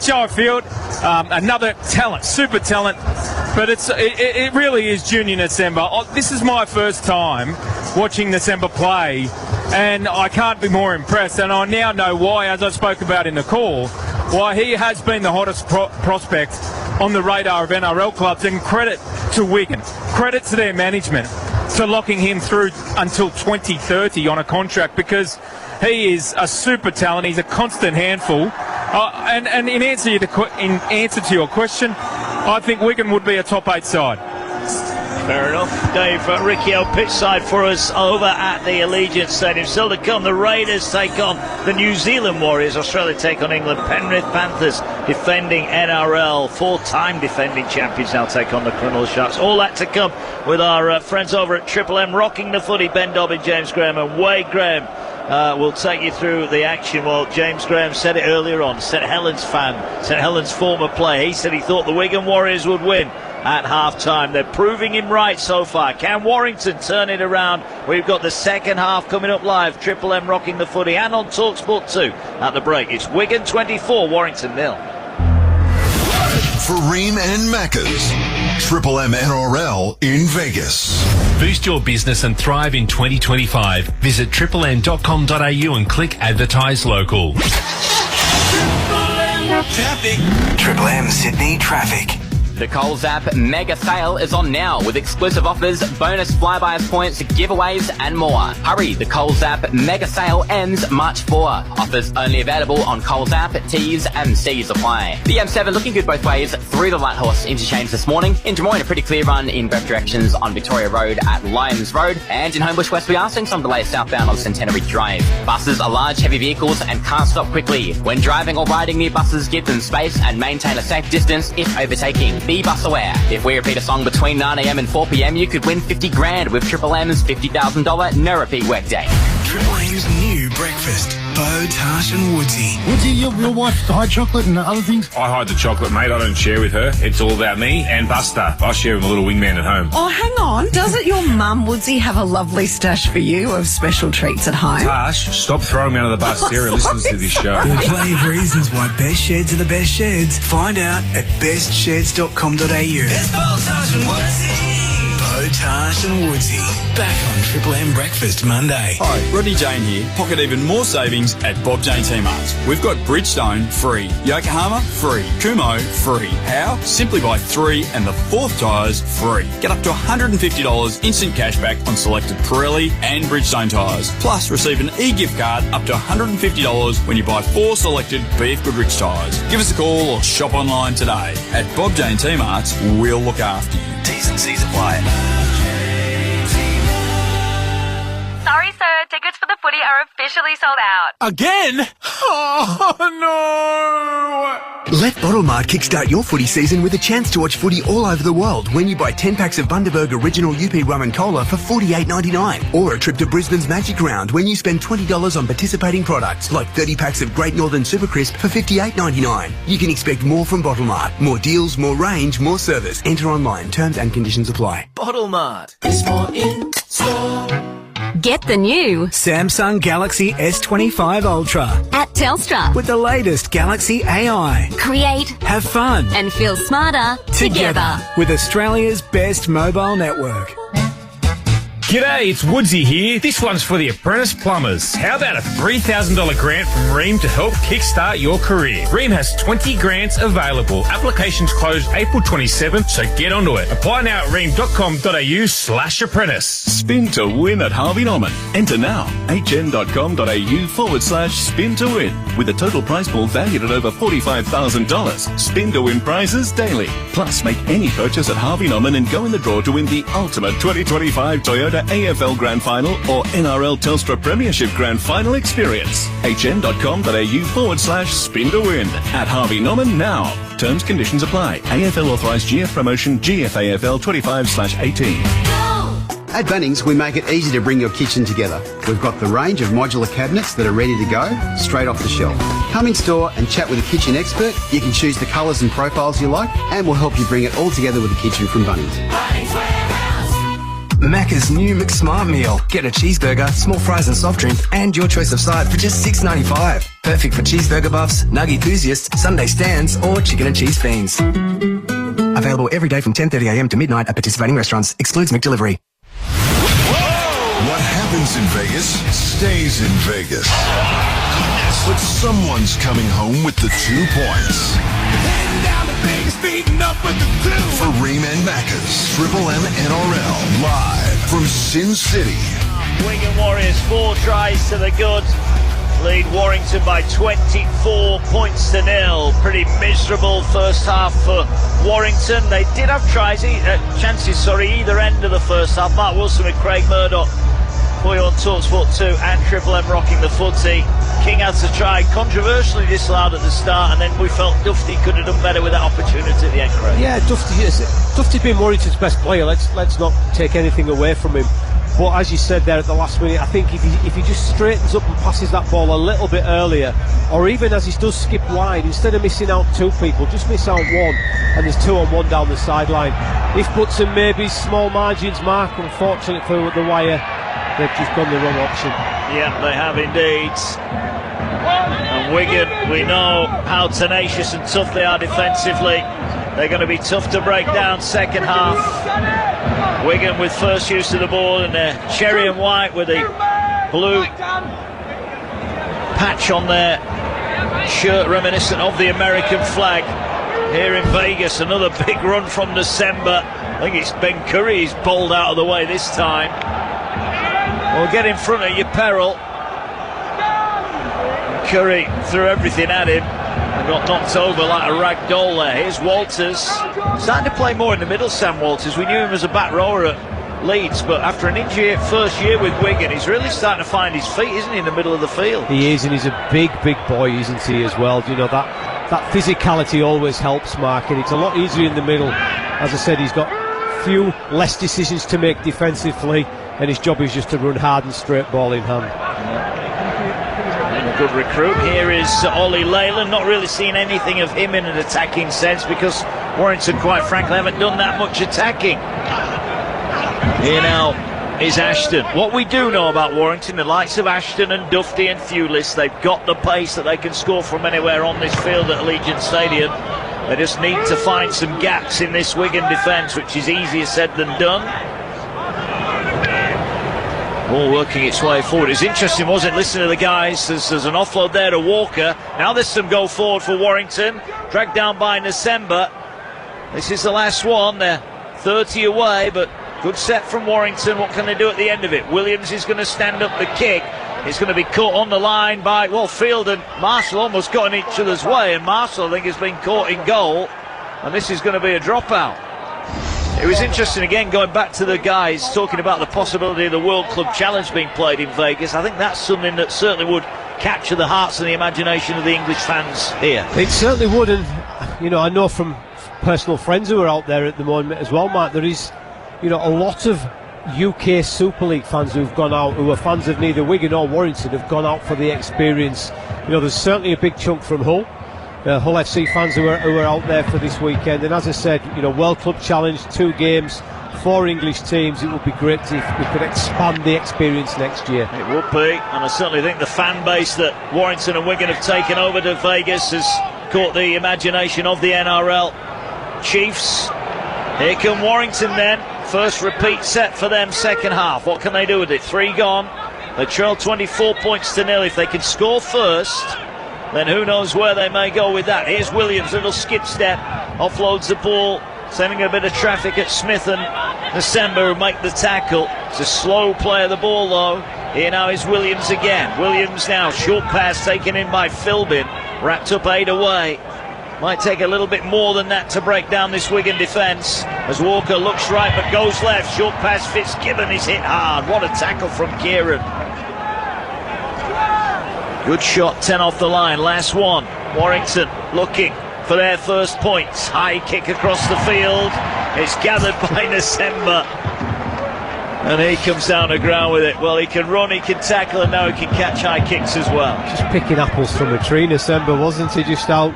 Joe Field, another talent, super talent, but it really is Junior Nasemba. This is my first time watching Nasemba play, and I can't be more impressed, and I now know why, as I spoke about in the call, why he has been the hottest prospect on the radar of NRL clubs, and credit to Wigan, credit to their management for locking him through until 2030 on a contract, because he is a super talent. He's a constant handful. And in answer to your question, I think Wigan would be a top 8 side. Fair enough. Dave, Riccio pitch side for us over at the Allegiant Stadium. Still to come, the Raiders take on the New Zealand Warriors. Australia take on England. Penrith Panthers, defending NRL, 4-time defending champions, now take on the Cronulla Sharks. All that to come with our friends over at Triple M, rocking the footy. Ben Dobbin, James Graham and Wade Graham will take you through the action. Well, James Graham said it earlier on, St Helens fan, St Helens former player. He said he thought the Wigan Warriors would win at half-time. They're proving him right so far. Can Warrington turn it around? We've got the second half coming up live. Triple M rocking the footy and on TalkSport 2 at the break. It's Wigan 24, Warrington 0. For Ream and Macca's, Triple M NRL in Vegas. Boost your business and thrive in 2025. Visit triplem.com.au and click Advertise Local. Triple M Sydney Traffic. The Coles app mega sale is on now with exclusive offers, bonus flybuys points, giveaways and more. Hurry, the Coles app mega sale ends March 4. Offers only available on Coles app, T's and C's apply. The M7 looking good both ways through the Lighthorse interchange this morning. In Des Moines, a pretty clear run in both directions on Victoria Road at Lyons Road. And in Homebush West, we are seeing some delays southbound on Centenary Drive. Buses are large, heavy vehicles and can't stop quickly. When driving or riding near buses, give them space and maintain a safe distance if overtaking. Be bus aware. If we repeat a song between 9am and 4pm, you could win 50 grand with Triple M's $50,000 no repeat workday. Triple M's new breakfast. Bo, Tash and Woodsy. Woodsy, your wife hide chocolate and other things? I hide the chocolate, mate. I don't share with her. It's all about me and Buster. I share with a little wingman at home. Oh, hang on. Doesn't your mum, Woodsy, have a lovely stash for you of special treats at home? Tash, stop throwing me under the bus. Sarah listens to this show. There are plenty of reasons why best sheds are the best sheds. Find out at bestsheds.com.au. It's Bo, Tash and Woodsy. Bo, Tash and Woodsy. Back on Triple M Breakfast Monday. Hi, Rodney Jane here. Pocket even more savings at Bob Jane T-Marts. We've got Bridgestone free, Yokohama free, Kumo free. How? Simply buy 3 and the 4th tyres free. Get up to $150 instant cashback on selected Pirelli and Bridgestone tyres. Plus, receive an e-gift card up to $150 when you buy 4 selected BF Goodrich tyres. Give us a call or shop online today. At Bob Jane T-Marts, we'll look after you. and C's apply. Sorry, sir. Tickets for the footy are officially sold out. Again? Oh, no! Let Bottlemart kickstart your footy season with a chance to watch footy all over the world when you buy 10 packs of Bundaberg Original UP Rum and Cola for $48.99. Or a trip to Brisbane's Magic Round when you spend $20 on participating products like 30 packs of Great Northern Super Crisp for $58.99. You can expect more from Bottlemart. More deals, more range, more service. Enter online. Terms and conditions apply. Bottlemart is more in store. Get the new Samsung Galaxy S25 Ultra at Telstra with the latest Galaxy AI. Create, have fun, and feel smarter together with Australia's best mobile network. G'day, it's Woodsy here. This one's for the apprentice plumbers. How about a $3,000 grant from Ream to help kickstart your career? Ream has 20 grants available. Applications close April 27th, so get onto it. Apply now at ream.com.au/apprentice. Spin to win at Harvey Norman. Enter now. hn.com.au/spin to win. With a total prize pool valued at over $45,000. Spin to win prizes daily. Plus, make any purchase at Harvey Norman and go in the draw to win the ultimate 2025 Toyota AFL Grand Final or NRL Telstra Premiership Grand Final experience. hn.com.au/spin to win. At Harvey Norman now. Terms, conditions apply. AFL authorised GF promotion GFAFL 25/18. At Bunnings, we make it easy to bring your kitchen together. We've got the range of modular cabinets that are ready to go, straight off the shelf. Come in store and chat with a kitchen expert. You can choose the colours and profiles you like, and we'll help you bring it all together with a kitchen from Bunnings. Macca's new McSmart meal. Get a cheeseburger, small fries and soft drink, and your choice of side for just $6.95. Perfect for cheeseburger buffs, nugget enthusiasts, Sunday stands, or chicken and cheese fiends. Available every day from 10:30am to midnight at participating restaurants. Excludes McDelivery. What happens in Vegas stays in Vegas. But someone's coming home with the 2 points. For Ream and Macca's Triple M NRL live from Sin City. Wigan Warriors 4 tries to the good. Lead Warrington by 24 points to 0. Pretty miserable first half for Warrington. They did have chances either end of the first half. Mark Wilson with Craig Murdoch for you on TalkSport 2 and Triple M rocking the footy. King had to try, controversially disallowed at the start, and then we felt Dufty could have done better with that opportunity at the end, Craig. Yeah, Dufty's been Warrington's best player. Let's not take anything away from him. But as you said there at the last minute, I think if he just straightens up and passes that ball a little bit earlier, or even as he does skip wide, instead of missing out 2 people, just miss out 1, and there's 2-on-1 down the sideline. If buts and maybe small margins, Mark, unfortunately for the Wire, they've just gone the wrong option. Yeah, they have indeed. And Wigan, we know how tenacious and tough they are defensively. They're going to be tough to break down second half. Wigan with first use of the ball, and their cherry and white with a blue patch on their shirt reminiscent of the American flag. Here in Vegas, another big run from December. I think it's Ben Curry he's bowled out of the way this time. Well, get in front at your peril. Curry threw everything at him and got knocked over like a rag doll there. Here's Walters, starting to play more in the middle, Sam Walters. We knew him as a back rower at Leeds, but after an injury first year with Wigan, he's really starting to find his feet, isn't he, in the middle of the field? He is, and he's a big boy, isn't he, as well? You know, that physicality always helps, Mark, and it's a lot easier in the middle. As I said, he's got few less decisions to make defensively, and his job is just to run hard and straight ball in hand. And a good recruit here is Ollie Leyland. Not really seen anything of him in an attacking sense, because Warrington, quite frankly, haven't done that much attacking. Here now is Ashton. What we do know about Warrington, the likes of Ashton and Dufty and Thewlis, they've got the pace that they can score from anywhere on this field at Allegiant Stadium. They just need to find some gaps in this Wigan defence, which is easier said than done. All working its way forward. It's interesting, wasn't it? Listen to the guys. There's an offload there to Walker. Now there's some go forward for Warrington. Dragged down by December. This is the last one. They're 30 away, but good set from Warrington. What can they do at the end of it? Williams is going to stand up the kick. It's going to be caught on the line by, well, Field and Marshall almost got in each other's way, and Marshall, I think, has been caught in goal, and this is going to be a dropout. It was interesting, again, going back to the guys talking about the possibility of the World Club Challenge being played in Vegas. I think that's something that certainly would capture the hearts and the imagination of the English fans here. It certainly would, and I know from personal friends who are out there at the moment as well, Mark, there is a lot of UK Super League fans who've gone out, who are fans of neither Wigan or Warrington, have gone out for the experience. There's certainly a big chunk from Hull. Hull FC fans who are out there for this weekend, and as I said, World Club Challenge, 2 games, 4 English teams. It would be great if we could expand the experience next year. It would be, and I certainly think the fan base that Warrington and Wigan have taken over to Vegas has caught the imagination of the NRL Chiefs. Here come Warrington then, first repeat set for them, second half. What can they do with it? 3 gone, they trail 24 points to 0. If they can score first, then who knows where they may go with that. Here's Williams, little skip step, offloads the ball, sending a bit of traffic at Smith and December, who make the tackle. It's a slow play of the ball though. Here now is Williams again. Williams now, short pass taken in by Philbin, wrapped up 8 away. Might take a little bit more than that to break down this Wigan defence, as Walker looks right but goes left. Short pass, Fitzgibbon is hit hard. What a tackle from Kieran. Good shot, 10 off the line, last one. Warrington looking for their first points. High kick across the field. It's gathered by December. And he comes down the ground with it. Well, he can run, he can tackle, and now he can catch high kicks as well. Just picking apples from a tree, December, wasn't he? Just out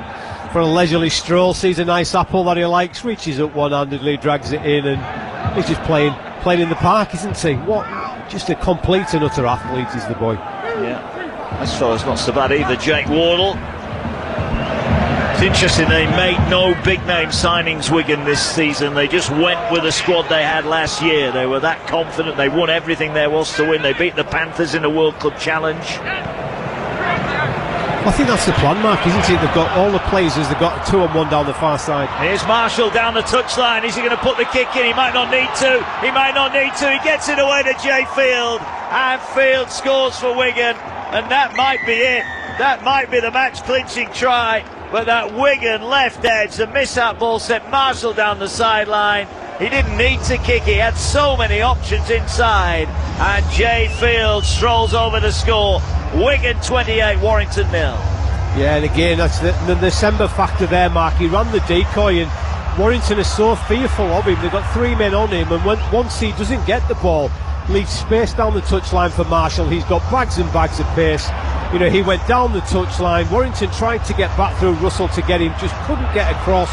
for a leisurely stroll, sees a nice apple that he likes, reaches up one-handedly, drags it in, and he's just playing in the park, isn't he? What? Just a complete and utter athlete is the boy. Yeah. This fella's not so bad either, Jake Wardle. It's interesting, they made no big-name signings, Wigan, this season. They just went with the squad they had last year. They were that confident. They won everything there was to win. They beat the Panthers in the World Club Challenge. I think that's the plan, Mark, isn't it? They've got all the players, they've got 2-on-1 down the far side. Here's Marshall down the touchline. Is he going to put the kick in? He might not need to. He might not need to. He gets it away to Jay Field. And Field scores for Wigan. And that might be it. That might be the match-clinching try. But that Wigan left edge, the mishap ball sent Marshall down the sideline. He didn't need to kick. He had so many options inside. And Jay Field strolls over to score. Wigan 28, Warrington 0. Yeah, and again, that's the December factor there, Mark. He ran the decoy, and Warrington is so fearful of him. They've got 3 men on him, and once he doesn't get the ball, leaves space down the touchline for Marshall. He's got bags and bags of pace. He went down the touchline. Warrington tried to get back through Russell to get him, just couldn't get across.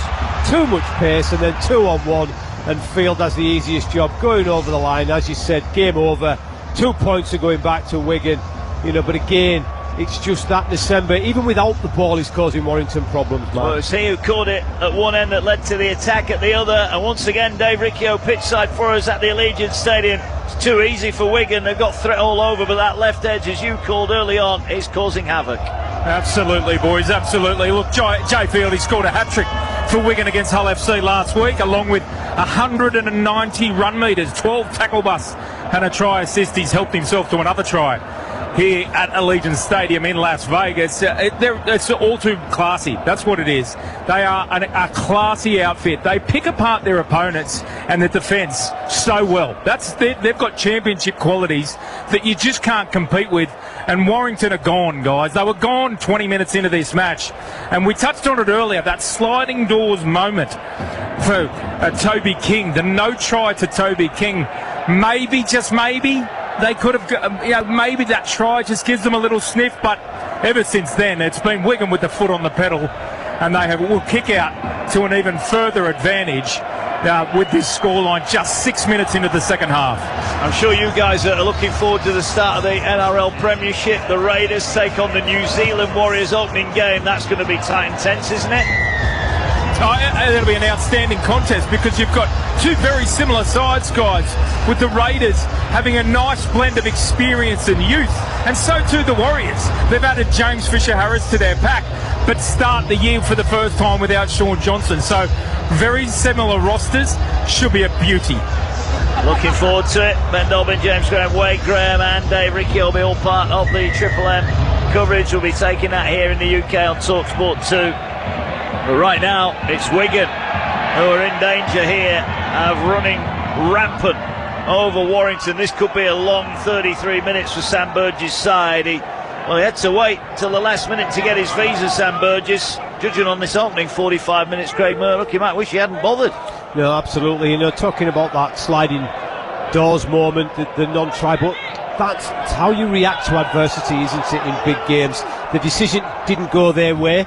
Too much pace, and then 2-on-1, and Field has the easiest job going over the line. As you said, game over. 2 points are going back to Wigan. But again, it's just that December, even without the ball, is causing Warrington problems, Mark. Well, it's he who caught it at one end that led to the attack at the other. And once again, Dave Riccio pitchside for us at the Allegiant Stadium. It's too easy for Wigan. They've got threat all over, but that left edge, as you called early on, is causing havoc. Absolutely, boys, absolutely. Look, Jay Field, he scored a hat-trick for Wigan against Hull FC last week, along with 190 run metres, 12 tackle busts, and a try assist. He's helped himself to another try here at Allegiant Stadium in Las Vegas. It's all too classy. That's what it is. They are a classy outfit. They pick apart their opponents and the defence so well. They've got championship qualities that you just can't compete with. And Warrington are gone, guys. They were gone 20 minutes into this match. And we touched on it earlier, that sliding doors moment for Toby King, the no try to Toby King. Maybe, just maybe, they could have, maybe that try just gives them a little sniff, but ever since then, it's been Wigan with the foot on the pedal, and they will kick out to an even further advantage with this scoreline just 6 minutes into the second half. I'm sure you guys are looking forward to the start of the NRL Premiership. The Raiders take on the New Zealand Warriors opening game. That's going to be tight and tense, isn't it? It'll be an outstanding contest because you've got two very similar sides, guys, with the Raiders having a nice blend of experience and youth, and so too the Warriors. They've added James Fisher-Harris to their pack, but start the year for the first time without Sean Johnson. So very similar rosters, should be a beauty. Looking forward to it. Ben Dobbin, James Graham, Wade Graham and Dave Riccio will be all part of the Triple M coverage. We'll be taking that here in the UK on TalkSport 2. But right now, it's Wigan who are in danger here of running rampant over Warrington. This could be a long 33 minutes for Sam Burgess' side. He had to wait till the last minute to get his visa, Sam Burgess. Judging on this opening 45 minutes, Craig Murdoch, you might wish he hadn't bothered. No, absolutely. You know, talking about that sliding doors moment, the non-try, but that's how you react to adversity, isn't it, in big games? The decision didn't go their way.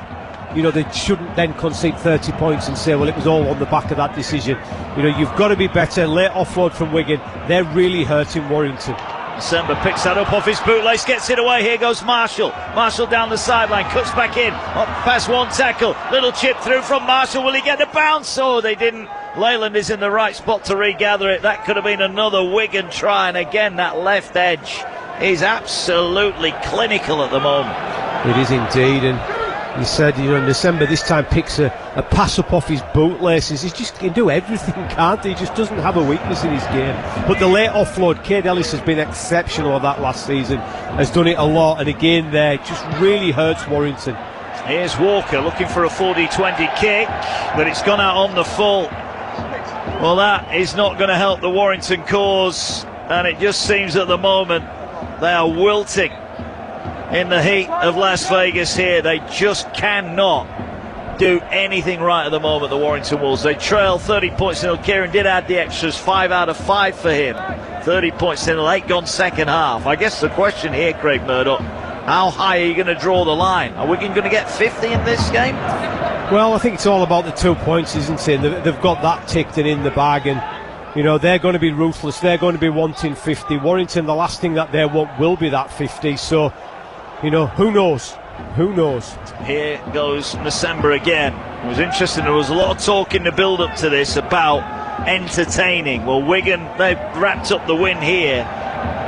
You know, they shouldn't then concede 30 points and say, well, it was all on the back of that decision. You know, you've got to be better. Late offload from Wigan. They're really hurting Warrington. December picks that up off his bootlace, gets it away. Here goes Marshall. Marshall down the sideline, cuts back in, up past one tackle. Little chip through from Marshall. Will he get the bounce? Oh, they didn't. Leyland is in the right spot to regather it. That could have been another Wigan try. And again, that left edge is absolutely clinical at the moment. It is indeed. And he said, you know, in December this time picks a pass up off his bootlaces. He just can do everything, can't he? He just doesn't have a weakness in his game. But the late offload, Cade Ellis has been exceptional at that last season, has done it a lot, and again there, it just really hurts Warrington. Here's Walker looking for a 40-20 kick, but it's gone out on the full. Well, that is not going to help the Warrington cause, and it just seems at the moment they are wilting in the heat of Las Vegas here. They just cannot do anything right at the moment, the Warrington Wolves. They trail 30 points nil. Kieran did add the extras, 5 out of 5 for him. 30 points nil, 8 gone second half. I guess the question here, Craig Murdoch, how high are you going to draw the line? Are Wigan going to get 50 in this game? Well, I think it's all about the 2 points, isn't it? They've got that ticked and in the bargain. You know, they're going to be ruthless. They're going to be wanting 50. Warrington, the last thing that they want will be that 50. So, you know, who knows? Who knows? Here goes December again. It was interesting. There was a lot of talk in the build-up to this about entertaining. Well, Wigan, they've wrapped up the win here.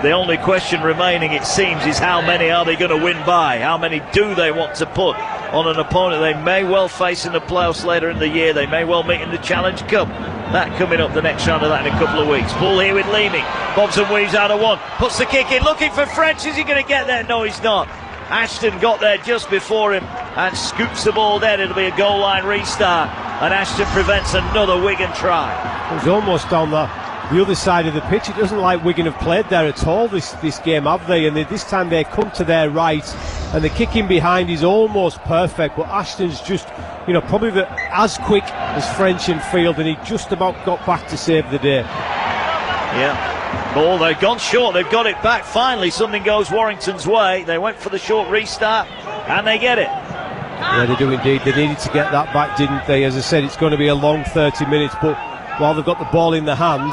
The only question remaining, it seems, is how many are they going to win by? How many do they want to put on an opponent they may well face in the playoffs later in the year? They may well meet in the Challenge Cup. That coming up, the next round of that in a couple of weeks. Ball here with Leeming. Bobs and weaves out of one. Puts the kick in, looking for French. Is he going to get there? No, he's not. Ashton got there just before him and scoops the ball dead. It'll be a goal line restart, and Ashton prevents another Wigan try. It was almost on the other side of the pitch. It doesn't like Wigan have played there at all this game, have they? And this time they come to their right, and the kick in behind is almost perfect, but Ashton's just, you know, probably as quick as French in field, and he just about got back to save the day. Yeah. Ball, they've gone short, they've got it back. Finally, something goes Warrington's way. They went for the short restart, and they get it. Yeah, they do indeed. They needed to get that back, didn't they? As I said, it's going to be a long 30 minutes, but while they've got the ball in the hand,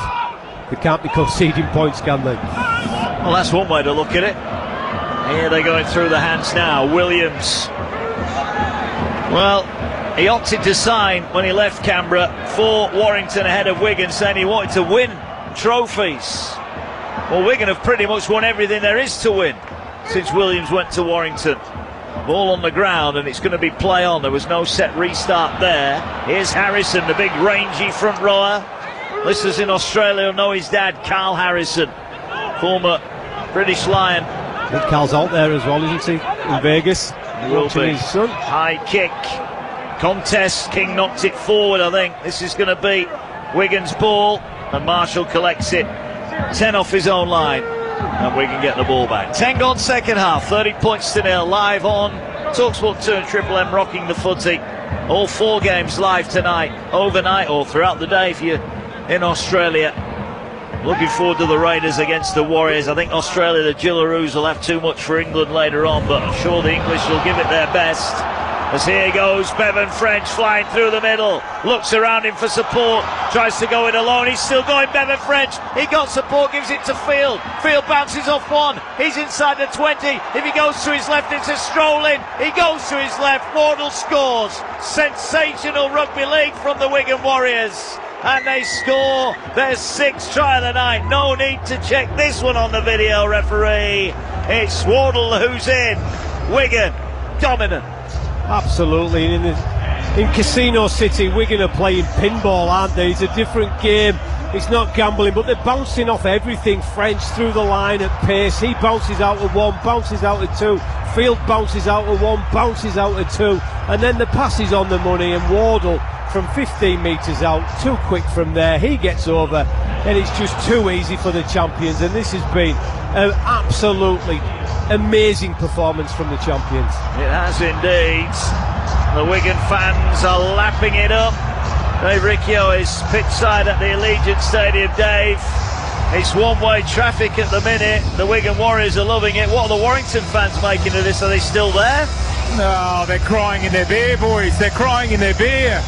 they can't be conceding points, can they? Well, that's one way to look at it. Here they're going through the hands now. Williams. Well, he opted to sign when he left Canberra for Warrington ahead of Wigan, saying he wanted to win trophies. Well, Wigan have pretty much won everything there is to win since Williams went to Warrington. Ball on the ground, and it's going to be play on. There was no set restart there. Here's Harrison, the big rangy front rower. Listeners in Australia will know his dad, Carl Harrison, former British Lion. I think Carl's out there as well, isn't he? In Vegas. He will be. His son. High kick. Contest. King knocked it forward, I think. This is going to be Wigan's ball, and Marshall collects it. 10 off his own line, and Wigan get the ball back. 10 gone second half, 30 points to nil. Live on TalkSport 2 and Triple M rocking the footy. All 4 games live tonight, overnight or throughout the day if you're in Australia. Looking forward to the Raiders against the Warriors. I think Australia, the Gillaroos, will have too much for England later on, but I'm sure the English will give it their best. As here goes Bevan French flying through the middle, looks around him for support, tries to go it alone. He's still going, Bevan French. He got support, gives it to Field. Field bounces off one. He's inside the 20. If he goes to his left, it's a stroll in. He goes to his left. Wardle scores. Sensational rugby league from the Wigan Warriors. And they score their 6th try of the night. No need to check this one on the video, referee. It's Wardle who's in. Wigan dominant. Absolutely. In Casino City, Wigan are playing pinball, aren't they? It's a different game. It's not gambling, but they're bouncing off everything. French through the line at pace. He bounces out of 1, bounces out of 2. Field bounces out of 1, bounces out of 2. And then the pass is on the money, and Wardle from 15 metres out, too quick from there. He gets over, and it's just too easy for the champions. And this has been an absolutely amazing performance from the champions. It has indeed. The Wigan fans are lapping it up. Dave Riccio is pitchside at the Allegiant Stadium. Dave, it's one-way traffic at the minute. The Wigan Warriors are loving it. What are the Warrington fans making of this? Are they still there? No, they're crying in their beer, boys. They're crying in their beer.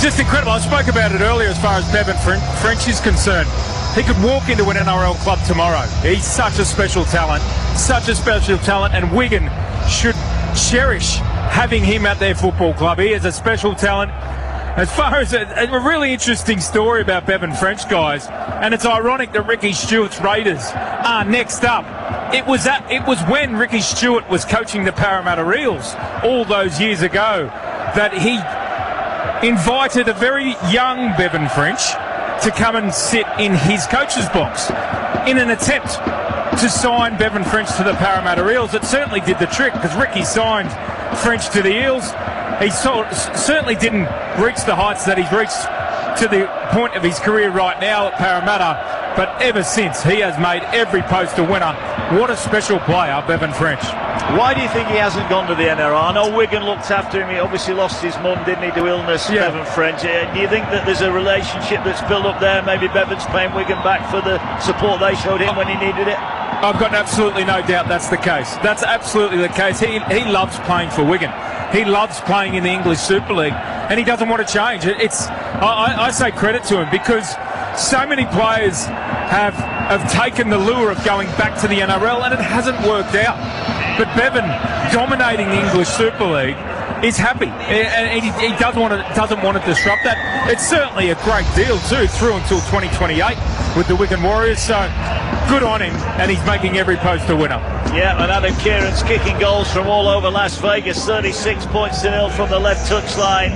Just incredible. I spoke about it earlier as far as Bevan French is concerned. He could walk into an NRL club tomorrow. He's such a special talent, and Wigan should cherish having him at their football club. He is a special talent. As far as a really interesting story about Bevan French, guys, and it's ironic that Ricky Stewart's Raiders are next up. It was when Ricky Stewart was coaching the Parramatta Eels all those years ago that he invited a very young Bevan French to come and sit in his coach's box in an attempt to sign Bevan French to the Parramatta Eels. It certainly did the trick, because Ricky signed French to the Eels. He certainly didn't reach the heights that he's reached to the point of his career right now at Parramatta, but ever since he has made every post a winner. What a special player, Bevan French. Why do you think he hasn't gone to the NRL? I know Wigan looked after him. He obviously lost his mum, didn't he, to illness, yeah. Bevan French. Do you think that there's a relationship that's built up there? Maybe Bevan's paying Wigan back for the support they showed him when he needed it? I've got absolutely no doubt that's the case. That's absolutely the case. He loves playing for Wigan. He loves playing in the English Super League, and he doesn't want to change. I say credit to him, because so many players have taken the lure of going back to the NRL, and it hasn't worked out. But Bevan, dominating the English Super League, is happy, and he doesn't want to disrupt that. It's certainly a great deal too, through until 2028 with the Wigan Warriors. So good on him, and he's making every post a winner. Yeah, and Adam Kieran's kicking goals from all over Las Vegas. 36 points to nil from the left touchline.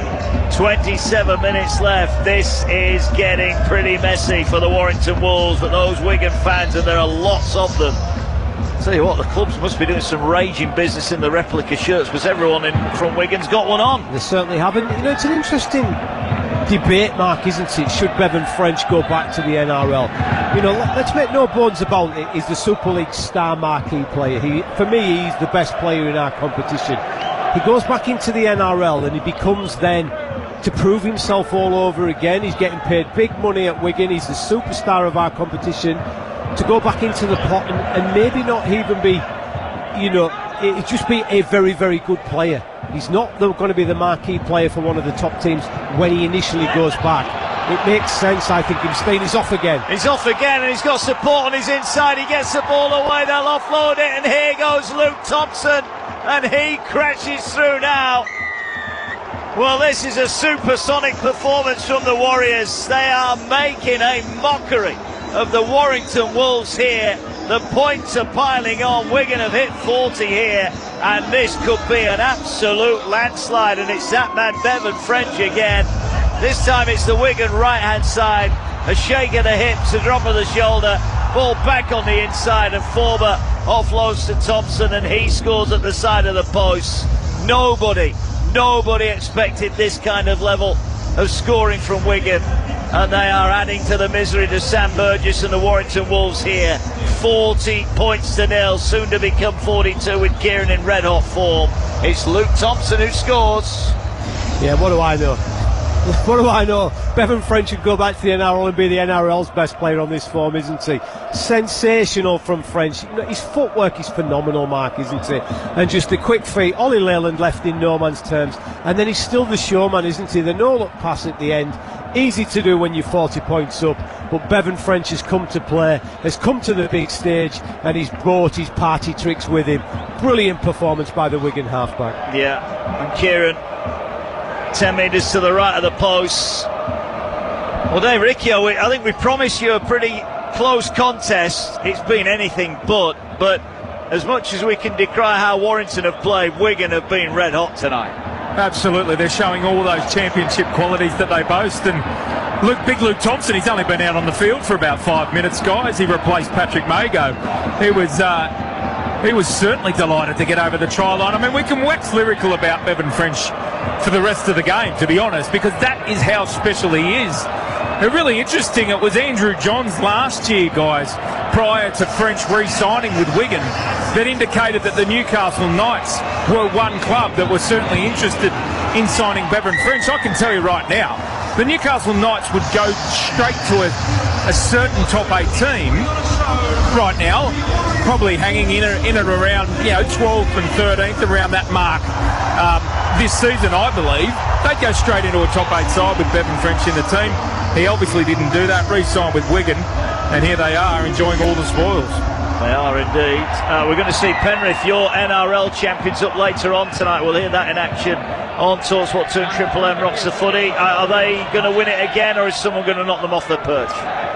27 minutes left. This is getting pretty messy for the Warrington Wolves, but those Wigan fans, and there are lots of them. Tell you what, the clubs must be doing some raging business in the replica shirts, because everyone from Wigan's got one on. They certainly haven't. You know, it's an interesting debate, Mark, isn't it? Should Bevan French go back to the NRL? You know, let's make no bones about it. He's the Super League star marquee player. For me, he's the best player in our competition. He goes back into the NRL and he becomes then to prove himself all over again. He's getting paid big money at Wigan. He's the superstar of our competition. To go back into the pot and maybe not even be, you know, it'd just be a very, very good player. He's not going to be the marquee player for one of the top teams when he initially goes back. It makes sense, I think, him staying. He's off again. He's off again, and he's got support on his inside. He gets the ball away, they'll offload it, and here goes Luke Thompson, and he crashes through now. Well, this is a supersonic performance from the Warriors. They are making a mockery of the Warrington Wolves here. The points are piling on. Wigan have hit 40 here, and this could be an absolute landslide, and it's that man Bevan French again. This time it's the Wigan right-hand side. A shake of the hips, a drop of the shoulder, ball back on the inside, and Forber offloads to Thompson, and he scores at the side of the post. Nobody expected this kind of level of scoring from Wigan, and they are adding to the misery to Sam Burgess and the Warrington Wolves here. 40 points to nil, soon to become 42 with Kieran in red hot form. It's Luke Thompson who scores. Yeah, what do I know? What do I know? Bevan French should go back to the NRL and be the NRL's best player on this form, isn't he? Sensational from French. His footwork is phenomenal, Mark, isn't it? And just a quick feet. Ollie Leyland left in no man's terms. And then he's still the showman, isn't he? The no-look pass at the end. Easy to do when you're 40 points up. But Bevan French has come to play, has come to the big stage, and he's brought his party tricks with him. Brilliant performance by the Wigan halfback. Yeah, and Kieran, 10 metres to the right of the post. Well, Dave Riccio, I think we promised you a pretty close contest. It's been anything but as much as we can decry how Warrington have played, Wigan have been red hot tonight. Absolutely, they're showing all those championship qualities that they boast. And Big Luke Thompson, he's only been out on the field for about 5 minutes, guys. He replaced Patrick Mago. He was certainly delighted to get over the try line. I mean, we can wax lyrical about Bevan French for the rest of the game, to be honest, because that is how special he is. Really interesting, it was Andrew Johns last year, guys, prior to French re-signing with Wigan, that indicated that the Newcastle Knights were one club that was certainly interested in signing Bevan French. I can tell you right now, the Newcastle Knights would go straight to a certain top 8 team right now, probably hanging in and around 12th and 13th, around that mark. This season, I believe, they'd go straight into a top 8 side with Bevan French in the team. He obviously didn't do that, re-signed with Wigan, and here they are enjoying all the spoils. They are indeed. We're going to see Penrith, your NRL champions, up later on tonight. We'll hear that in action on TalkSport 2 and Triple M Rocks the Footy. Are they going to win it again, or is someone going to knock them off their perch?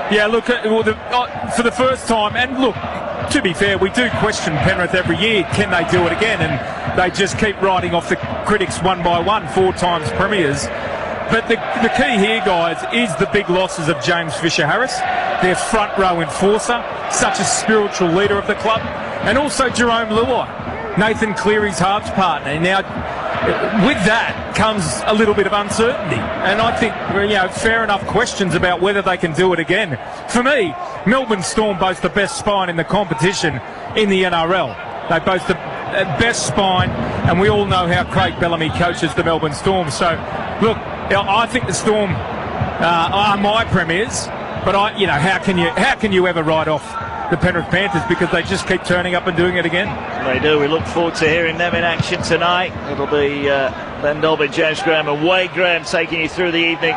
Yeah, look, for the first time, and look, to be fair, we do question Penrith every year. Can they do it again? And they just keep writing off the critics one by one, 4 times premiers. But the key here, guys, is the big losses of James Fisher-Harris, their front row enforcer, such a spiritual leader of the club, and also Jerome Luai, Nathan Cleary's halves partner. Now, with that comes a little bit of uncertainty, and I think fair enough questions about whether they can do it again. For me, Melbourne Storm boast the best spine in the competition in the NRL. They boast the best spine, and we all know how Craig Bellamy coaches the Melbourne Storm. So, look, I think the Storm are my premiers, but how can you ever write off the Penrith Panthers, because they just keep turning up and doing it again? They do. We look forward to hearing them in action tonight. It'll be Ben Dolby, James Graham and Wade Graham taking you through the evening.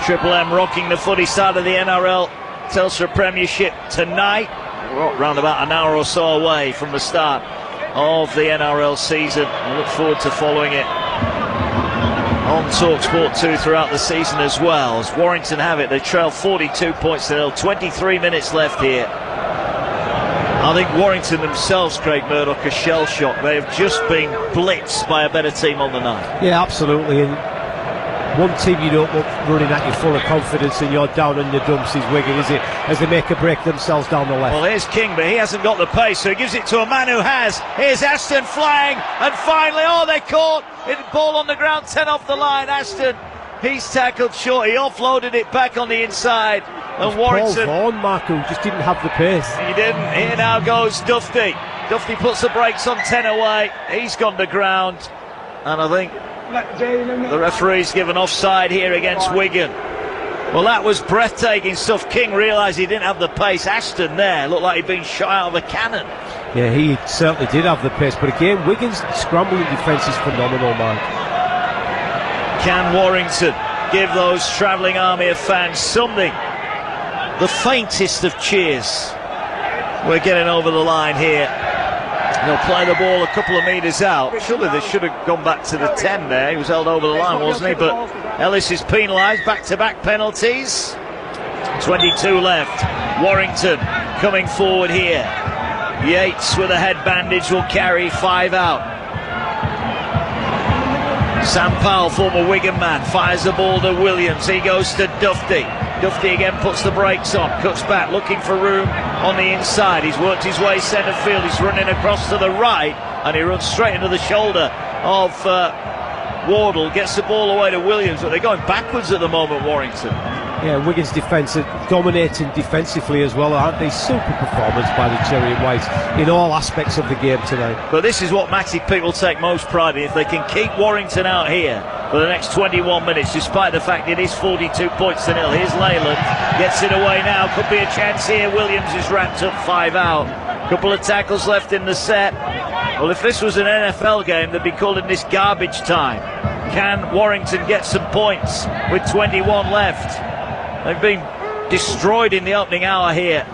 Triple M rocking the footy start of the NRL Telstra Premiership tonight. We're around about an hour or so away from the start of the NRL season. I look forward to following it on TalkSport 2 throughout the season as well. As Warrington have it, they trail 42 points to 0. 23 minutes left here. I think Warrington themselves, Craig Murdoch, are shell-shocked. They have just been blitzed by a better team on the night. Yeah, absolutely. And one team you don't want running at you full of confidence and you're down in the dumps is Wigan, is it? As they make a break themselves down the left. Well, here's King, but he hasn't got the pace, so he gives it to a man who has. Here's Aston flying, and finally, they caught it. Ball on the ground, 10 off the line. Aston, he's tackled short. He offloaded it back on the inside. And Warrington, Paul Vaughan, Marco, just didn't have the pace. He didn't. Here now goes Dufty. Dufty puts the brakes on 10 away. He's gone to ground. And I think the referee's given offside here against Wigan. Well, that was breathtaking stuff. King realised he didn't have the pace. Aston there looked like he'd been shot out of a cannon. Yeah, he certainly did have the pace. But again, Wigan's scrambling defence is phenomenal, man. Can Warrington give those travelling army of fans something? The faintest of cheers. We're getting over the line here. They'll play the ball a couple of metres out. Surely they should have gone back to the 10 there. He was held over the line, wasn't he? But Ellis is penalised. Back-to-back penalties. 22 left. Warrington coming forward here. Yates with a head bandage will carry 5 out. Sam Powell, former Wigan man, fires the ball to Williams. He goes to Dufty. Dufty again puts the brakes on, cuts back, looking for room on the inside. He's worked his way centre field. He's running across to the right, and he runs straight into the shoulder of Wardle. Gets the ball away to Williams, but they're going backwards at the moment, Warrington. Yeah, Wigan's defence are dominating defensively as well, aren't they? Super performance by the Cherry and Whites in all aspects of the game tonight. But this is what Matty Pitt will take most pride in. If they can keep Warrington out here for the next 21 minutes, despite the fact it is 42 points to 0. Here's Leyland, gets it away now. Could be a chance here. Williams is wrapped up, 5 out. Couple of tackles left in the set. Well, if this was an NFL game, they'd be calling this garbage time. Can Warrington get some points with 21 left? They've been destroyed in the opening hour here,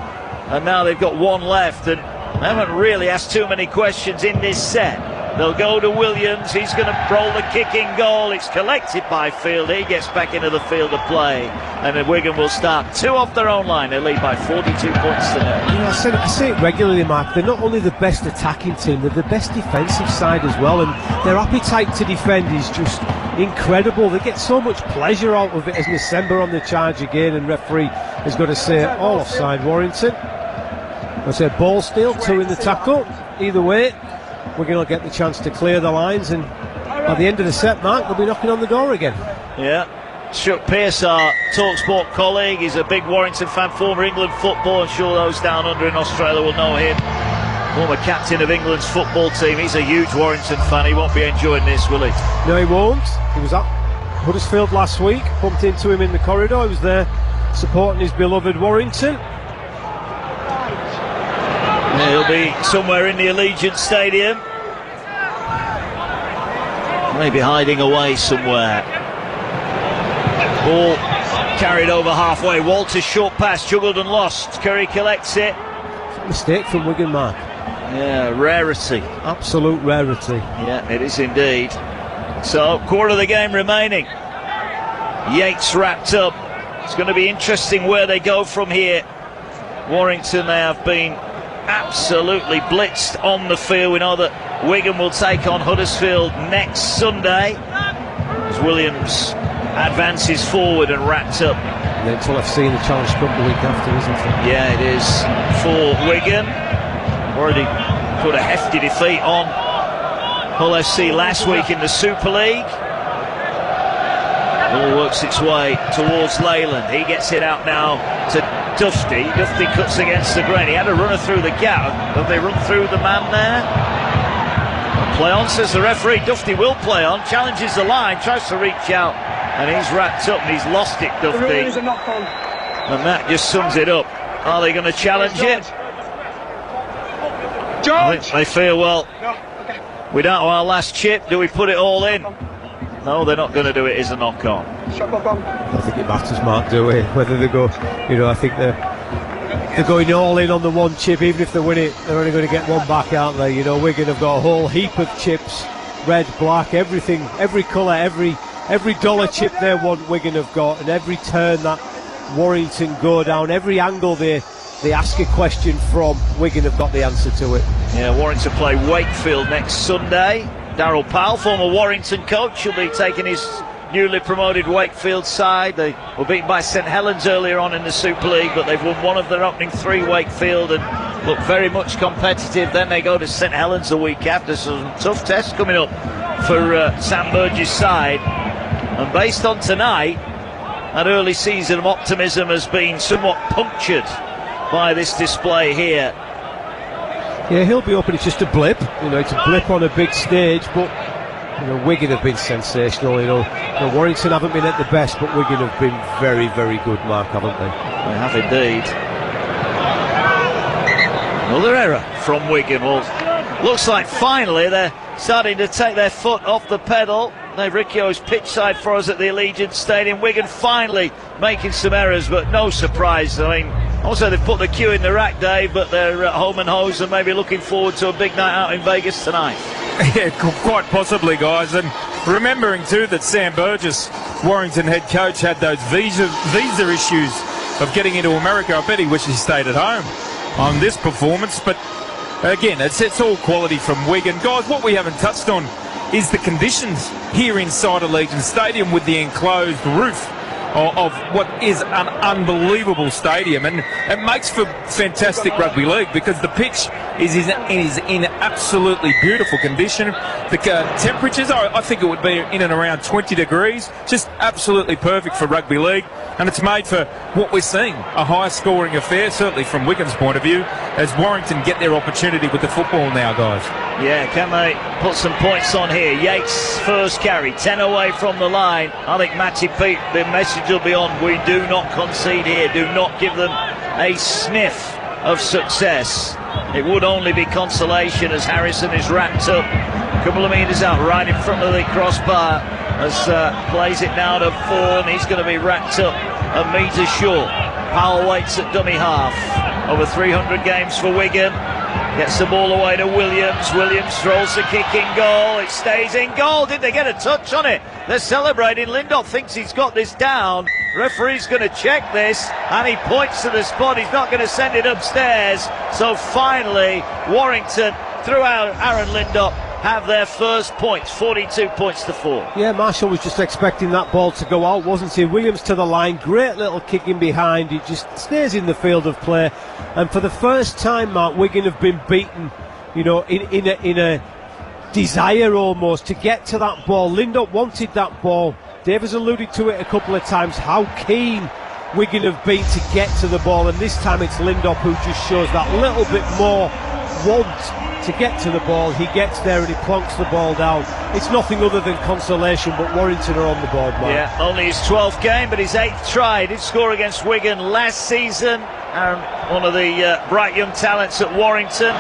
and now they've got 1 left, and they haven't really asked too many questions in this set. They'll go to Williams. He's going to roll the kicking goal. It's collected by Field. He gets back into the field of play, and then Wigan will start 2 off their own line. They lead by 42 points to 0. I say it regularly, Mark. They're not only the best attacking team, they're the best defensive side as well, and their appetite to defend is just incredible. They get so much pleasure out of it as December on the charge again, and referee has got to say all offside Warrington. I say ball steal, 2 in the tackle. Either way, we're going to get the chance to clear the lines, and By the end of the set, Mark, they'll be knocking on the door again. Yeah. Chuck Pearce, our TalkSport colleague, is a big Warrington fan, former England football. I'm sure those down under in Australia will know him. Former captain of England's football team. He's a huge Warrington fan. He won't be enjoying this, will he? No, he won't. He was at Huddersfield last week. Bumped into him in the corridor. He was there supporting his beloved Warrington. He'll be somewhere in the Allegiant Stadium. Maybe hiding away somewhere. Ball carried over halfway. Walter's short pass, juggled and lost. Curry collects it. Mistake from Wigan, Mark. Yeah, rarity. Absolute rarity. Yeah, it is indeed. So, quarter of the game remaining. Yates wrapped up. It's going to be interesting where they go from here. Warrington, they have been absolutely blitzed on the field. We know that Wigan will take on Huddersfield next Sunday as Williams advances forward and wrapped up. And it's LFC in the Challenge Cup the week after, isn't it? Yeah, it is for Wigan. Already put a hefty defeat on Hull FC last week in the Super League. Ball works its way towards Leyland. He gets it out now to Dufty. Dufty cuts against the grain. He had a runner through the gap. Have they run through the man there? Play on, says the referee. Dufty will play on. Challenges the line. Tries to reach out. And he's wrapped up and he's lost it, Dufty. And that just sums it up. Are they going to challenge it? I think they feel, well, we don't have our last chip. Do we put it all in? No, they're not going to do it. It's a knock-on. I don't think it matters, Mark, do we? Whether they go, I think they're going all in on the one chip. Even if they win it, they're only going to get one back, aren't they? Wigan have got a whole heap of chips, red, black, everything, every colour, every dollar chip they want. Wigan have got, and every turn that Warrington go down, every angle they ask a question from, Wigan have got the answer to it. Yeah, Warrington play Wakefield next Sunday. Darryl Powell, former Warrington coach, will be taking his newly promoted Wakefield side. They were beaten by St Helens earlier on in the Super League, but they've won one of their opening three, Wakefield, and look very much competitive. Then they go to St Helens the week after, so some tough tests coming up for Sam Burgess' side. And based on tonight, that early season of optimism has been somewhat punctured by this display here. Yeah, he'll be open. It's just a blip. It's a blip on a big stage, but Wigan have been sensational. Warrington haven't been at the best, but Wigan have been very, very good, Mark, haven't they? They have indeed. Another error from Wigan. Well, looks like finally they're starting to take their foot off the pedal. Dave Ricciot's pitch side for us at the Allegiant Stadium. Wigan finally making some errors, but no surprise. I mean, also they've put the queue in the rack, Dave, but they're at home and hose and maybe looking forward to a big night out in Vegas tonight. Yeah, quite possibly, guys. And remembering too that Sam Burgess, Warrington head coach, had those visa issues of getting into America. I bet he wishes he stayed at home on this performance. But again, it's all quality from Wigan. Guys, what we haven't touched on is the conditions here inside Allegiant Stadium with the enclosed roof of what is an unbelievable stadium, and it makes for fantastic rugby league because the pitch is in absolutely beautiful condition. The temperatures, I think it would be in and around 20 degrees, just absolutely perfect for rugby league, and it's made for what we're seeing, a high-scoring affair, certainly from Wigan's point of view, as Warrington get their opportunity with the football now, guys. Yeah, can they put some points on here? Yates' first carry, 10 away from the line. I think Matty Pete, the message will be on. We do not concede here. Do not give them a sniff of success. It would only be consolation as Harrison is wrapped up. A couple of metres out, right in front of the crossbar, as plays it now to Vaughan. He's going to be wrapped up a metre short. Powell waits at dummy half. Over 300 games for Wigan. Gets the ball away to Williams. Williams throws the kick in goal. It stays in goal. Did they get a touch on it? They're celebrating. Lindop thinks he's got this down. Referee's going to check this, and he points to the spot. He's not going to send it upstairs. So finally, Warrington, through Aaron Lindop, have their first points, 42 points to 4. Yeah, Marshall was just expecting that ball to go out, wasn't he? Williams to the line, great little kick in behind. He just stays in the field of play. And for the first time, Mark, Wigan have been beaten, in desire almost to get to that ball. Lindop wanted that ball. Dave has alluded to it a couple of times, how keen Wigan have been to get to the ball, and this time it's Lindop who just shows that little bit more want to get to the ball. He gets there and he plonks the ball down. It's nothing other than consolation, but Warrington are on the board, Mark. Yeah, only his 12th game, but his 8th try. He did score against Wigan last season. One of the bright young talents at Warrington.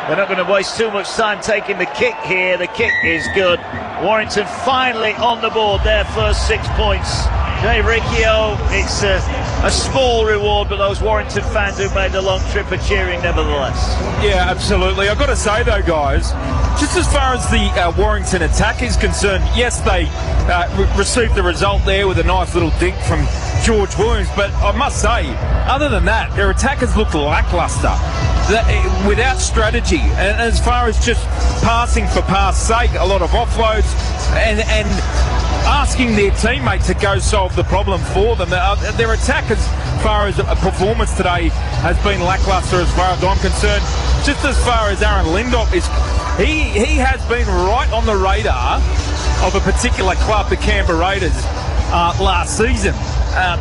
They're not going to waste too much time taking the kick here. The kick is good. Warrington finally on the board, their first 6 points. Dave Riccio, it's a small reward, but those Warrington fans who made the long trip are cheering nevertheless. Yeah, absolutely. I've got to say though, guys, just as far as the Warrington attack is concerned, yes, they received the result there with a nice little dink from George Williams, but I must say, other than that, their attackers looked lacklustre. Without strategy, and as far as just passing for pass sake, a lot of offloads and asking their teammate to go solve the problem for them. Their attack, as far as a performance today, has been lacklustre as far as I'm concerned. Just as far as Aaron Lindop is, he has been right on the radar of a particular club, the Canberra Raiders, last season.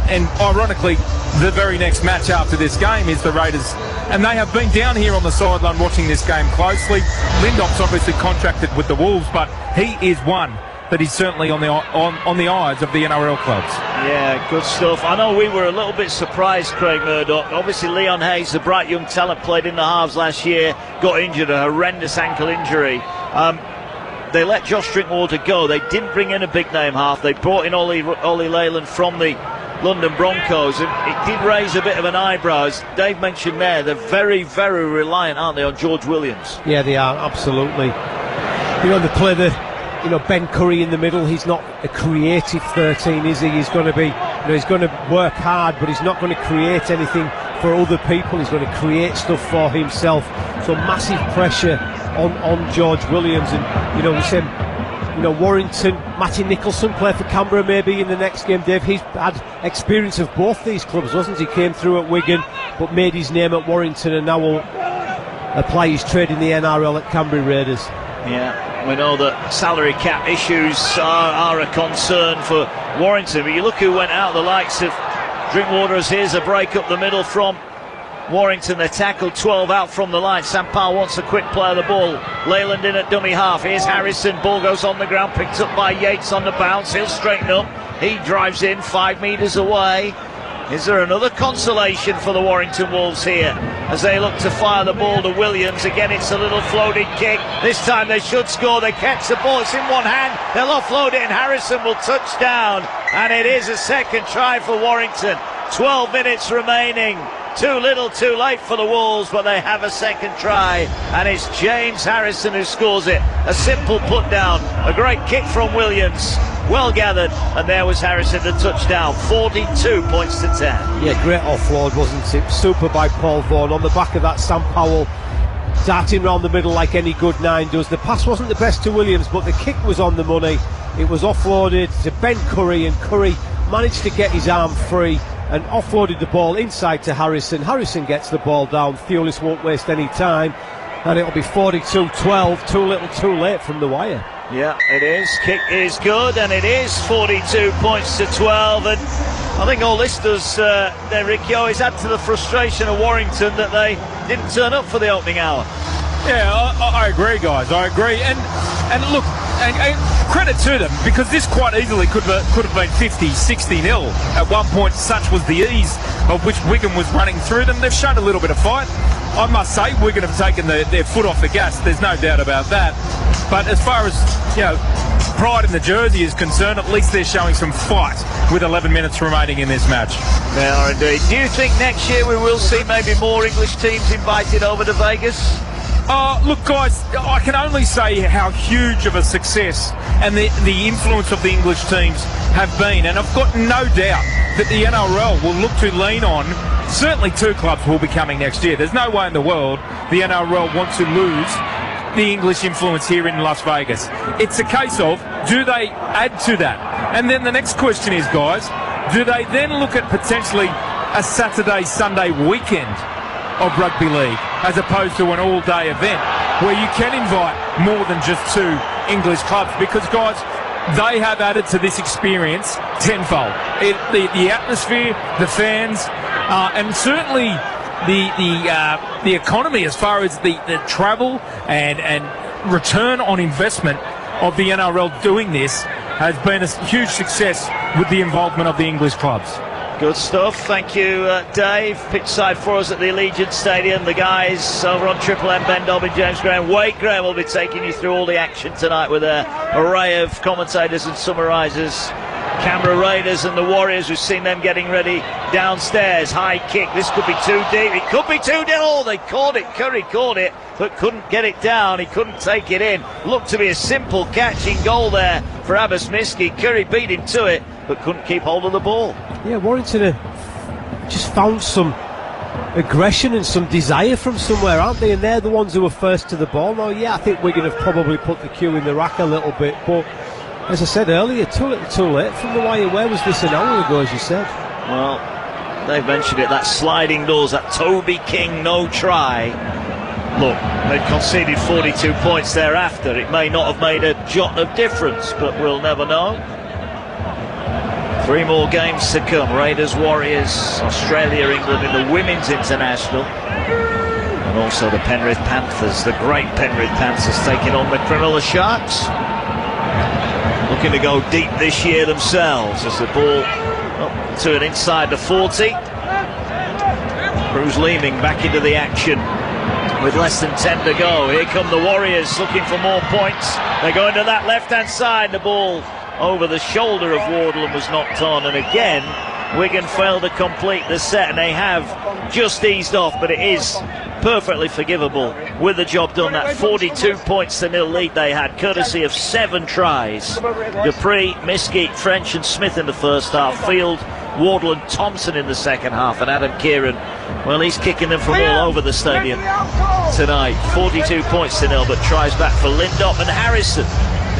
And ironically, the very next match after this game is the Raiders, and they have been down here on the sideline watching this game closely. Lindop's obviously contracted with the Wolves, but he is one that is certainly on the eyes of the NRL clubs. Yeah, good stuff. I know we were a little bit surprised, Craig Murdoch. Obviously, Leon Hayes, the bright young talent, played in the halves last year, got injured, a horrendous ankle injury. They let Josh Drinkwater go. They didn't bring in a big name half. They brought in Ollie Leyland from the London Broncos, and it did raise a bit of an eyebrow. As Dave mentioned there, they're very, very reliant, aren't they, on George Williams? Yeah, they are, absolutely. You know, they play Ben Curry in the middle. He's not a creative 13, is he? He's going to be, he's going to work hard, but he's not going to create anything for other people. He's going to create stuff for himself. So massive pressure on George Williams. And we said, Warrington, Matty Nicholson played for Canberra maybe in the next game. Dave, he's had experience of both these clubs, wasn't he? Came through at Wigan, but made his name at Warrington, and now will apply his trade in the NRL at Canberra Raiders. Yeah, we know that salary cap issues are a concern for Warrington, but you look who went out, the likes of Drinkwater. Here's a break up the middle from Warrington. They tackled 12 out from the line. Sam Powell wants a quick play of the ball. Leyland in at dummy half. Here's Harrison. Ball goes on the ground, picked up by Yates on the bounce. He'll straighten up. He drives in 5 metres away. Is there another consolation for the Warrington Wolves here as they look to fire the ball to Williams? Again, it's a little floating kick. This time they should score. They catch the ball. It's in one hand. They'll offload it and Harrison will touch down. And it is a second try for Warrington. 12 minutes remaining. Too little, too late for the Wolves, but they have a second try, and it's James Harrison who scores it. A simple put down, a great kick from Williams, well gathered, and there was Harrison, the touchdown. 42 points to 10. Yeah, great offload, wasn't it? Super by Paul Vaughan. On the back of that, Sam Powell darting around the middle like any good nine does. The pass wasn't the best to Williams, but the kick was on the money. It was offloaded to Ben Curry, and Curry managed to get his arm free and offloaded the ball inside to Harrison. Harrison gets the ball down. Thewlis won't waste any time, and it'll be 42-12. Too little, too late from the wire. Yeah, it is. Kick is good, and it is 42 points to 12. And I think all this does, Riccio, is add to the frustration of Warrington that they didn't turn up for the opening hour. Yeah, I agree, guys. I agree. And look, and credit to them, because this quite easily could have been 50-60 nil at one point. Such was the ease of which Wigan was running through them. They've shown a little bit of fight. I must say, Wigan have taken their foot off the gas. There's no doubt about that. But as far as pride in the jersey is concerned, at least they're showing some fight with 11 minutes remaining in this match. They are indeed. Do you think next year we will see maybe more English teams invited over to Vegas? Look, guys, I can only say how huge of a success and the influence of the English teams have been, and I've got no doubt that the NRL will look to lean on. Certainly 2 clubs will be coming next year. There's no way in the world the NRL wants to lose the English influence here in Las Vegas. It's a case of, do they add to that? And then the next question is, guys, do they then look at potentially a Saturday, Sunday weekend of rugby league as opposed to an all-day event? where you can invite more than just 2 English clubs, because, guys, they have added to this experience tenfold. The atmosphere, the fans, and certainly the economy as far as the travel and return on investment of the NRL doing this has been a huge success with the involvement of the English clubs. Good stuff. Thank you, Dave. Pitchside for us at the Allegiant Stadium. The guys over on Triple M, Ben Dobbin, James Graham. Wade Graham will be taking you through all the action tonight with an array of commentators and summarisers. Canberra Raiders and the Warriors, we've seen them getting ready downstairs. High kick. This could be too deep. It could be too deep. Oh, they caught it. Curry caught it, but couldn't get it down. He couldn't take it in. Looked to be a simple catching goal there for Abbas Miski. Curry beat him to it, but couldn't keep hold of the ball. Yeah, Warrington just found some aggression and some desire from somewhere, aren't they? And they're the ones who were first to the ball. Now, yeah, I think Wigan have probably put the cue in the rack a little bit, but as I said earlier, too late from the wire. Where was this an hour ago, as you said? Well, they've mentioned it, that sliding doors, that Toby King no try. Look, they've conceded 42 points thereafter. It may not have made a jot of difference, but we'll never know. 3 more games to come. Raiders, Warriors, Australia, England in the Women's International. And also the Penrith Panthers, the great Penrith Panthers, taking on the Cronulla Sharks. Looking to go deep this year themselves as the ball up to and inside the 40. Bruce Leeming back into the action with less than 10 to go. Here come the Warriors looking for more points. They go into that left-hand side. The ball over the shoulder of Wardle and was knocked on. And again, Wigan failed to complete the set, and they have just eased off, but it is perfectly forgivable with the job done. That 42 points to 0 lead they had, courtesy of 7 tries. Dupree, Miski, French and Smith in the first half. Field, Wardle and Thompson in the second half. And Adam Kieran, well, he's kicking them from all over the stadium tonight. 42 points to 0, but tries back for Lindop and Harrison.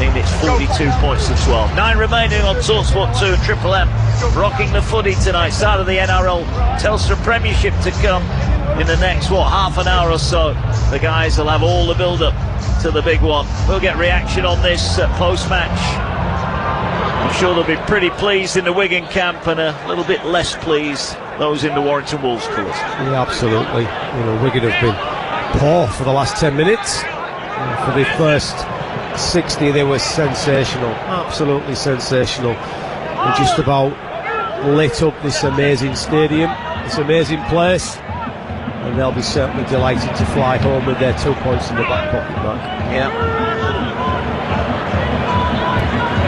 It's 42 points to 12. 9 remaining on TalkSport 2 and Triple M. Rocking the footy tonight. Start of the NRL Telstra Premiership to come in the next, half an hour or so. The guys will have all the build-up to the big one. We'll get reaction on this post-match. I'm sure they'll be pretty pleased in the Wigan camp and a little bit less pleased those in the Warrington Wolves colours. Yeah, absolutely. Wigan have been poor for the last 10 minutes. For the first 60 they were sensational, absolutely sensational, and just about lit up this amazing stadium, this amazing place, and they'll be certainly delighted to fly home with their 2 points in the back pocket back. Yeah,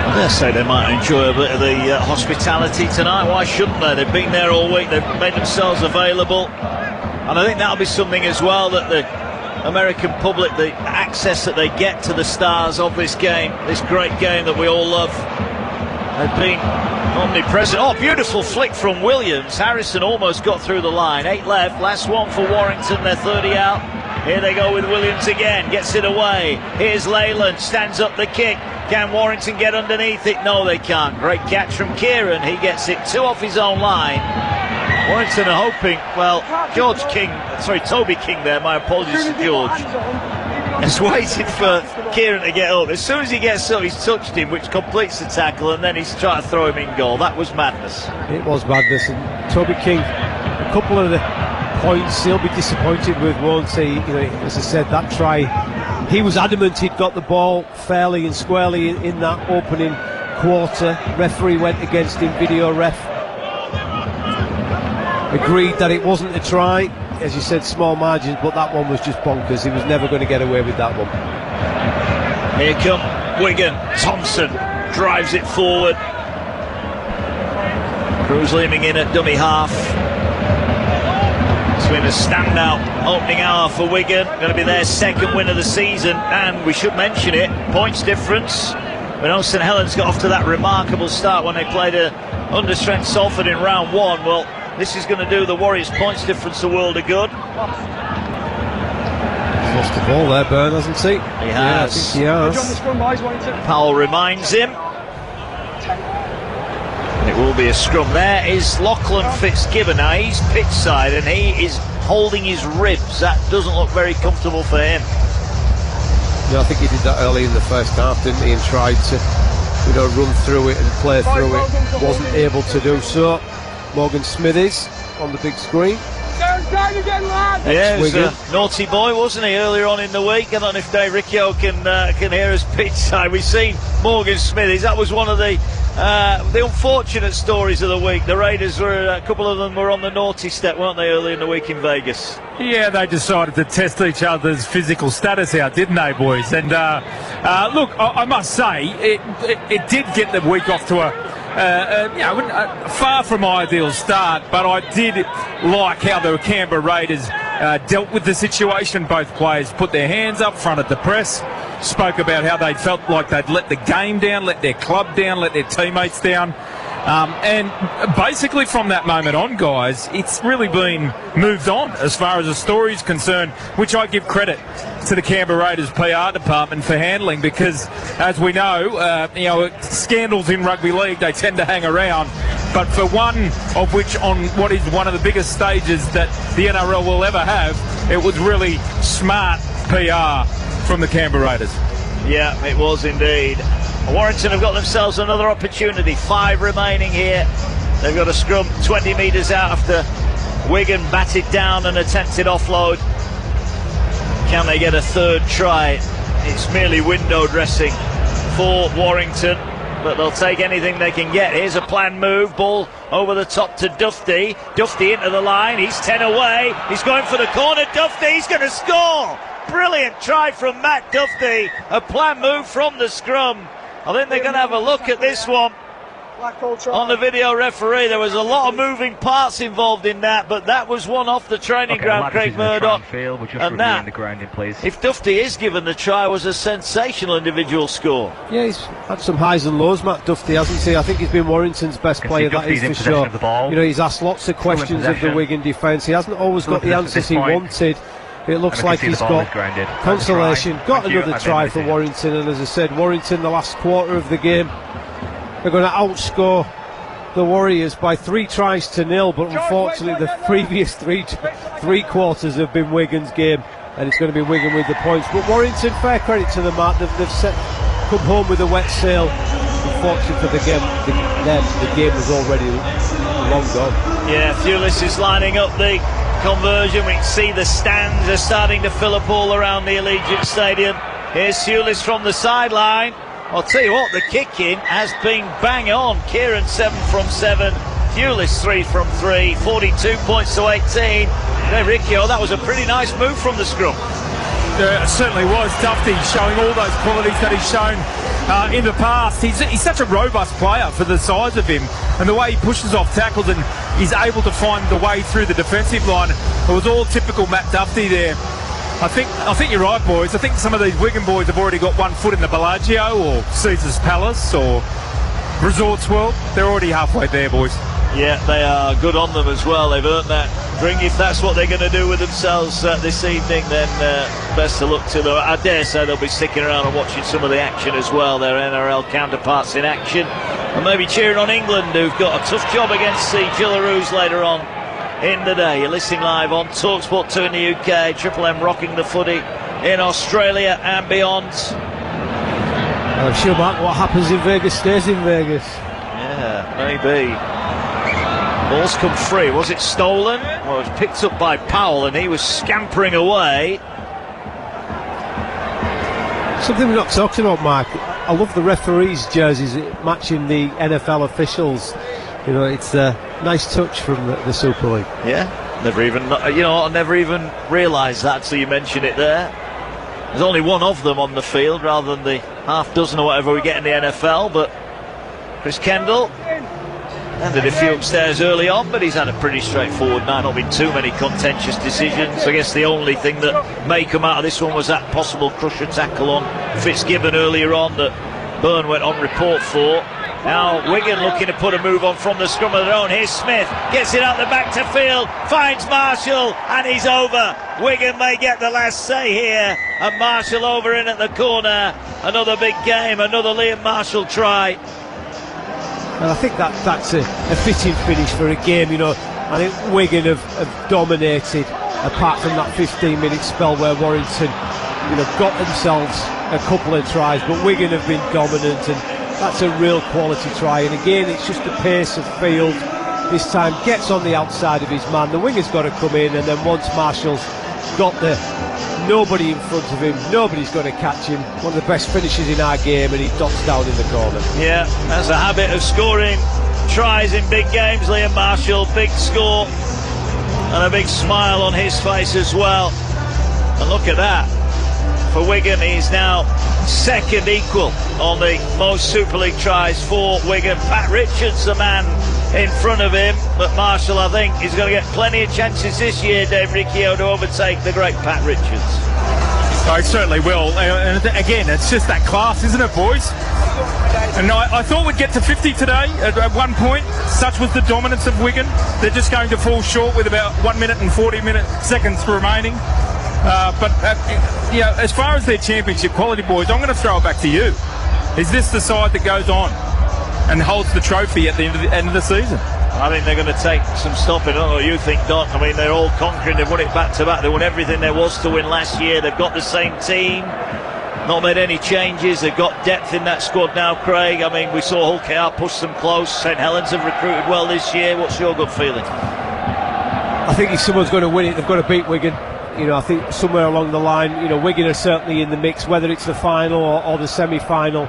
I dare say they might enjoy a bit of the hospitality tonight. Why shouldn't they? They've been there all week, they've made themselves available, and I think that'll be something as well, that the American public, the access that they get to the stars of this game, this great game that we all love, have been omnipresent. Oh, beautiful flick from Williams. Harrison almost got through the line. 8 left, last one for Warrington, they're 30 out. Here they go with Williams again, gets it away. Here's Leyland, stands up the kick. Can Warrington get underneath it? No, they can't. Great catch from Kieran, he gets it 2 off his own line. Warrington are hoping, Toby King there, my apologies to George, has waited for Kieran to get up. As soon as he gets up, he's touched him, which completes the tackle, and then he's trying to throw him in goal. That was madness. It was madness, and Toby King, a couple of the points he'll be disappointed with, won't he? As I said, that try, he was adamant he'd got the ball fairly and squarely in that opening quarter. Referee went against him, video ref agreed that it wasn't a try. As you said, small margins, but that one was just bonkers. He was never going to get away with that one. Here come Wigan. Thompson drives it forward. Cruz Leeming in at dummy half. It's been a standout opening hour for Wigan. Going to be their second win of the season, and we should mention it, points difference. We know St Helens got off to that remarkable start when they played under-strength Salford in round 1. Well, this is going to do the Warriors' points difference a world of good. Lost the ball there, Byrne, hasn't he? He has. Yeah, I think he has. Powell reminds him. It will be a scrum. There is Lachlan Fitzgibbon. Now he's pitch side and he is holding his ribs. That doesn't look very comfortable for him. I think he did that early in the first half, didn't he, and tried to run through it and play through it. Wasn't able to do so. Morgan Smithies on the big screen. Yeah, he was a naughty boy, wasn't he, earlier on in the week? I don't know if Dave Riccio can hear us pitch side. We've seen Morgan Smithies. That was one of the unfortunate stories of the week. The Raiders a couple of them were on the naughty step, weren't they, early in the week in Vegas? Yeah, they decided to test each other's physical status out, didn't they, boys? And look, I must say, it did get the week off to a far from ideal start, but I did like how the Canberra Raiders dealt with the situation. Both players put their hands up, fronted the press, spoke about how they felt like they'd let the game down, let their club down, let their teammates down. And basically from that moment on, guys, it's really been moved on as far as the story is concerned, which I give credit to the Canberra Raiders PR department for handling, because as we know, scandals in rugby league, they tend to hang around. But for one of which on what is one of the biggest stages that the NRL will ever have, it was really smart PR from the Canberra Raiders. Yeah, it was indeed. Warrington have got themselves another opportunity. 5 remaining here. They've got a scrum 20 metres out after Wigan batted down an attempted offload. Can they get a third try? It's merely window dressing for Warrington, but they'll take anything they can get. Here's a planned move. Ball over the top to Dufty. Dufty into the line. He's 10 away. He's going for the corner. Dufty, he's going to score. Brilliant try from Matt Dufty. A planned move from the scrum. I think they're going to have a look at this one on the video referee. There was a lot of moving parts involved in that, but that was one off the training ground, Craig Murdoch. And that, if Dufty is given the try, was a sensational individual score. Yeah, he's had some highs and lows, Matt Dufty, hasn't he? I think he's been Warrington's best player, that is for sure. He's asked lots of questions of the Wigan defence. He hasn't always got the answers he wanted. It looks like he's got consolation. Got another try for Warrington, and as I said, Warrington, the last quarter of the game, they're going to outscore the Warriors by 3 tries to 0, but unfortunately the previous three quarters have been Wigan's game, and it's going to be Wigan with the points. But Warrington, fair credit to them, Matt, they've come home with a wet sail. Unfortunately for the game, the game was already long gone. Yeah, Thewlis is lining up the conversion. We can see the stands are starting to fill up all around the Allegiant Stadium. Here's Thewlis from the sideline. I'll tell you what, the kick-in has been bang on. Kieran 7 from 7, Thewlis 3 from 3, 42 points to 18. Hey, Riccio, that was a pretty nice move from the scrum. It certainly was. Dufty showing all those qualities that he's shown in the past. He's such a robust player for the size of him, and the way he pushes off tackles and is able to find the way through the defensive line. It was all typical Matt Dufty there. I think you're right, boys. I think some of these Wigan boys have already got one foot in the Bellagio or Caesar's Palace or Resorts World. They're already halfway there, boys. Yeah, they are good on them as well. They've earned that drink. If that's what they're going to do with themselves this evening, then best of luck to them. I dare say they'll be sticking around and watching some of the action as well, their NRL counterparts in action, and maybe cheering on England, who've got a tough job against the Gillaroos later on in the day. You're listening live on TalkSport 2 in the UK, Triple M rocking the footy in Australia and beyond. I'm sure, Mark, what happens in Vegas stays in Vegas. Yeah, maybe. Ball's come free. Was it stolen? Well, it was picked up by Powell, and he was scampering away. Something we're not talking about, Mark. I love the referees' jerseys matching the NFL officials. It's a nice touch from the Super League. Yeah, I never even realised that until you mention it there. There's only one of them on the field rather than the half dozen or whatever we get in the NFL, but Chris Kendall ended a few upstairs early on, but he's had a pretty straightforward night. Not been too many contentious decisions. I guess the only thing that may come out of this one was that possible crusher tackle on Fitzgibbon earlier on that Byrne went on report for. Now Wigan looking to put a move on from the scrum of their own. Here's Smith, gets it out the back to field, finds Marshall, and he's over. Wigan may get the last say here, and Marshall over in at the corner. Another big game, another Liam Marshall try. And I think that's a fitting finish for a game. I think Wigan have dominated, apart from that 15-minute spell where Warrington got themselves a couple of tries, but Wigan have been dominant, and that's a real quality try. And again, it's just the pace of Field this time, gets on the outside of his man. The winger's got to come in, and then once Marshall's got nobody in front of him, nobody's going to catch him. One of the best finishes in our game, and he dots down in the corner. Yeah, that's a habit of scoring tries in big games. Liam Marshall, big score, and a big smile on his face as well. And look at that. For Wigan, he's now second equal on the most Super League tries for Wigan. Pat Richards, the man in front of him, but Marshall, I think, is going to get plenty of chances this year, Dave Riccio, to overtake the great Pat Richards. Oh, he certainly will. And again, it's just that class, isn't it, boys? And I thought we'd get to 50 today at one point. Such was the dominance of Wigan. They're just going to fall short with about 1 minute and 40 seconds remaining. But as far as their championship quality, boys, I'm going to throw it back to you. Is this the side that goes on and holds the trophy at the end of the season? I think they're going to take some stopping. I don't know what you think, Don. I mean, they're all conquering. They've won it back to back. They won everything there was to win last year. They've got the same team. Not made any changes. They've got depth in that squad now, Craig. I mean, we saw Hull KR push them close. St Helens have recruited well this year. What's your good feeling? I think if someone's going to win it, they've got to beat Wigan. I think somewhere along the line, Wigan are certainly in the mix, whether it's the final or the semi-final.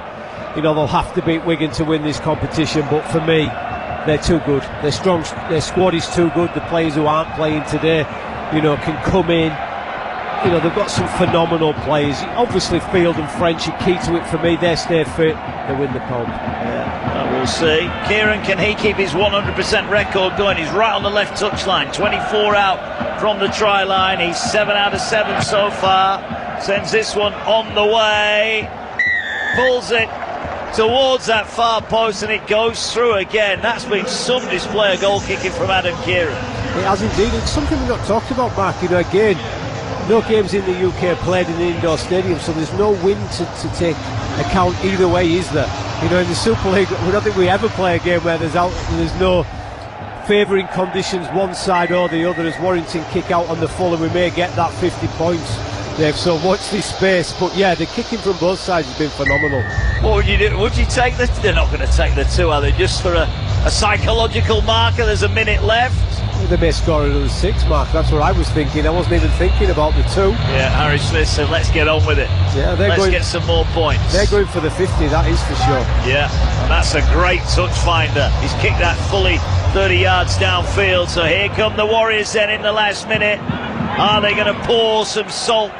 They'll have to beat Wigan to win this competition, but for me, they're too good. They're strong. Their squad is too good. The players who aren't playing today, can come in. They've got some phenomenal players. Obviously, Field and French are key to it for me. They stay fit, they win the comp. Yeah, we'll see. Kieran, can he keep his 100% record going? He's right on the left touchline, 24 out from the try line. He's 7 out of 7 so far. Sends this one on the way. Pulls it towards that far post, and it goes through again. That's been some display of goal kicking from Adam Kieran. It has indeed. It's something we've not talked about, Mark. Again, no games in the UK played in an indoor stadium, so there's no wind to take account either way, is there? In the Super League, I don't think we ever play a game where there's no favouring conditions one side or the other. As Warrington kick out on the full, and we may get that 50 points, Dave, so watch this space. But yeah, the kicking from both sides has been phenomenal. What would you do? Would you take the... They're not going to take the 2, are they? Just for a psychological marker. There's a minute left. They may score another 6, Mark. That's what I was thinking. I wasn't even thinking about the 2. Yeah, Harry Smith said, let's get on with it. Yeah, let's get some more points. They're going for the 50, that is for sure. Yeah, and that's a great touch finder. He's kicked that fully 30 yards downfield. So here come the Warriors then in the last minute. Are they going to pour some salt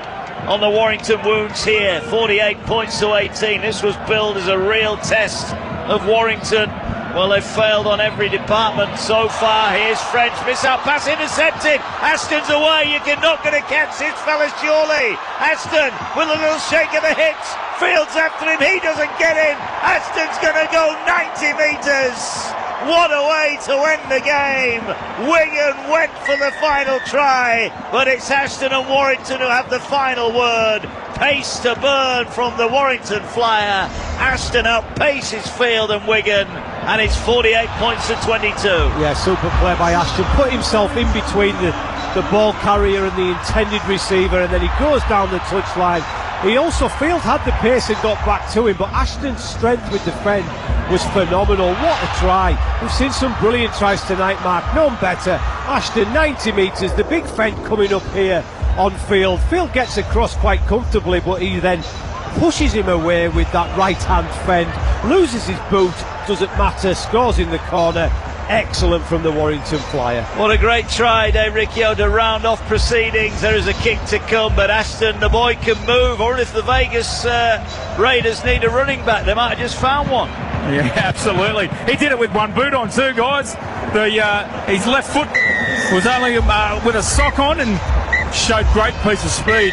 on the Warrington wounds here? 48 points to 18. This was billed as a real test of Warrington. Well, they've failed on every department so far. Here's French, miss out pass intercepted. Aston's away, you're not going to catch this fella surely. Aston with a little shake of the hips. Fields after him, he doesn't get in. Aston's going to go 90 metres. What a way to end the game. Wigan went for the final try, but it's Ashton and Warrington who have the final word. Pace to burn from the Warrington Flyer. Ashton outpaces Field and Wigan, and it's 48 points to 22. Yeah, super play by Ashton. Put himself in between the ball carrier and the intended receiver, and then he goes down the touchline. He also, Field had the pace and got back to him, but Ashton's strength with defend was phenomenal. What a try. We've seen some brilliant tries tonight, Mark. None better. Ashton, 90 metres, the big fend coming up here on Field. Field gets across quite comfortably, but he then pushes him away with that right-hand fend, loses his boot, doesn't matter, scores in the corner. Excellent from the Warrington Flyer. What a great try, Dave Riccio, to round off proceedings. There is a kick to come, but Ashton, the boy, can move. Or if the Vegas Raiders need a running back, they might have just found one. Yeah, absolutely. He did it with one boot on too, guys. His left foot was only with a sock on and showed great piece of speed.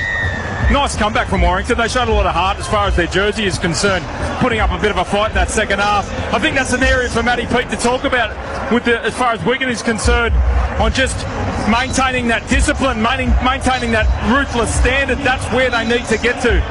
Nice comeback from Warrington. They showed a lot of heart as far as their jersey is concerned, putting up a bit of a fight in that second half. I think that's an area for Matty Peake to talk about as far as Wigan is concerned, on just maintaining that discipline, maintaining that ruthless standard. That's where they need to get to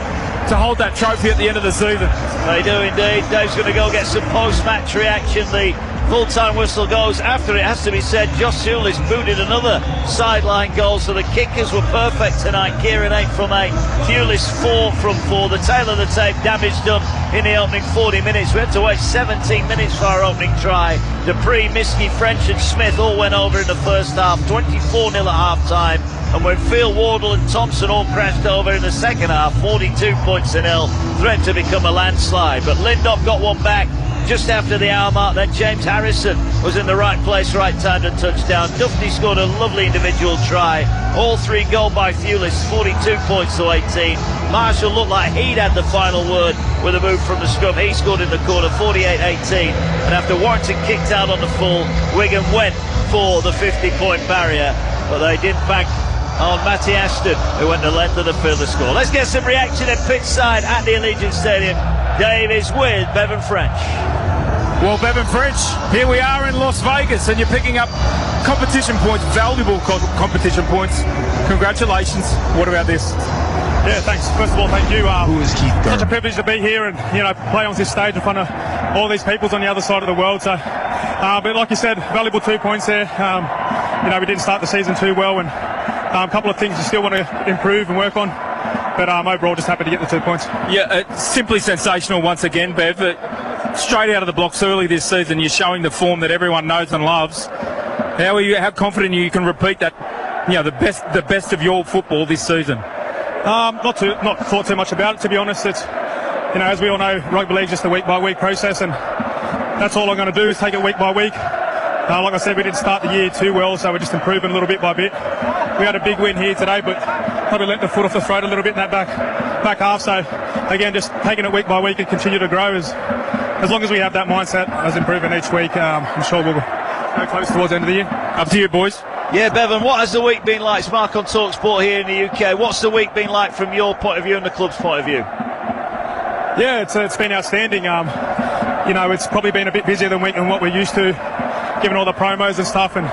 hold that trophy at the end of the season. They do indeed. Dave's going to go get some post-match reaction. The Full-time whistle goes. After it has to be said, Josh Hewlis booted another sideline goal, so the kickers were perfect tonight. Kieran 8 from 8, Hewlis 4 from 4. The tail of the tape damage done in the opening 40 minutes. We had to wait 17 minutes for our opening try. Dupree, Miskey, French and Smith all went over in the first half. 24-0 at half-time. And when Phil Wardle and Thompson all crashed over in the second half, 42 points to 0, threat to become a landslide. But Lindop got one back just after the hour mark. Then James Harrison was in the right place, right time to touchdown. Duffy scored a lovely individual try. All three goal by Hewlis, 42 points to 18. Marshall looked like he'd had the final word with a move from the scrum. He scored in the corner, 48-18. And after Warrington kicked out on the full, Wigan went for the 50-point barrier, but they didn't bank on Matty Ashton, who went the length of the field to score. Let's get some reaction in pitch side at the Allegiant Stadium. Dave is with Bevan French. Well, Bevan French, here we are in Las Vegas, and you're picking up competition points, valuable competition points. Congratulations. What about this? Yeah, thanks. First of all, thank you. Such a privilege to be here and, play on this stage in front of all these peoples on the other side of the world. So, but like you said, valuable 2 points there. We didn't start the season too well, and a couple of things you still want to improve and work on. But overall, just happy to get the 2 points. Yeah, simply sensational once again, Bev. Straight out of the blocks early this season, you're showing the form that everyone knows and loves. How confident you can repeat that? The best of your football this season. Not thought too much about it, to be honest. It's, as we all know, rugby league's just a week-by-week process, and that's all I'm going to do is take it week by week. Like I said, we didn't start the year too well, so we're just improving a little bit by bit. We had a big win here today, but probably let the foot off the throat a little bit in that back half. So, again, just taking it week by week and continue to grow. As long as we have that mindset as improving each week, I'm sure we'll go close towards the end of the year. Up to you, boys. Yeah, Bevan, what has the week been like? It's Mark on TalkSport here in the UK. What's the week been like from your point of view and the club's point of view? Yeah, it's been outstanding. It's probably been a bit busier than what we're used to, given all the promos and stuff, and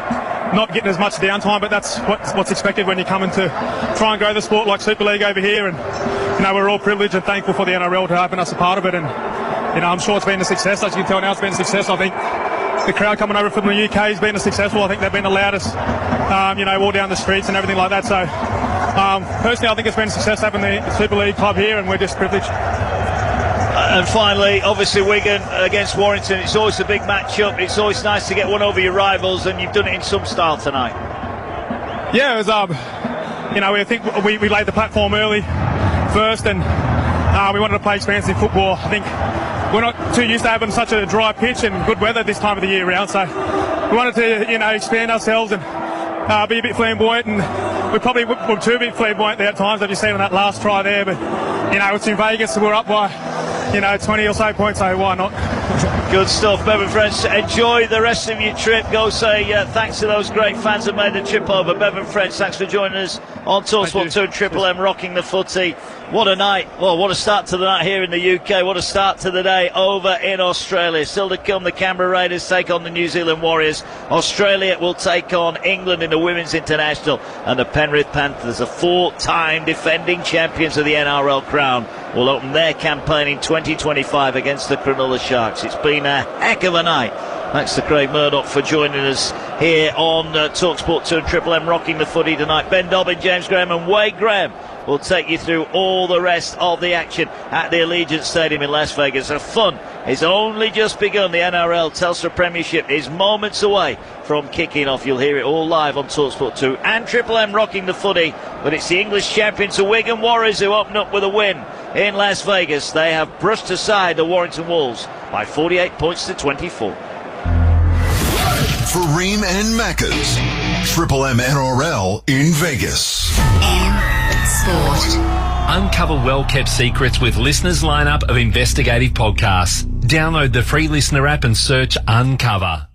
not getting as much downtime, but that's what's expected when you come in to try and grow the sport like Super League over here. And we're all privileged and thankful for the NRL to open us a part of it, and I'm sure it's been a success. As you can tell now, it's been a success. I think the crowd coming over from the UK has been successful. I think they've been the loudest, all down the streets and everything like that. So personally, I think it's been a success having the Super League club here, and we're just privileged. And finally, obviously, Wigan against Warrington. It's always a big match-up. It's always nice to get one over your rivals, and you've done it in some style tonight. Yeah, it was, I think we laid the platform early first, and we wanted to play expansive football. I think we're not too used to having such a dry pitch and good weather this time of the year round, so we wanted to, expand ourselves and be a bit flamboyant, and we probably were too bit flamboyant there at times, as you seen on that last try there, but, it's in Vegas, we're up by 20 or so points, so why not? Good stuff, Bevan French. Enjoy the rest of your trip. Go say thanks to those great fans that made the trip over. Bevan French, thanks for joining us on TalkSport 2 and Triple M, rocking the footy. What a night. Well, what a start to the night here in the UK. What a start to the day over in Australia. Still to come, the Canberra Raiders take on the New Zealand Warriors. Australia will take on England in the Women's International. And the Penrith Panthers, the 4-time defending champions of the NRL crown, will open their campaign in 2025 against the Cronulla Sharks. It's been a heck of a night. Thanks to Craig Murdoch for joining us here on TalkSport 2 and Triple M, rocking the footy tonight. Ben Dobbin, James Graham and Wade Graham will take you through all the rest of the action at the Allegiant Stadium in Las Vegas. The fun is only just begun. The NRL Telstra Premiership is moments away from kicking off. You'll hear it all live on TalkSport 2 and Triple M, rocking the footy. But it's the English champions, the Wigan Warriors, who open up with a win in Las Vegas. They have brushed aside the Warrington Wolves by 48 points to 24. For Ream and Macca's, Triple M NRL in Vegas. Sport. Uncover well-kept secrets with listeners' lineup of investigative podcasts. Download the free listener app and search Uncover.